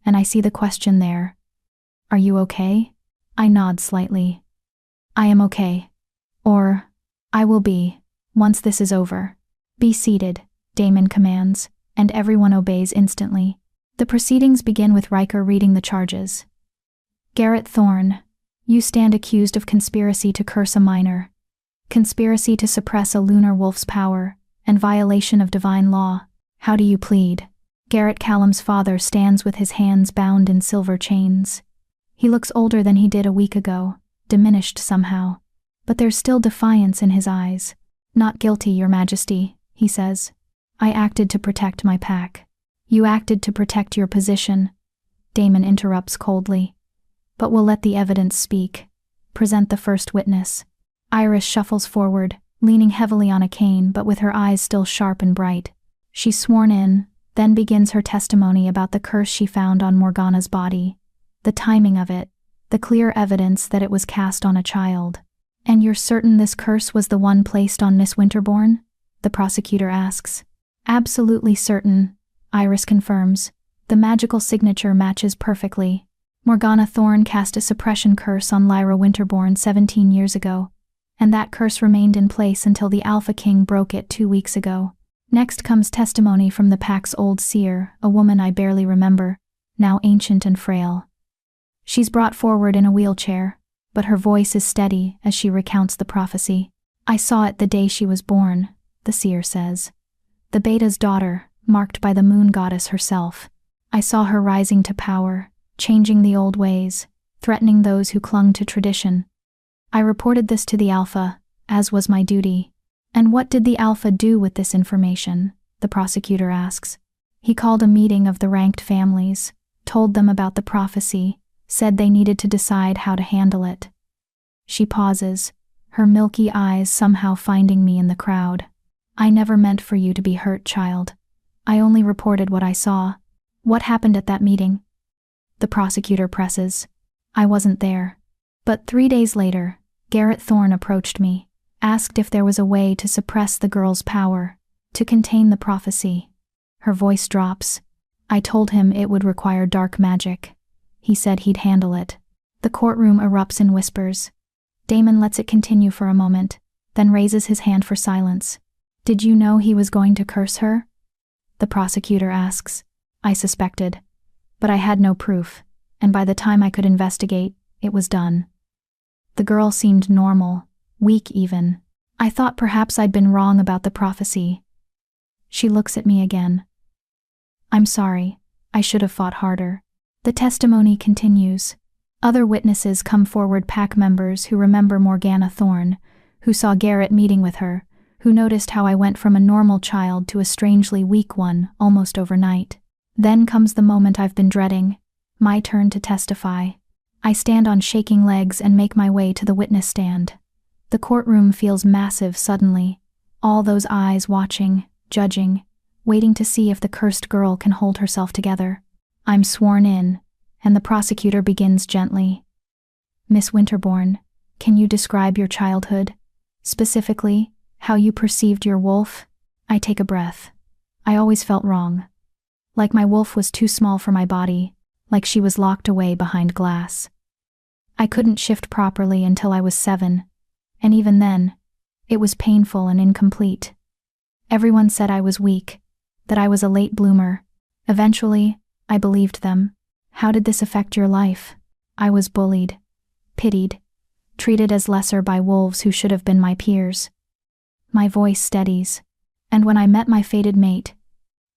and I see the question there. Are you okay? I nod slightly. I am okay. Or, I will be, once this is over. Be seated, Damon commands, and everyone obeys instantly. The proceedings begin with Riker reading the charges. Garrett Thorn, you stand accused of conspiracy to curse a minor, conspiracy to suppress a lunar wolf's power, and violation of divine law. How do you plead? Garrett Callum's father stands with his hands bound in silver chains. He looks older than he did a week ago, diminished somehow, but there's still defiance in his eyes. Not guilty, Your Majesty, he says. I acted to protect my pack. You acted to protect your position. Damon interrupts coldly. But we'll let the evidence speak. Present the first witness. Iris shuffles forward, leaning heavily on a cane but with her eyes still sharp and bright. She's sworn in, then begins her testimony about the curse she found on Morgana's body. The timing of it, the clear evidence that it was cast on a child. And you're certain this curse was the one placed on Miss Winterbourne? The prosecutor asks. Absolutely certain, Iris confirms. The magical signature matches perfectly. Morgana Thorne cast a suppression curse on Lyra Winterbourne 17 years ago, and that curse remained in place until the Alpha King broke it 2 weeks ago. Next comes testimony from the pack's old seer, a woman I barely remember, now ancient and frail. She's brought forward in a wheelchair, but her voice is steady as she recounts the prophecy. I saw it the day she was born, the seer says. The Beta's daughter, marked by the moon goddess herself. I saw her rising to power, changing the old ways, threatening those who clung to tradition. I reported this to the Alpha, as was my duty. And what did the Alpha do with this information? The prosecutor asks. He called a meeting of the ranked families, told them about the prophecy, said they needed to decide how to handle it. She pauses, her milky eyes somehow finding me in the crowd. I never meant for you to be hurt, child. I only reported what I saw. What happened at that meeting? The prosecutor presses. I wasn't there. But 3 days later, Garrett Thorne approached me, asked if there was a way to suppress the girl's power, to contain the prophecy. Her voice drops. I told him it would require dark magic. He said he'd handle it. The courtroom erupts in whispers. Damon lets it continue for a moment, then raises his hand for silence. Did you know he was going to curse her? The prosecutor asks. I suspected. But I had no proof, and by the time I could investigate, it was done. The girl seemed normal, weak even. I thought perhaps I'd been wrong about the prophecy. She looks at me again. I'm sorry, I should have fought harder. The testimony continues. Other witnesses come forward, pack members who remember Morgana Thorne, who saw Garrett meeting with her, who noticed how I went from a normal child to a strangely weak one almost overnight. Then comes the moment I've been dreading, my turn to testify. I stand on shaking legs and make my way to the witness stand. The courtroom feels massive suddenly, all those eyes watching, judging, waiting to see if the cursed girl can hold herself together. I'm sworn in, and the prosecutor begins gently. Miss Winterbourne, can you describe your childhood? Specifically, how you perceived your wolf? I take a breath. I always felt wrong. Like my wolf was too small for my body, like she was locked away behind glass. I couldn't shift properly until I was 7, and even then, it was painful and incomplete. Everyone said I was weak, that I was a late bloomer. Eventually, I believed them. How did this affect your life? I was bullied, pitied, treated as lesser by wolves who should have been my peers. My voice steadies, and when I met my fated mate,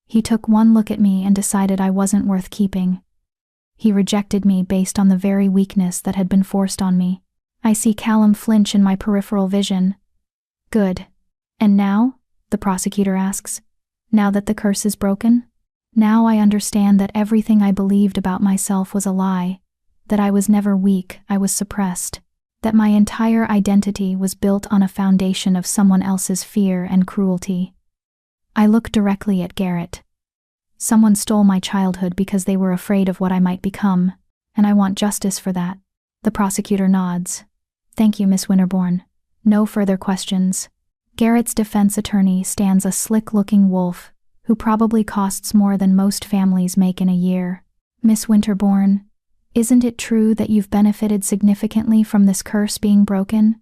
he took one look at me and decided I wasn't worth keeping. He rejected me based on the very weakness that had been forced on me. I see Callum flinch in my peripheral vision. Good. And now? The prosecutor asks. Now that the curse is broken? Now I understand that everything I believed about myself was a lie, that I was never weak, I was suppressed, that my entire identity was built on a foundation of someone else's fear and cruelty. I look directly at Garrett. Someone stole my childhood because they were afraid of what I might become, and I want justice for that. The prosecutor nods. Thank you, Miss Winterbourne. No further questions. Garrett's defense attorney stands a slick-looking wolf who probably costs more than most families make in a year. Miss Winterbourne, isn't it true that you've benefited significantly from this curse being broken?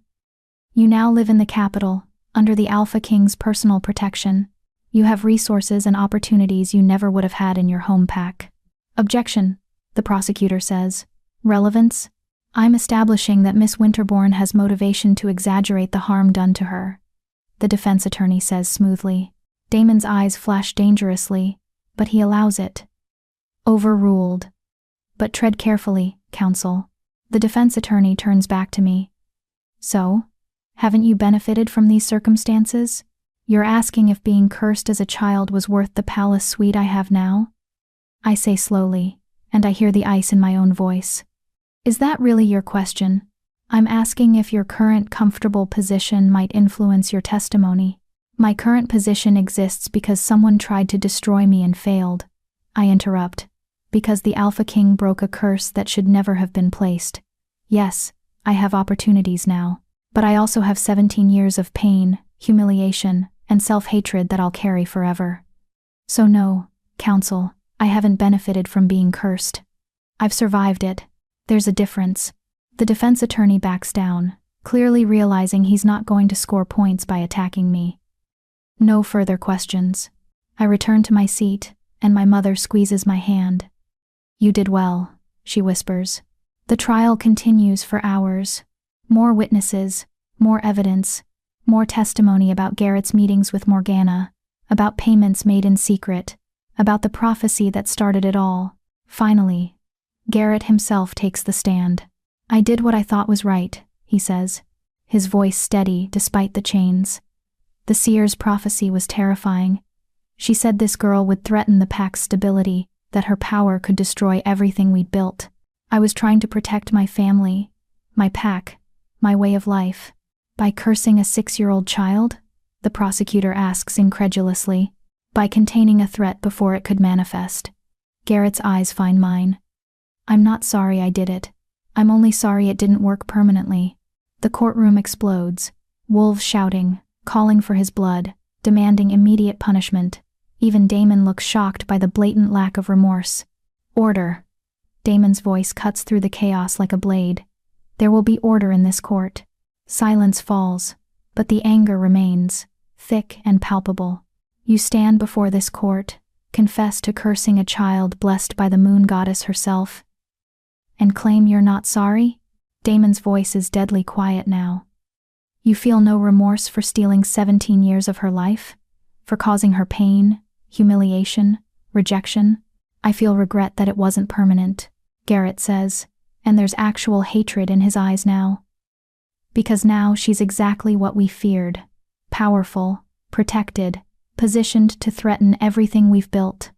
You now live in the capital, under the Alpha King's personal protection. You have resources and opportunities you never would have had in your home pack. Objection, the prosecutor says. Relevance? I'm establishing that Miss Winterbourne has motivation to exaggerate the harm done to her, the defense attorney says smoothly. Damon's eyes flash dangerously, but he allows it. Overruled. But tread carefully, counsel. The defense attorney turns back to me. So, haven't you benefited from these circumstances? You're asking if being cursed as a child was worth the palace suite I have now? I say slowly, and I hear the ice in my own voice. Is that really your question? I'm asking if your current comfortable position might influence your testimony. My current position exists because someone tried to destroy me and failed. I interrupt. Because the Alpha King broke a curse that should never have been placed. Yes, I have opportunities now. But I also have 17 years of pain, humiliation, and self-hatred that I'll carry forever. So no, counsel, I haven't benefited from being cursed. I've survived it. There's a difference. The defense attorney backs down, clearly realizing he's not going to score points by attacking me. No further questions. I return to my seat, and my mother squeezes my hand. You did well, she whispers. The trial continues for hours. More witnesses, more evidence, more testimony about Garrett's meetings with Morgana, about payments made in secret, about the prophecy that started it all. Finally, Garrett himself takes the stand. I did what I thought was right, he says, his voice steady despite the chains. The seer's prophecy was terrifying. She said this girl would threaten the pack's stability, that her power could destroy everything we'd built. I was trying to protect my family, my pack, my way of life. By cursing a 6-year-old child? The prosecutor asks incredulously. By containing a threat before it could manifest. Garrett's eyes find mine. I'm not sorry I did it. I'm only sorry it didn't work permanently. The courtroom explodes. Wolves shouting, calling for his blood, demanding immediate punishment. Even Damon looks shocked by the blatant lack of remorse. Order. Damon's voice cuts through the chaos like a blade. There will be order in this court. Silence falls, but the anger remains, thick and palpable. You stand before this court, confess to cursing a child blessed by the moon goddess herself, and claim you're not sorry? Damon's voice is deadly quiet now. You feel no remorse for stealing 17 years of her life? For causing her pain, humiliation, rejection? I feel regret that it wasn't permanent, Garrett says, and there's actual hatred in his eyes now. Because now she's exactly what we feared. Powerful, protected, positioned to threaten everything we've built.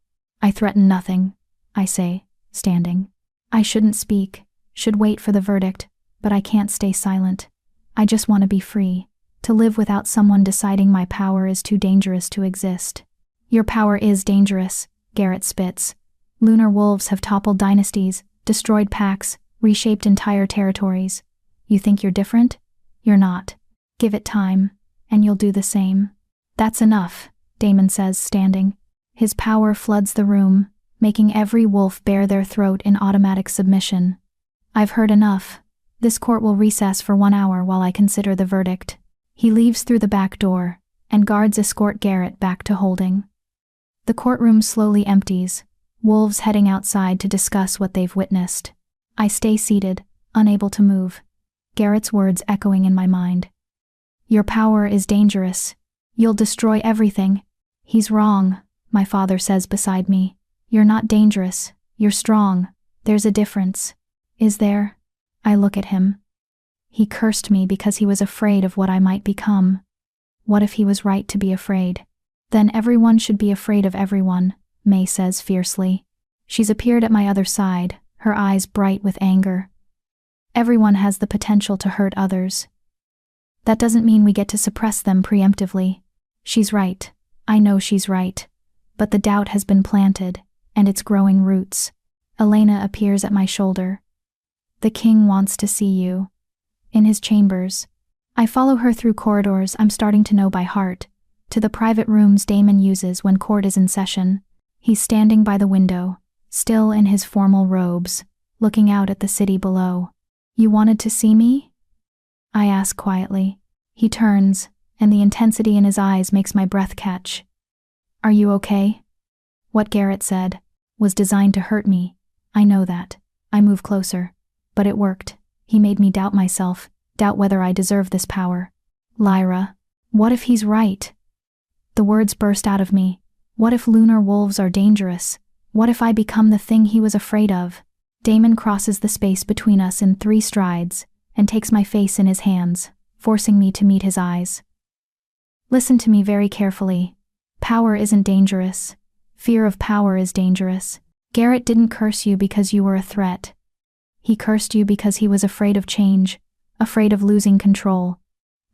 I threaten nothing, I say, standing. I shouldn't speak, should wait for the verdict, but I can't stay silent. I just want to be free, to live without someone deciding my power is too dangerous to exist. Your power is dangerous, Garrett spits. Lunar wolves have toppled dynasties, destroyed packs, reshaped entire territories. You think you're different? You're not. Give it time, and you'll do the same. That's enough, Damon says, standing. His power floods the room, making every wolf bare their throat in automatic submission. I've heard enough. This court will recess for 1 hour while I consider the verdict. He leaves through the back door, and guards escort Garrett back to holding. The courtroom slowly empties, wolves heading outside to discuss what they've witnessed. I stay seated, unable to move. Garrett's words echoing in my mind. Your power is dangerous. You'll destroy everything. He's wrong, my father says beside me. You're not dangerous. You're strong. There's a difference. Is there? I look at him. He cursed me because he was afraid of what I might become. What if he was right to be afraid? Then everyone should be afraid of everyone, May says fiercely. She's appeared at my other side, her eyes bright with anger. Everyone has the potential to hurt others. That doesn't mean we get to suppress them preemptively. She's right. I know she's right. But the doubt has been planted, and it's growing roots. Elena appears at my shoulder. The king wants to see you. In his chambers. I follow her through corridors I'm starting to know by heart, to the private rooms Damon uses when court is in session. He's standing by the window, still in his formal robes, looking out at the city below. You wanted to see me? I ask quietly. He turns, and the intensity in his eyes makes my breath catch. Are you okay? What Garrett said was designed to hurt me. I know that. I move closer. But it worked. He made me doubt myself, doubt whether I deserve this power. Lyra, what if he's right? The words burst out of me. What if lunar wolves are dangerous? What if I become the thing he was afraid of? Damon crosses the space between us in 3 strides, and takes my face in his hands, forcing me to meet his eyes. Listen to me very carefully. Power isn't dangerous. Fear of power is dangerous. Garrett didn't curse you because you were a threat. He cursed you because he was afraid of change, afraid of losing control,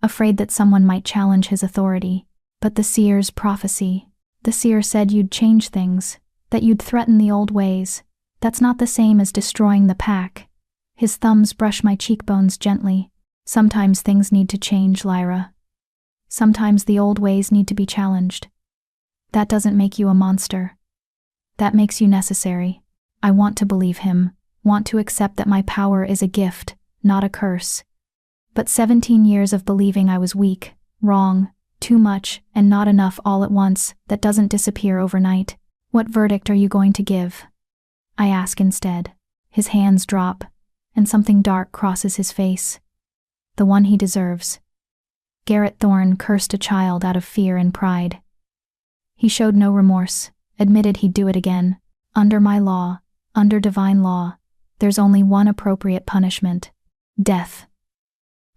afraid that someone might challenge his authority. But the seer's prophecy. The seer said you'd change things, that you'd threaten the old ways. That's not the same as destroying the pack. His thumbs brush my cheekbones gently. Sometimes things need to change, Lyra. Sometimes the old ways need to be challenged. That doesn't make you a monster. That makes you necessary. I want to believe him, want to accept that my power is a gift, not a curse. But 17 years of believing I was weak, wrong, too much, and not enough all at once, that doesn't disappear overnight. What verdict are you going to give? I ask instead. His hands drop, and something dark crosses his face. The one he deserves. Garrett Thorne cursed a child out of fear and pride. He showed no remorse, admitted he'd do it again. Under my law, under divine law, there's only one appropriate punishment: death.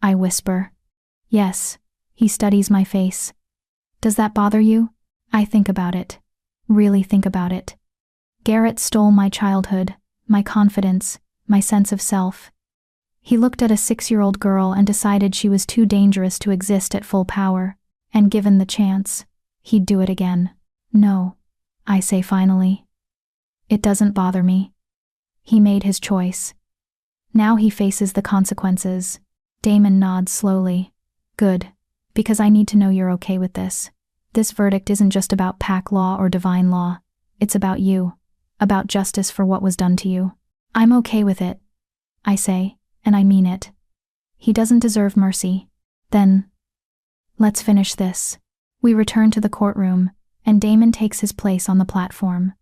I whisper. Yes. He studies my face. Does that bother you? I think about it. Really think about it. Garrett stole my childhood, my confidence, my sense of self. He looked at a 6-year-old girl and decided she was too dangerous to exist at full power, and given the chance, he'd do it again. No, I say finally. It doesn't bother me. He made his choice. Now he faces the consequences. Damon nods slowly. Good. Because I need to know you're okay with this. This verdict isn't just about pack law or divine law. It's about you. About justice for what was done to you. I'm okay with it, I say, and I mean it. He doesn't deserve mercy. Then, let's finish this. We return to the courtroom, and Damon takes his place on the platform.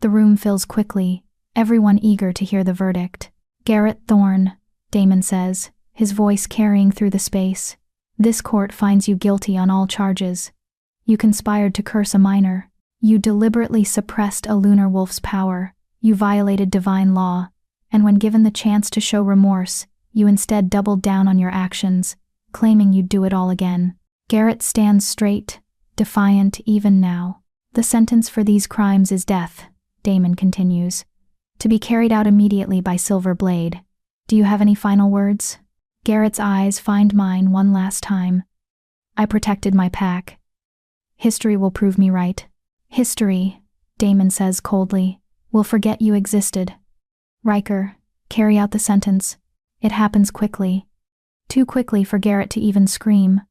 The room fills quickly, everyone eager to hear the verdict. Garrett Thorne, Damon says, his voice carrying through the space. This court finds you guilty on all charges. You conspired to curse a minor. You deliberately suppressed a lunar wolf's power. You violated divine law. And when given the chance to show remorse, you instead doubled down on your actions, claiming you'd do it all again. Garrett stands straight, defiant even now. The sentence for these crimes is death, Damon continues, to be carried out immediately by Silver Blade. Do you have any final words? Garrett's eyes find mine one last time. I protected my pack. History will prove me right. History, Damon says coldly, will forget you existed. Riker, carry out the sentence. It happens quickly. Too quickly for Garrett to even scream.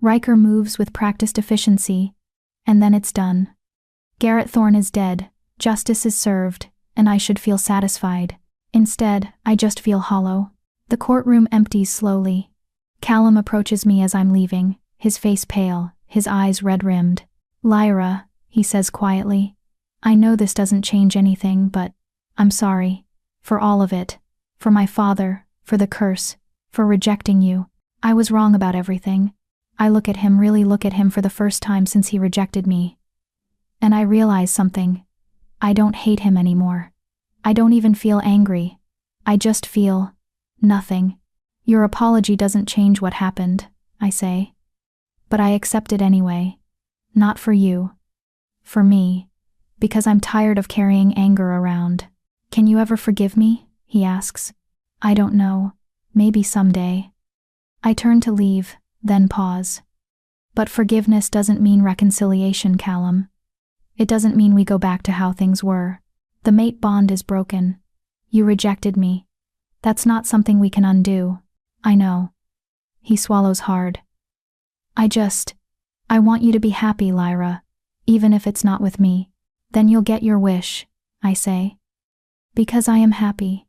Riker moves with practiced efficiency, and then it's done. Garrett Thorne is dead, justice is served, and I should feel satisfied. Instead, I just feel hollow. The courtroom empties slowly. Callum approaches me as I'm leaving, his face pale, his eyes red-rimmed. Lyra, he says quietly, I know this doesn't change anything, but I'm sorry. For all of it. For my father, for the curse, for rejecting you. I was wrong about everything. I really look at him for the first time since he rejected me. And I realize something. I don't hate him anymore. I don't even feel angry. I just feel nothing. Your apology doesn't change what happened, I say. But I accept it anyway. Not for you. For me. Because I'm tired of carrying anger around. Can you ever forgive me? He asks. I don't know. Maybe someday. I turn to leave, then pause. But forgiveness doesn't mean reconciliation, Callum. It doesn't mean we go back to how things were. The mate bond is broken. You rejected me. That's not something we can undo. I know. He swallows hard. I want you to be happy, Lyra, even if it's not with me. Then you'll get your wish, I say. Because I am happy.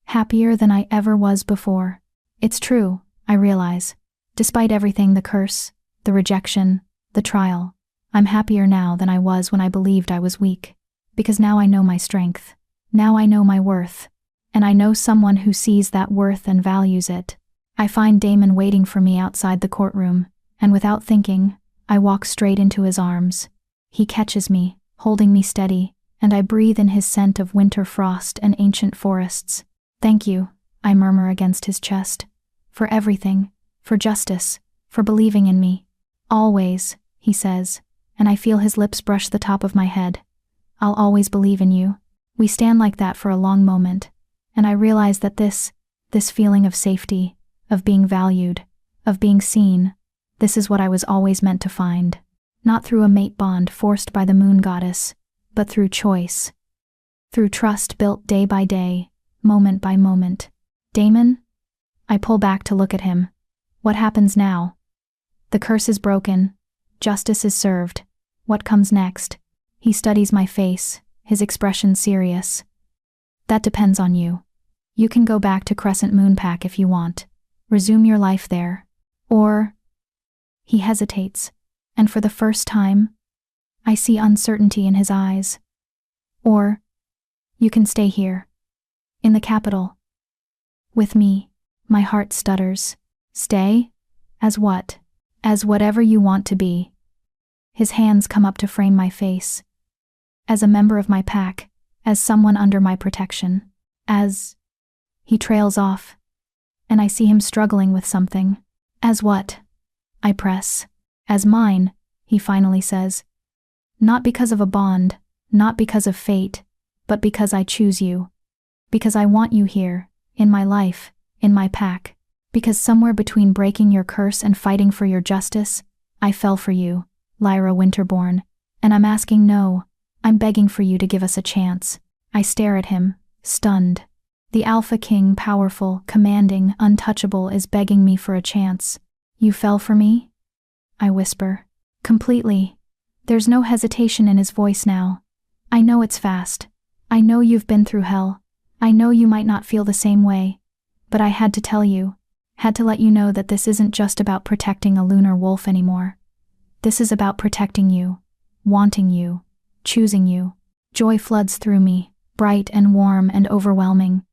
Happier than I ever was before. It's true, I realize. Despite everything, the curse, the rejection, the trial, I'm happier now than I was when I believed I was weak. Because now I know my strength. Now I know my worth. And I know someone who sees that worth and values it. I find Damon waiting for me outside the courtroom, and without thinking, I walk straight into his arms. He catches me, holding me steady, and I breathe in his scent of winter frost and ancient forests. Thank you, I murmur against his chest. For everything, for justice, for believing in me. Always, he says, and I feel his lips brush the top of my head. I'll always believe in you. We stand like that for a long moment, and I realize that this feeling of safety, of being valued, of being seen, this is what I was always meant to find. Not through a mate bond forced by the moon goddess, but through choice. Through trust built day by day, moment by moment. Damon? I pull back to look at him. What happens now? The curse is broken. Justice is served. What comes next? He studies my face, his expression serious. That depends on you. You can go back to Crescent Moonpack if you want. Resume your life there. Or... He hesitates, and for the first time, I see uncertainty in his eyes. Or, you can stay here. In the capital. With me. My heart stutters. Stay? As what? As whatever you want to be. His hands come up to frame my face. As a member of my pack, as someone under my protection, as... He trails off, and I see him struggling with something. As what? I press. As mine, he finally says. Not because of a bond, not because of fate, but because I choose you. Because I want you here, in my life, in my pack. Because somewhere between breaking your curse and fighting for your justice, I fell for you, Lyra Winterborn, and I'm asking no, I'm begging for you to give us a chance. I stare at him, stunned. The Alpha King, powerful, commanding, untouchable, is begging me for a chance. You fell for me? I whisper. Completely. There's no hesitation in his voice now. I know it's fast. I know you've been through hell. I know you might not feel the same way. But I had to tell you. Had to let you know that this isn't just about protecting a lunar wolf anymore. This is about protecting you. Wanting you. Choosing you. Joy floods through me, bright and warm and overwhelming.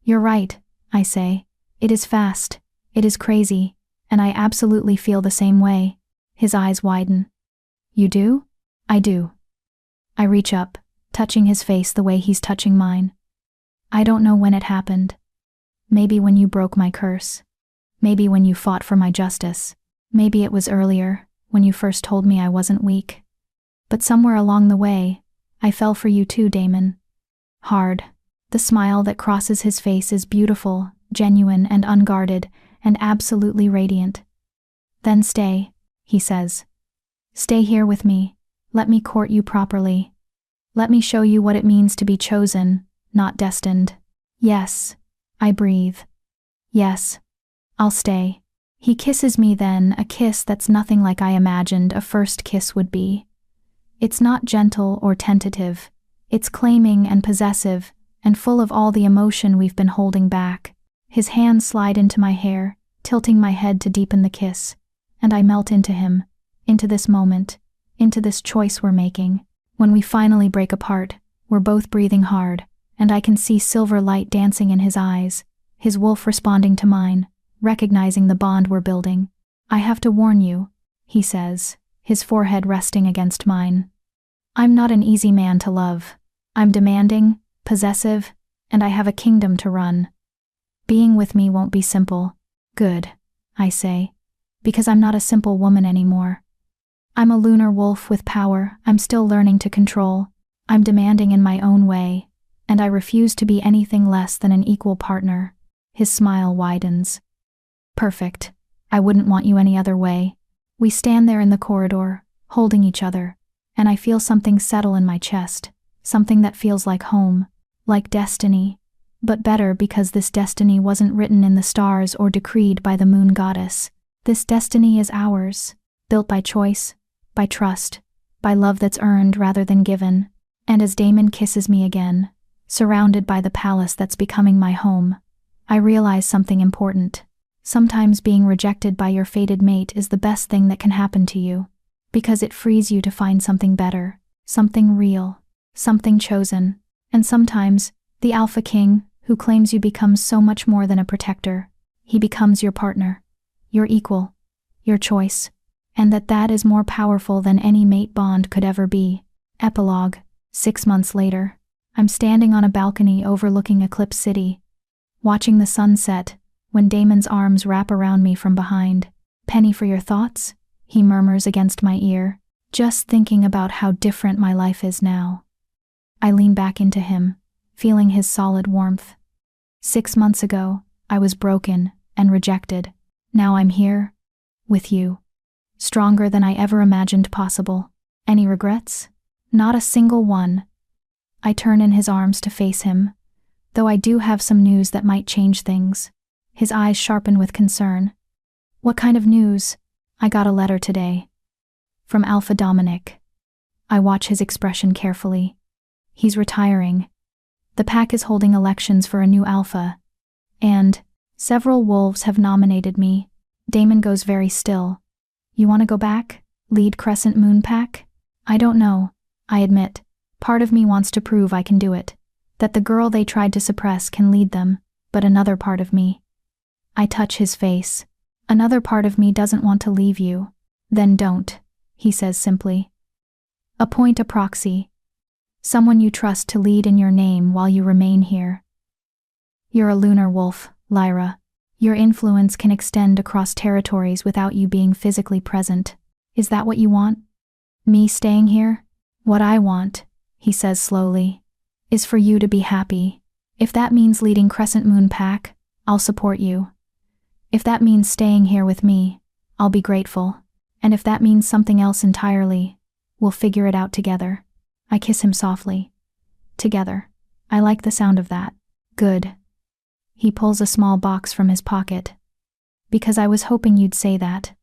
You're right, I say. It is fast. It is crazy. And I absolutely feel the same way. His eyes widen. You do? I do. I reach up, touching his face the way he's touching mine. I don't know when it happened. Maybe when you broke my curse. Maybe when you fought for my justice. Maybe it was earlier, when you first told me I wasn't weak. But somewhere along the way, I fell for you too, Damon. Hard. The smile that crosses his face is beautiful, genuine and unguarded, and absolutely radiant. Then stay, he says. Stay here with me. Let me court you properly. Let me show you what it means to be chosen, not destined. Yes, I breathe. Yes, I'll stay. He kisses me then, a kiss that's nothing like I imagined a first kiss would be. It's not gentle or tentative. It's claiming and possessive, and full of all the emotion we've been holding back. His hands slide into my hair, tilting my head to deepen the kiss, and I melt into him, into this moment, into this choice we're making. When we finally break apart, we're both breathing hard, and I can see silver light dancing in his eyes, his wolf responding to mine, recognizing the bond we're building. I have to warn you, he says, his forehead resting against mine. I'm not an easy man to love. I'm demanding, possessive, and I have a kingdom to run. Being with me won't be simple. Good, I say, because I'm not a simple woman anymore. I'm a lunar wolf with power I'm still learning to control. I'm demanding in my own way, and I refuse to be anything less than an equal partner. His smile widens. Perfect. I wouldn't want you any other way. We stand there in the corridor, holding each other, and I feel something settle in my chest, something that feels like home, like destiny, but better because this destiny wasn't written in the stars or decreed by the moon goddess. This destiny is ours, built by choice, by trust, by love that's earned rather than given. And as Damon kisses me again, surrounded by the palace that's becoming my home, I realize something important. Sometimes being rejected by your fated mate is the best thing that can happen to you, because it frees you to find something better, something real, something chosen. And sometimes, the Alpha King, who claims you, becomes so much more than a protector. He becomes your partner, your equal, your choice, and that is more powerful than any mate bond could ever be. Epilogue. 6 months later, I'm standing on a balcony overlooking Eclipse City, watching the sun set, when Damon's arms wrap around me from behind. Penny, for your thoughts? He murmurs against my ear. Just thinking about how different my life is now. I lean back into him, feeling his solid warmth. 6 months ago, I was broken and rejected. Now I'm here, with you. Stronger than I ever imagined possible. Any regrets? Not a single one. I turn in his arms to face him, though I do have some news that might change things. His eyes sharpen with concern. What kind of news? I got a letter today. From Alpha Dominic. I watch his expression carefully. He's retiring. The pack is holding elections for a new alpha. And several wolves have nominated me. Damon goes very still. You want to go back? Lead Crescent Moon Pack? I don't know, I admit. Part of me wants to prove I can do it. That the girl they tried to suppress can lead them, but another part of me. I touch his face. Another part of me doesn't want to leave you. Then don't, he says simply. Appoint a proxy. Someone you trust to lead in your name while you remain here. You're a lunar wolf, Lyra. Your influence can extend across territories without you being physically present. Is that what you want? Me staying here? What I want, he says slowly, is for you to be happy. If that means leading Crescent Moon Pack, I'll support you. If that means staying here with me, I'll be grateful. And if that means something else entirely, we'll figure it out together. I kiss him softly. Together. I like the sound of that. Good. He pulls a small box from his pocket. Because I was hoping you'd say that.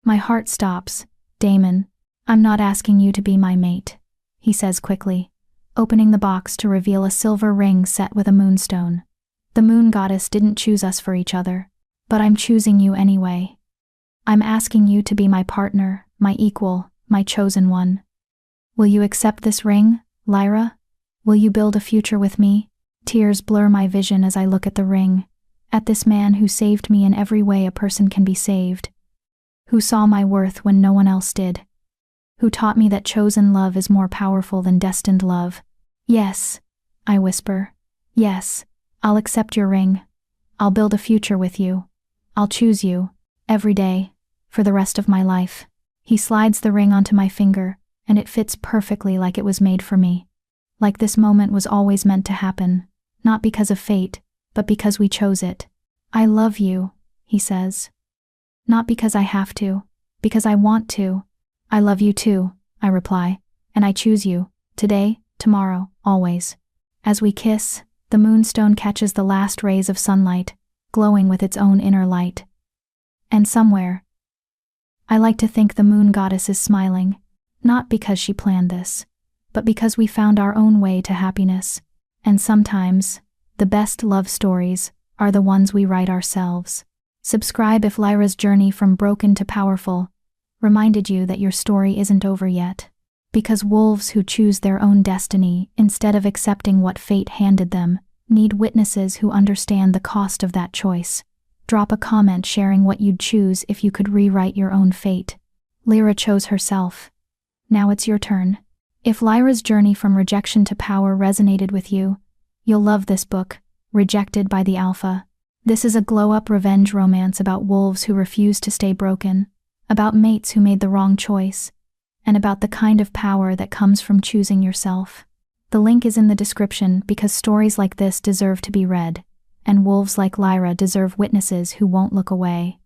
My heart stops. Damon, I'm not asking you to be my mate, he says quickly, opening the box to reveal a silver ring set with a moonstone. The moon goddess didn't choose us for each other, but I'm choosing you anyway. I'm asking you to be my partner, my equal, my chosen one. Will you accept this ring, Lyra? Will you build a future with me? Tears blur my vision as I look at the ring, at this man who saved me in every way a person can be saved, who saw my worth when no one else did, who taught me that chosen love is more powerful than destined love. Yes, I whisper. Yes, I'll accept your ring. I'll build a future with you. I'll choose you, every day, for the rest of my life. He slides the ring onto my finger, and it fits perfectly like it was made for me. Like this moment was always meant to happen, not because of fate, but because we chose it. I love you, he says. Not because I have to, because I want to. I love you too, I reply, and I choose you, today, tomorrow, always. As we kiss, the moonstone catches the last rays of sunlight, glowing with its own inner light. And somewhere, I like to think the moon goddess is smiling, not because she planned this, but because we found our own way to happiness. And sometimes, the best love stories are the ones we write ourselves. Subscribe if Lyra's journey from broken to powerful reminded you that your story isn't over yet. Because wolves who choose their own destiny instead of accepting what fate handed them need witnesses who understand the cost of that choice. Drop a comment sharing what you'd choose if you could rewrite your own fate. Lyra chose herself. Now it's your turn. If Lyra's journey from rejection to power resonated with you, you'll love this book, Rejected by the Alpha. This is a glow-up revenge romance about wolves who refuse to stay broken, about mates who made the wrong choice, and about the kind of power that comes from choosing yourself. The link is in the description because stories like this deserve to be read, and wolves like Lyra deserve witnesses who won't look away.